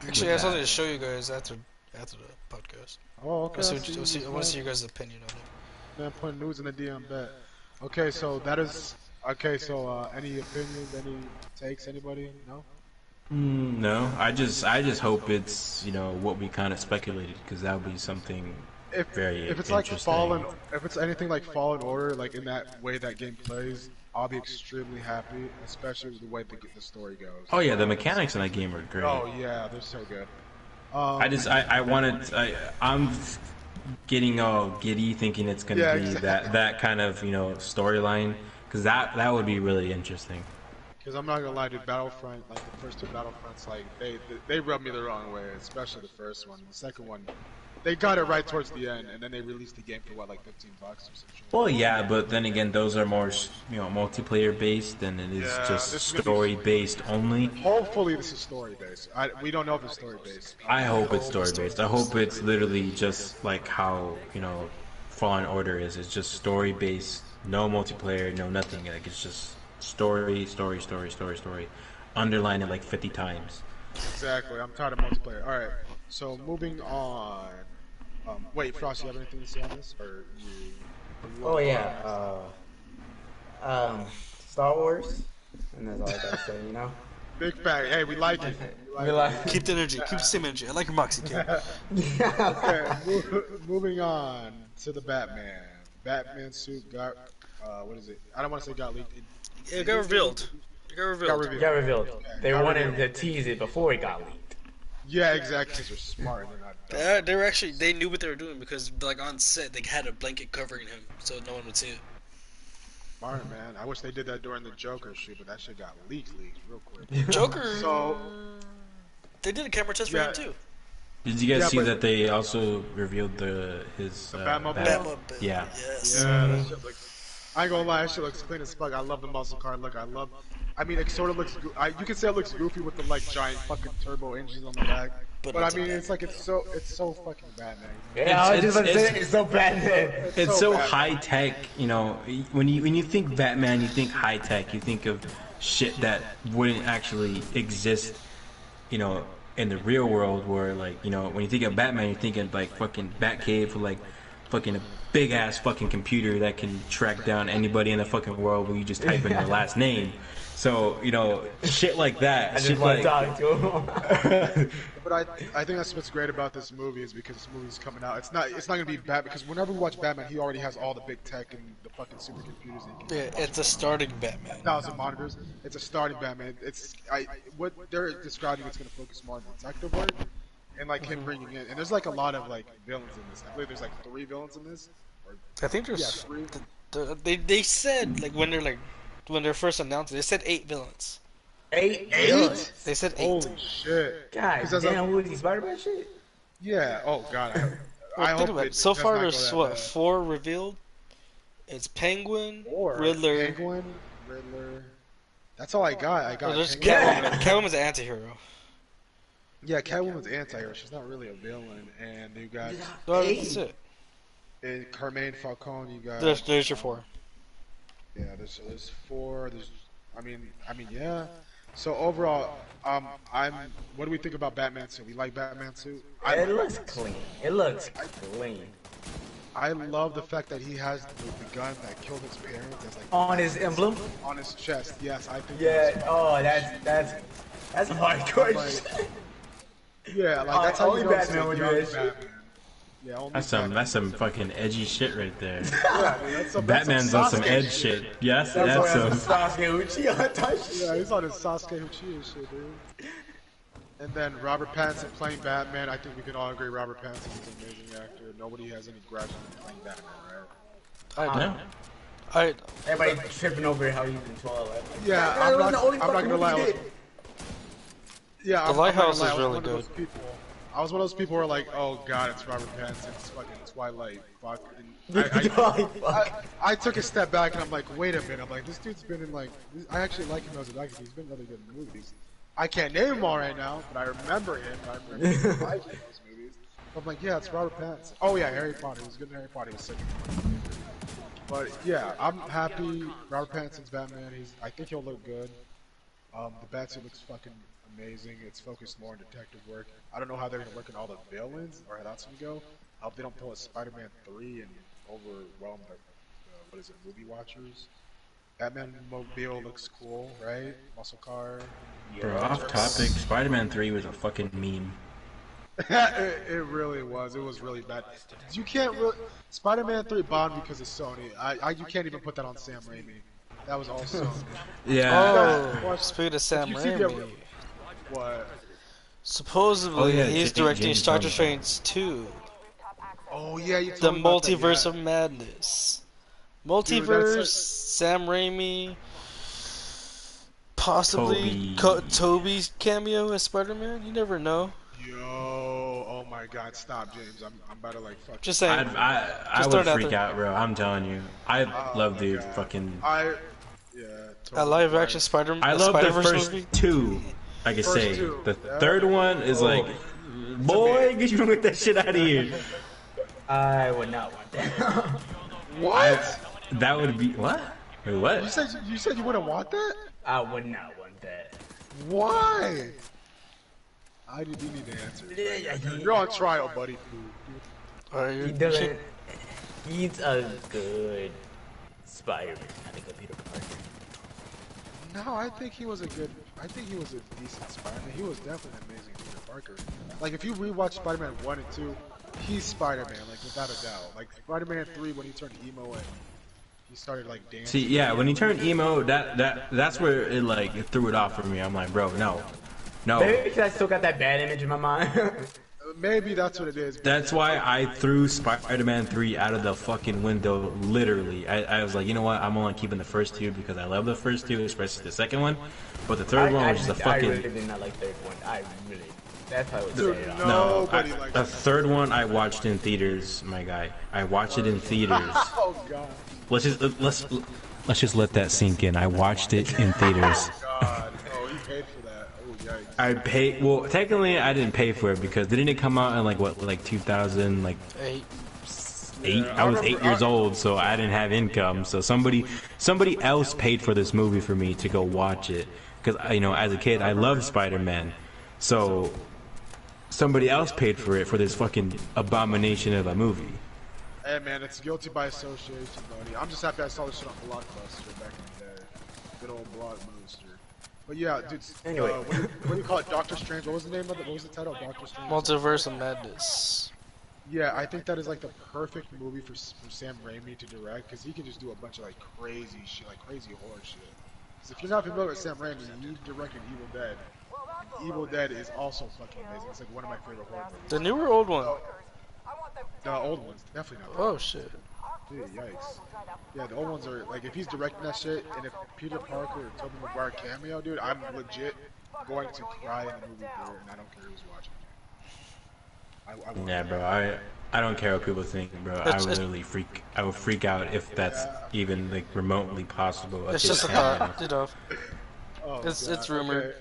Actually, I have something to show you guys after the podcast. Oh, okay. I want to see you guys' opinion on it. Man, putting news in the DM bet. Okay, so that is okay. So any opinions, any takes, anybody? No. No, I just hope it's what we kind of speculated, because that would be something very if it's interesting. if it's anything like Fallen Order, like in that way that game plays, I'll be extremely happy, especially with the way the story goes. Oh yeah, the mechanics in that game are great. Oh yeah, they're so good. I'm getting all giddy thinking it's gonna be exactly. that kind of storyline, because that would be really interesting. Because I'm not gonna lie, dude, Battlefront, like the first two Battlefronts, like they rubbed me the wrong way, especially the first one. The second one, they got it right towards the end, and then they released the game for what, like $15 or something. Well, yeah, but then again, those are more multiplayer based than it is just story based only. Hopefully, this is story based. We don't know if it's story based. I hope it's story based. I hope it's literally just like how Fallen Order is. It's just story based, no multiplayer, no nothing. Like it's just story, underline it like 50 times. Exactly. I'm tired of multiplayer. All right. So moving on. Wait, Frost, you have anything to say on this, or you Oh yeah. Star Wars, and that's all I gotta say. Big fact. Hey, we like it. Keep the energy. Keep the same energy. I like your moxie, kid. Okay. Moving on to the Batman. Batman suit got. What is it? I don't want to say got leaked. It got revealed. Got revealed. They wanted to tease it before it got leaked. Yeah, exactly. Because they're smart. They're not dumb. They knew what they were doing, because on set they had a blanket covering him so no one would see it. Smart, man. I wish they did that during the Joker shoot, but that shit got leaked real quick. Joker. So They did a camera test for him too. Did you guys Yeah, see but- that they also revealed his Batmobile? Batmobile. Yeah. Yes. Yeah, that shit looks. I ain't gonna lie, that shit looks clean as fuck. I love the muscle car look. I mean, it sort of looks. You can say it looks goofy with the like giant fucking turbo engines on the back. But But I it's a mean, Batman. it's like it's so fucking Batman. Yeah, I was just about to say it's- it's so Batman. It's so so bad. high tech, you know. When you think Batman, you think high tech. You think of shit that wouldn't actually exist, you know, in the real world. Where like, you know, when you think of Batman, you're thinking like fucking Batcave for like fucking a big ass fucking computer that can track down anybody in the fucking world when you just type in their last name. So you know, shit like that. I shit just want like, to talk to him. But I think that's what's great about this movie is because this movie's coming out. It's not gonna be Batman because whenever we watch Batman, he already has all the big tech and the fucking supercomputers. That he can Yeah, it's a starting Batman. 1,000 monitors. It's a starting Batman. What they're describing. It's gonna focus more on detective work and like him bringing in. And there's like a lot of like villains in this. I believe there's like 3 villains in this. I think there's. Yeah, 3. They said like when they're first announced it, they said 8 villains. Eight? They said 8. Holy shit! God 'Cause that's damn, like- who is he, Spider-Man shit? Yeah. Oh god. I Well, hope think about it it. So does far, not go there's that what bad. 4 revealed. It's Penguin, Or Riddler. Penguin, Riddler. That's all I got. I got. Oh, there's Penguin. Catwoman. Catwoman's an anti-hero. Yeah, Catwoman's anti-hero. She's not really a villain. And you got No, that's it. Carmine Falcone. You got. There's your 4. Yeah, there's 4. I mean, yeah. So overall, What do we think about Batman suit? We like Batman suit. It looks clean. It looks clean. I love the fact that he has the gun that killed his parents. That's like On his emblem? on his chest. Yes, I think. Yeah. Oh, that's hardcore. Like, yeah, like that's how only you know it's Batman a would do young that shit. Batman. Yeah, only That's Batman. some fucking edgy shit right there. Yeah, dude, that's Batman's on some Sasuke edge shit. Yes, That's that's why some. Sasuke Uchiha type shit. Yeah, he's on his Sasuke Uchiha shit, dude. And then Robert Pattinson playing Batman. I think we can all agree Robert Pattinson is an amazing actor. Nobody has any grudge on playing Batman, right? No. I Everybody tripping over how he's in Twilight. Yeah, That was the only I'm not fucking gonna lie. movie he did. Yeah, The I'm not Lighthouse gonna lie, is I was really one of those good. people- I was one of those people who were like, "Oh God, it's Robert Pattinson. It's fucking Twilight." Fuck. And I took a step back and I'm like, wait a minute. I'm like, this dude's been in like, I actually like him as an actor. He's been in other good movies. I can't name them all right now, but I remember him. I remember him liking those movies. I'm like, yeah, it's Robert Pattinson. Oh yeah, Harry Potter. He was good in Harry Potter. He was sick. But yeah, I'm happy. Robert Pattinson's Batman. I think he'll look good. The Batsuit looks fucking amazing. It's focused more on detective work. I don't know how they're gonna work in all the villains or how that's gonna go. I hope they don't pull a Spider-Man 3 and overwhelm the what is it, movie watchers. Batman mobile looks cool, right? Muscle car. Bro, off topic. Spider-Man 3 was a fucking meme. It really was. It was really bad. You can't really Spider-Man 3 bombed because of Sony. You can't even put that on Sam Raimi. That was all Sony. Yeah. Oh, speaking of Sam you see the- Raimi, What? supposedly Oh, yeah, he's James directing Gunn. Star Trek 2, Oh yeah, you the told me about that, Multiverse yeah. of Madness. Dude, Multiverse, that's Sam Raimi, possibly Toby. Toby's cameo as Spider-Man. You never know. Yo, oh my God, stop, James. I'm about to like fuck. Just saying. I Just would throw it out freak there. out, bro. I'm telling you. I love the God. fucking. Yeah. A Totally live right. action Spider-Man. I love the Spider-Verse first movie. 2. I can First say 2, the yeah. third one is like, boy, get you get that shit out of here. I would not want that. What? That would be what? Wait, what? You said you wouldn't want that? I would not want that. Why? I did you need to answer. You're on trial, buddy. He doesn't. He's a good Spider-Man, not a good Peter Parker. No, I think he was a decent Spider-Man. He was definitely an amazing Peter Parker. Like if you rewatch Spider-Man 1 and 2, he's Spider-Man, like without a doubt. Like Spider-Man 3 when he turned emo and he started like dancing. See, yeah, when he turned emo, that's where it like it threw it off for me. I'm like, bro, no. Maybe because I still got that bad image in my mind. Maybe that's what it is. That's why I threw Spider-Man 3 out of the fucking window, literally. I was like, you know what? I'm only keeping the first 2 because I love the first 2, especially the second one. But the third one was just a I really fucking... did not like third one. I really That's how it's Dude, say it. nobody No, likes the that. third one I watched in theaters, my guy. I watched it in theaters. Oh god. Let's just let that sink in. I watched it in theaters. God. Oh, he paid for that. Oh yikes. I paid. Well, technically, I didn't pay for it because didn't it come out in like 2000, like 8. 8? Yeah, I was I 8 remember- years old, so I didn't have income. So somebody else paid for this movie for me to go watch it because as a kid, I loved Spider-Man. So somebody else paid for it for this fucking abomination of a movie. Hey man, it's guilty by association, buddy. I'm just happy I saw this shit on Blockbuster back in the day. Good old Blockbuster. But yeah, dude. Anyway. What do you call it? Doctor Strange. What was the name of it? What was the title? Doctor Strange. Multiverse of Madness. Yeah, I think that is like the perfect movie for Sam Raimi to direct because he can just do a bunch of like crazy shit, like crazy horror shit. Because if you're not familiar with Sam Raimi, he directed Evil Dead. Evil Dead is also fucking amazing. It's like one of my favorite horror movies. The new or old one? The old ones, definitely not. Oh shit. Dude, yikes. Yeah, the old ones are like if he's directing that shit, and if Peter Parker or Tobey Maguire cameo, dude, I'm legit going to cry in the movie theater, and I don't care who's watching. Yeah, bro. I don't care what people think, bro. I would freak out if that's even like remotely possible. It's just a thought, Oh, It's God, rumored. okay.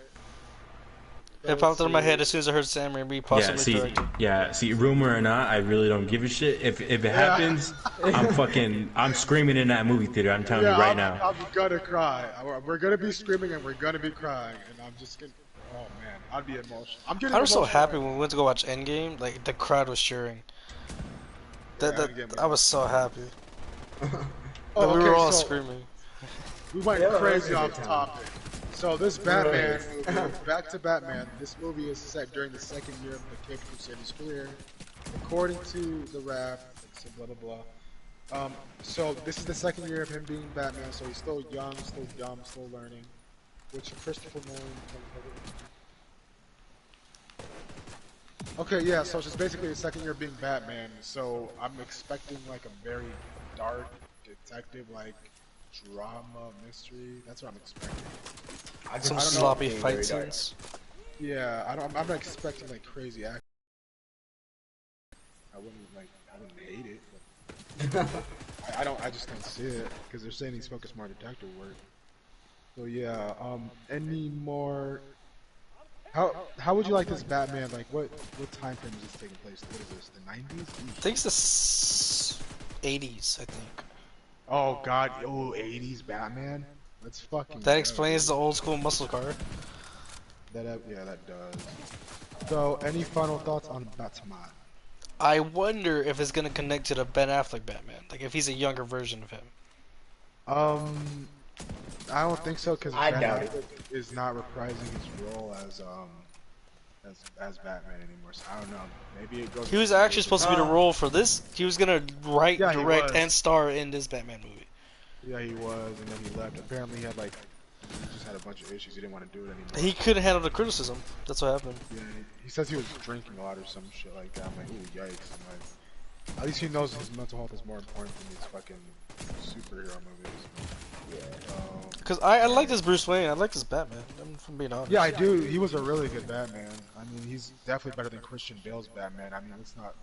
It popped out of my head as soon as I heard Sam Raimi possibly directing. See, rumor or not, I really don't give a shit. If it happens, I'm screaming in that movie theater. I'm telling you right now. I'm gonna cry. We're gonna be screaming and we're gonna be crying, and I'm just gonna. Oh man, I'd be emotional. I was so happy when we went to go watch Endgame. Like the crowd was cheering. I was so happy. That we were all screaming. We went crazy off topic. So this Batman movie, back to Batman, this movie is set during the second year of the Cape Crusader's career, according to the rap, so blah blah blah. So this is the second year of him being Batman, so he's still young, still dumb, still learning, which Christopher Nolan. Okay, yeah, so it's basically the second year of being Batman, so I'm expecting like a very dark detective, like drama, mystery. That's what I'm expecting. Some sloppy fight scenes. Yeah, I'm not expecting like crazy action. I wouldn't hate it. But I just don't see it because they're saying he's focused more on detective work. So yeah, any more? How would you like this Batman? Like what time frame is this taking place? What is this? The 90s? I think it's the 80s. I think. Oh God! Oh, 80s Batman. That's fucking. That explains the old school muscle car. Yeah, that does. So, any final thoughts on Batman? I wonder if it's gonna connect to the Ben Affleck Batman. Like if he's a younger version of him. I don't think so because I Ben doubt it. Affleck is not reprising his role as Batman anymore. So I don't know. Maybe it goes. He was actually supposed to be the role for this. He was gonna write, Yeah, he direct, was. and star in this Batman movie. Yeah, he was, and then he left. Apparently, he just had a bunch of issues. He didn't want to do it anymore. He couldn't handle the criticism. That's what happened. Yeah, he says he was drinking a lot or some shit like that. I'm like, ooh, yikes. I'm like, at least he knows his mental health is more important than these fucking superhero movies. Because I like this Bruce Wayne. I like this Batman. If I'm being honest. Yeah, I do. He was a really good Batman. I mean, he's definitely better than Christian Bale's Batman. I mean, it's not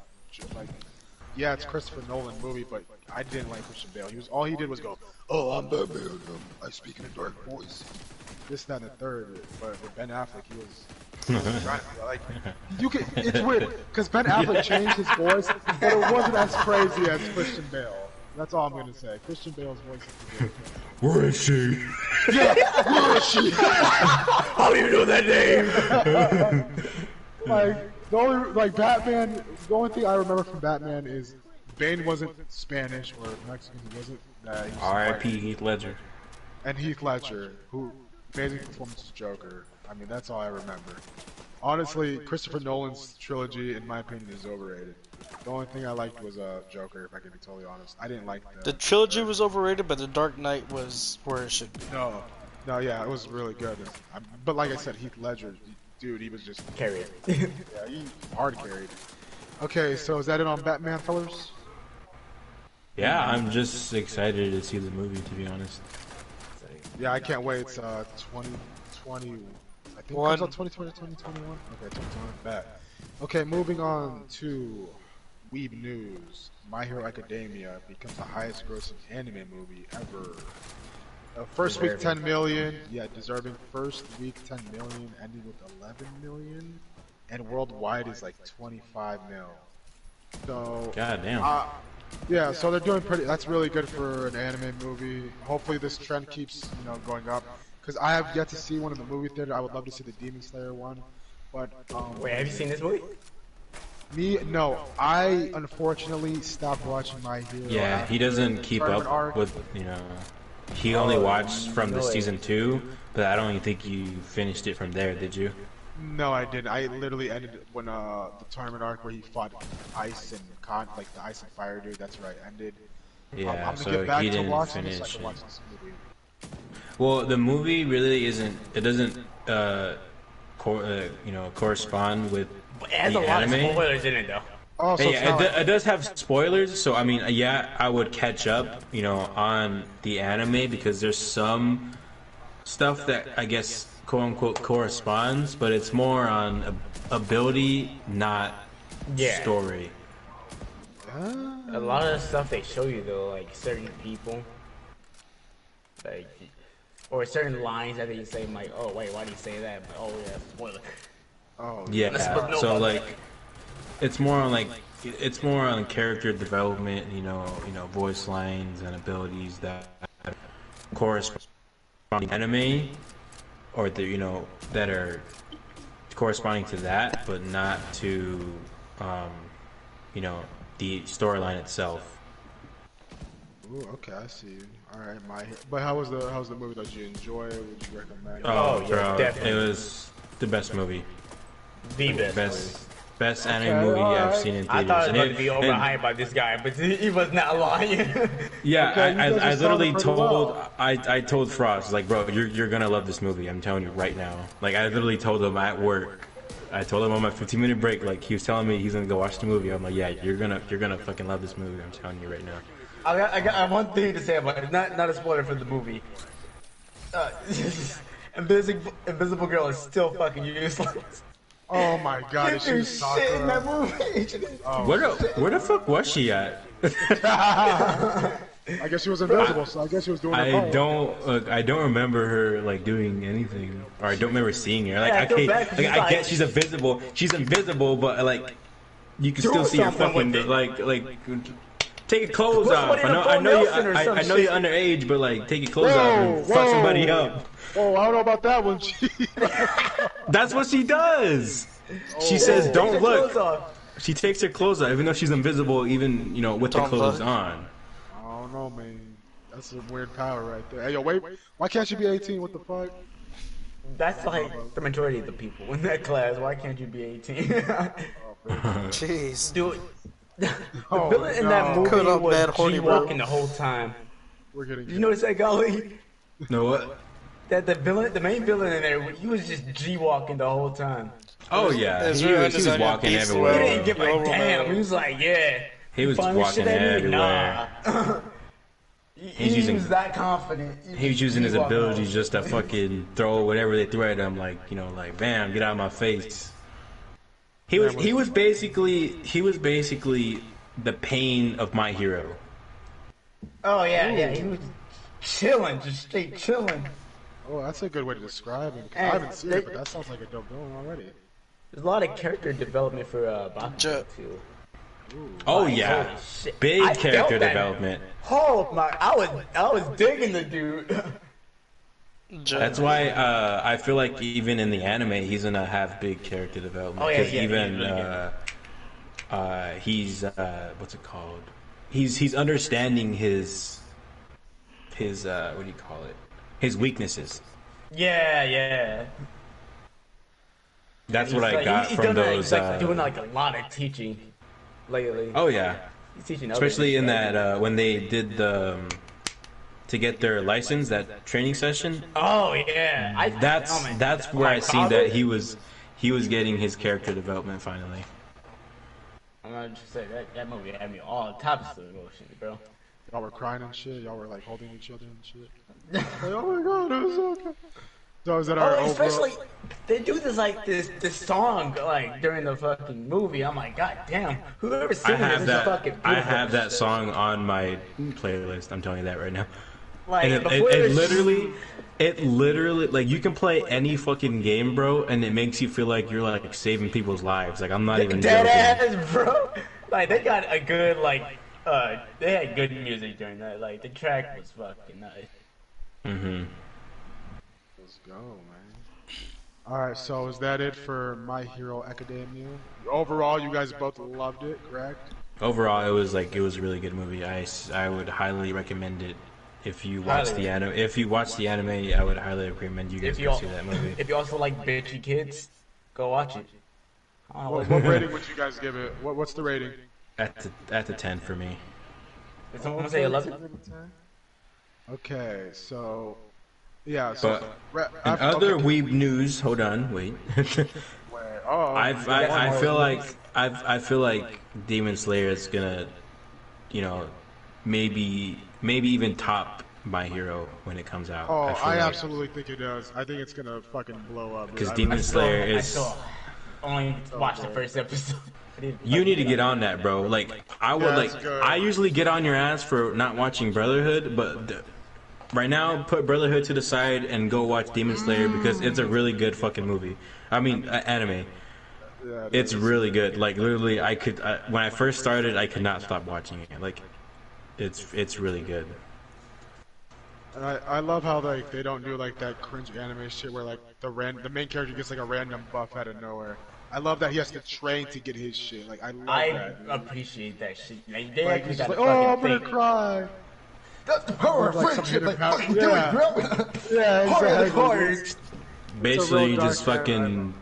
like, yeah, it's Christopher Nolan movie, but I didn't like Christian Bale. All he did was go, "Oh, I'm Batman. I speak in a dark voice." This, that, and the third. But with Ben Affleck, he was like, it's weird because Ben Affleck changed his voice, but it wasn't as crazy as Christian Bale. That's all I'm gonna say. Christian Bale's voice is good. Where is she? Yeah, where is she? How do you know that name? Like the only Batman. The only thing I remember from Batman is Bane wasn't Spanish or Mexican. He wasn't. R.I.P. Heath Ledger. And Heath Ledger, who amazing performance as Joker. I mean, that's all I remember. Honestly, Christopher Nolan's trilogy, in my opinion, is overrated. The only thing I liked was Joker, if I can be totally honest. I didn't like The trilogy was overrated, but The Dark Knight was where it should be. No, yeah, it was really good. But like I said, Heath Ledger, dude, he was just Carry it. yeah, he hard carried. Okay, so is that it on Batman, fellas? Yeah, I'm just excited to see the movie, to be honest. Yeah, I can't wait. It's 2020. I think it comes out 2020, 2021. Okay, 2021. Back. Okay, moving on to Weeb News. My Hero Academia becomes the highest grossing anime movie ever. First week 10 million, yeah, deserving. First week 10 million, ending with 11 million, and worldwide is like 25 mil. So, God damn. yeah, so they're doing pretty. That's really good for an anime movie. Hopefully, this trend keeps going up. Because I have yet to see one in the movie theater. I would love to see the Demon Slayer one, but Wait, have you seen this movie? Me, no. I unfortunately stopped watching My Hero. Yeah, he doesn't keep up with, he only watched from the season 2, but I don't even think you finished it from there, did you? No, I didn't. I literally ended when the tournament arc where he fought Ice and like the Ice and Fire dude. That's where I ended. Yeah, I'm so gonna get back he to didn't watching finish this, so I can watch it. this movie. Well, the movie really isn't. It doesn't, correspond with It has the a lot of anime. spoilers in it, though. Oh, so Yeah, it does have spoilers. So I mean, yeah, I would catch up, on the anime because there's some stuff that I guess quote unquote corresponds, but it's more on ability, not story. A lot of the stuff they show you, though, like certain people, like, or certain lines that they say, I'm like, oh wait, why do you say that? But, oh yeah, spoiler. Oh Yeah, so like, it's more on character development, voice lines and abilities that correspond to the anime, or that are corresponding to that, but not to, the storyline itself. Ooh, okay, I see. All right, but how was the movie? Did you enjoy it? Would you recommend it? Oh, yeah, bro, definitely. it was the best movie. The best. Best anime movie I've seen in theaters. I thought it was going to be overhyped by this guy, but he was not lying. Yeah, Okay, I literally told well. I told Frost, like, bro, you're gonna love this movie. I'm telling you right now. Like, I literally told him at work. I told him on my 15-minute break. Like, he was telling me he's gonna go watch the movie. I'm like, yeah, you're gonna fucking love this movie. I'm telling you right now. I got one thing to say about it. Not a spoiler for the movie. Invisible Girl is still fucking useless. Oh my god, is she Shit in that movie. Where the fuck was she at? I guess she was invisible, so I guess she was doing her part. I don't remember her like doing anything, or I don't remember seeing her. Like, Yeah, I feel okay, bad 'cause I get she's invisible, but like you can still see her something with fucking it. like take your clothes Put off. somebody in a full Nelson or some I know shit. you're underage, but like take your clothes off and fuck somebody up. Oh, I don't know about that one. That's what she does. She says, "Don't look." She takes her clothes off, even though she's invisible, even with the Don't clothes look. on. I don't know, man. That's a weird power right there. Hey, yo, wait. Why can't you be 18? What the fuck? That's like the majority of the people in that class. Why can't you be 18? Jeez. Dude, the Oh, villain in that no. movie Cut up was bad horny G-walking bro. the whole time. We're getting. Did you notice that, Golly? Know what? That the main villain in there, he was just G-walking the whole time. Oh yeah, Is he there was any walking beef He everywhere. didn't give a Yo, damn. Romero. He was like, yeah. He was Find this walking shit at me? everywhere. Nah. He using- was that confident. He was using his G-walking abilities just to fucking throw whatever they threw at him, like like bam, get out of my face. He was basically the pain of My Hero. Oh yeah. He was chilling, just straight chilling. Oh, that's a good way to describe him. 'Cause I And haven't seen it, but that sounds like a dope villain already. There's a lot of character development for Bakugo Jet. too. Oh Like, yeah, holy shit. big I character felt that. development. Oh my! I was digging the dude. That's why I feel like even in the anime he's gonna have big character development. Oh, yeah, 'Cause yeah, even he's really what's it called? He's understanding his what do you call it? His weaknesses. Yeah. That's He's what I like- got he's from done, those. He's like doing like a lot of teaching lately. Oh yeah, He's teaching others especially in and stuff. that when they did the to get their license, that training session. Oh yeah. That's where I seen that he was getting his character development finally. I'm gonna just say that movie had me all types of emotions, bro. Y'all were crying and shit. Y'all were like holding each other and shit. Like, oh my god, it was so good. So is that our overall? Especially they do this song like during the fucking movie. I'm like, God damn, whoever's I singing have this that. is fucking beautiful. I have that song on my playlist. I'm telling you that right now. Like, And it literally, like, you can play any fucking game, bro, and it makes you feel like you're like saving people's lives. Like, I'm not even dead joking. ass, bro. Like, they got a good they had good music during that. Like, the track was fucking nice. Mhm. Let's go, man. Alright, so is that it for My Hero Academia? Overall, you guys both loved it, correct? Overall, it was a really good movie. I would highly recommend it. If you watch the anime, I would highly recommend you guys go see that movie. If you also like bitchy kids, go watch it. What rating would you guys give it? What's the rating? At the 10 for me. Did someone say 11? Okay, so yeah. So But in other weeb news, hold on, wait. I feel like Demon Slayer is gonna, maybe even top My Hero when it comes out. Oh, I absolutely think it does. I think it's gonna fucking blow up. Because Demon Slayer is. I only watched the first episode. You need to get on that, bro. Like, I usually get on your ass for not watching Brotherhood, but right now, put Brotherhood to the side and go watch Demon Slayer because it's a really good fucking movie. I mean, anime. Yeah, It's really good. Like, literally, when I first started, I could not stop watching it. Like, it's really good. And I love how like they don't do like that cringe anime shit where like the main character gets like a random buff out of nowhere. I love that he has to train to get his shit. Like I appreciate that shit. Like, they Like, actually he's got like, to oh, I'm fucking gonna think. cry. That's the power of Like some friendship. hidden Like power. fucking Yeah. do it, bro. Yeah, Hard as exactly. hard. Basically, he dark just fucking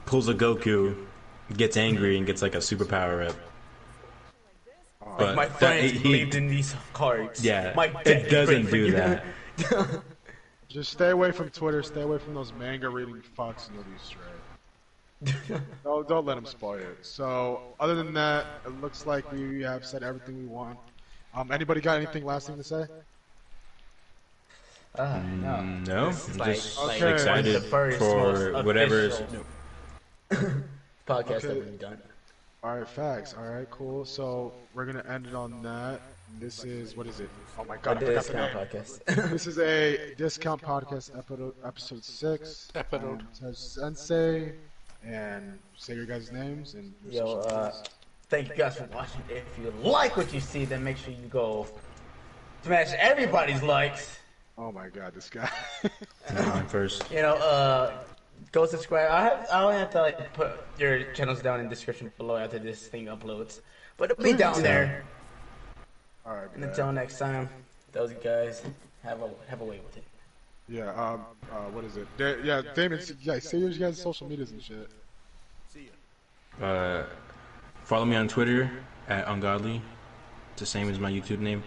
pulls a Goku, gets angry, and gets like a superpower up. But My friends believed in these cards. Yeah, My it doesn't for do you. that. Just stay away from Twitter. Stay away from those manga reading fucks, and you'll be straight. Don't let them spoil it. So, other than that, it looks like we have said everything we want. Anybody got anything last thing to say? No. No, I'm Like- just like excited the first for most whatever's. official podcast that we've done. Alright, facts. Alright, cool. So, we're gonna end it on that. This is, what is it? Oh my god, I forgot the name. Podcast. This is a Discount Podcast episode 6. Sensei, and say your guys' names and your social medias. Thank you guys for watching. If you like what you see, then make sure you go smash everybody's likes. Oh my god, this guy. First. Go subscribe. I only have to like put your channels down in the description below after this thing uploads, but it'll be down there. Alright, And until next time, those guys have a way with it. yeah, what is it? Yeah, Damon, say your guys' social medias and shit. Follow me on Twitter at Ungodly. It's the same as my YouTube name.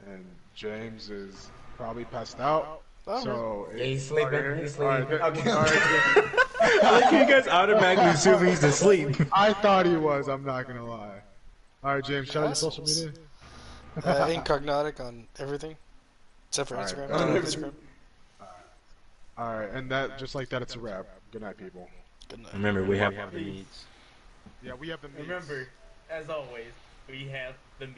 And James is probably passed out. So Yeah, he's sleeping. He's sleeping. Alright, Okay. I like you guys automatically assume he's asleep. I thought he was, I'm not gonna lie. Alright, James, shout out your social media. Incognotic on everything, except for Instagram. I don't have Instagram. Alright, and that, just like that, it's a wrap. Good night, people. Good night. Remember, we have the needs. Yeah, we have the means. Remember, as always, we have the meat.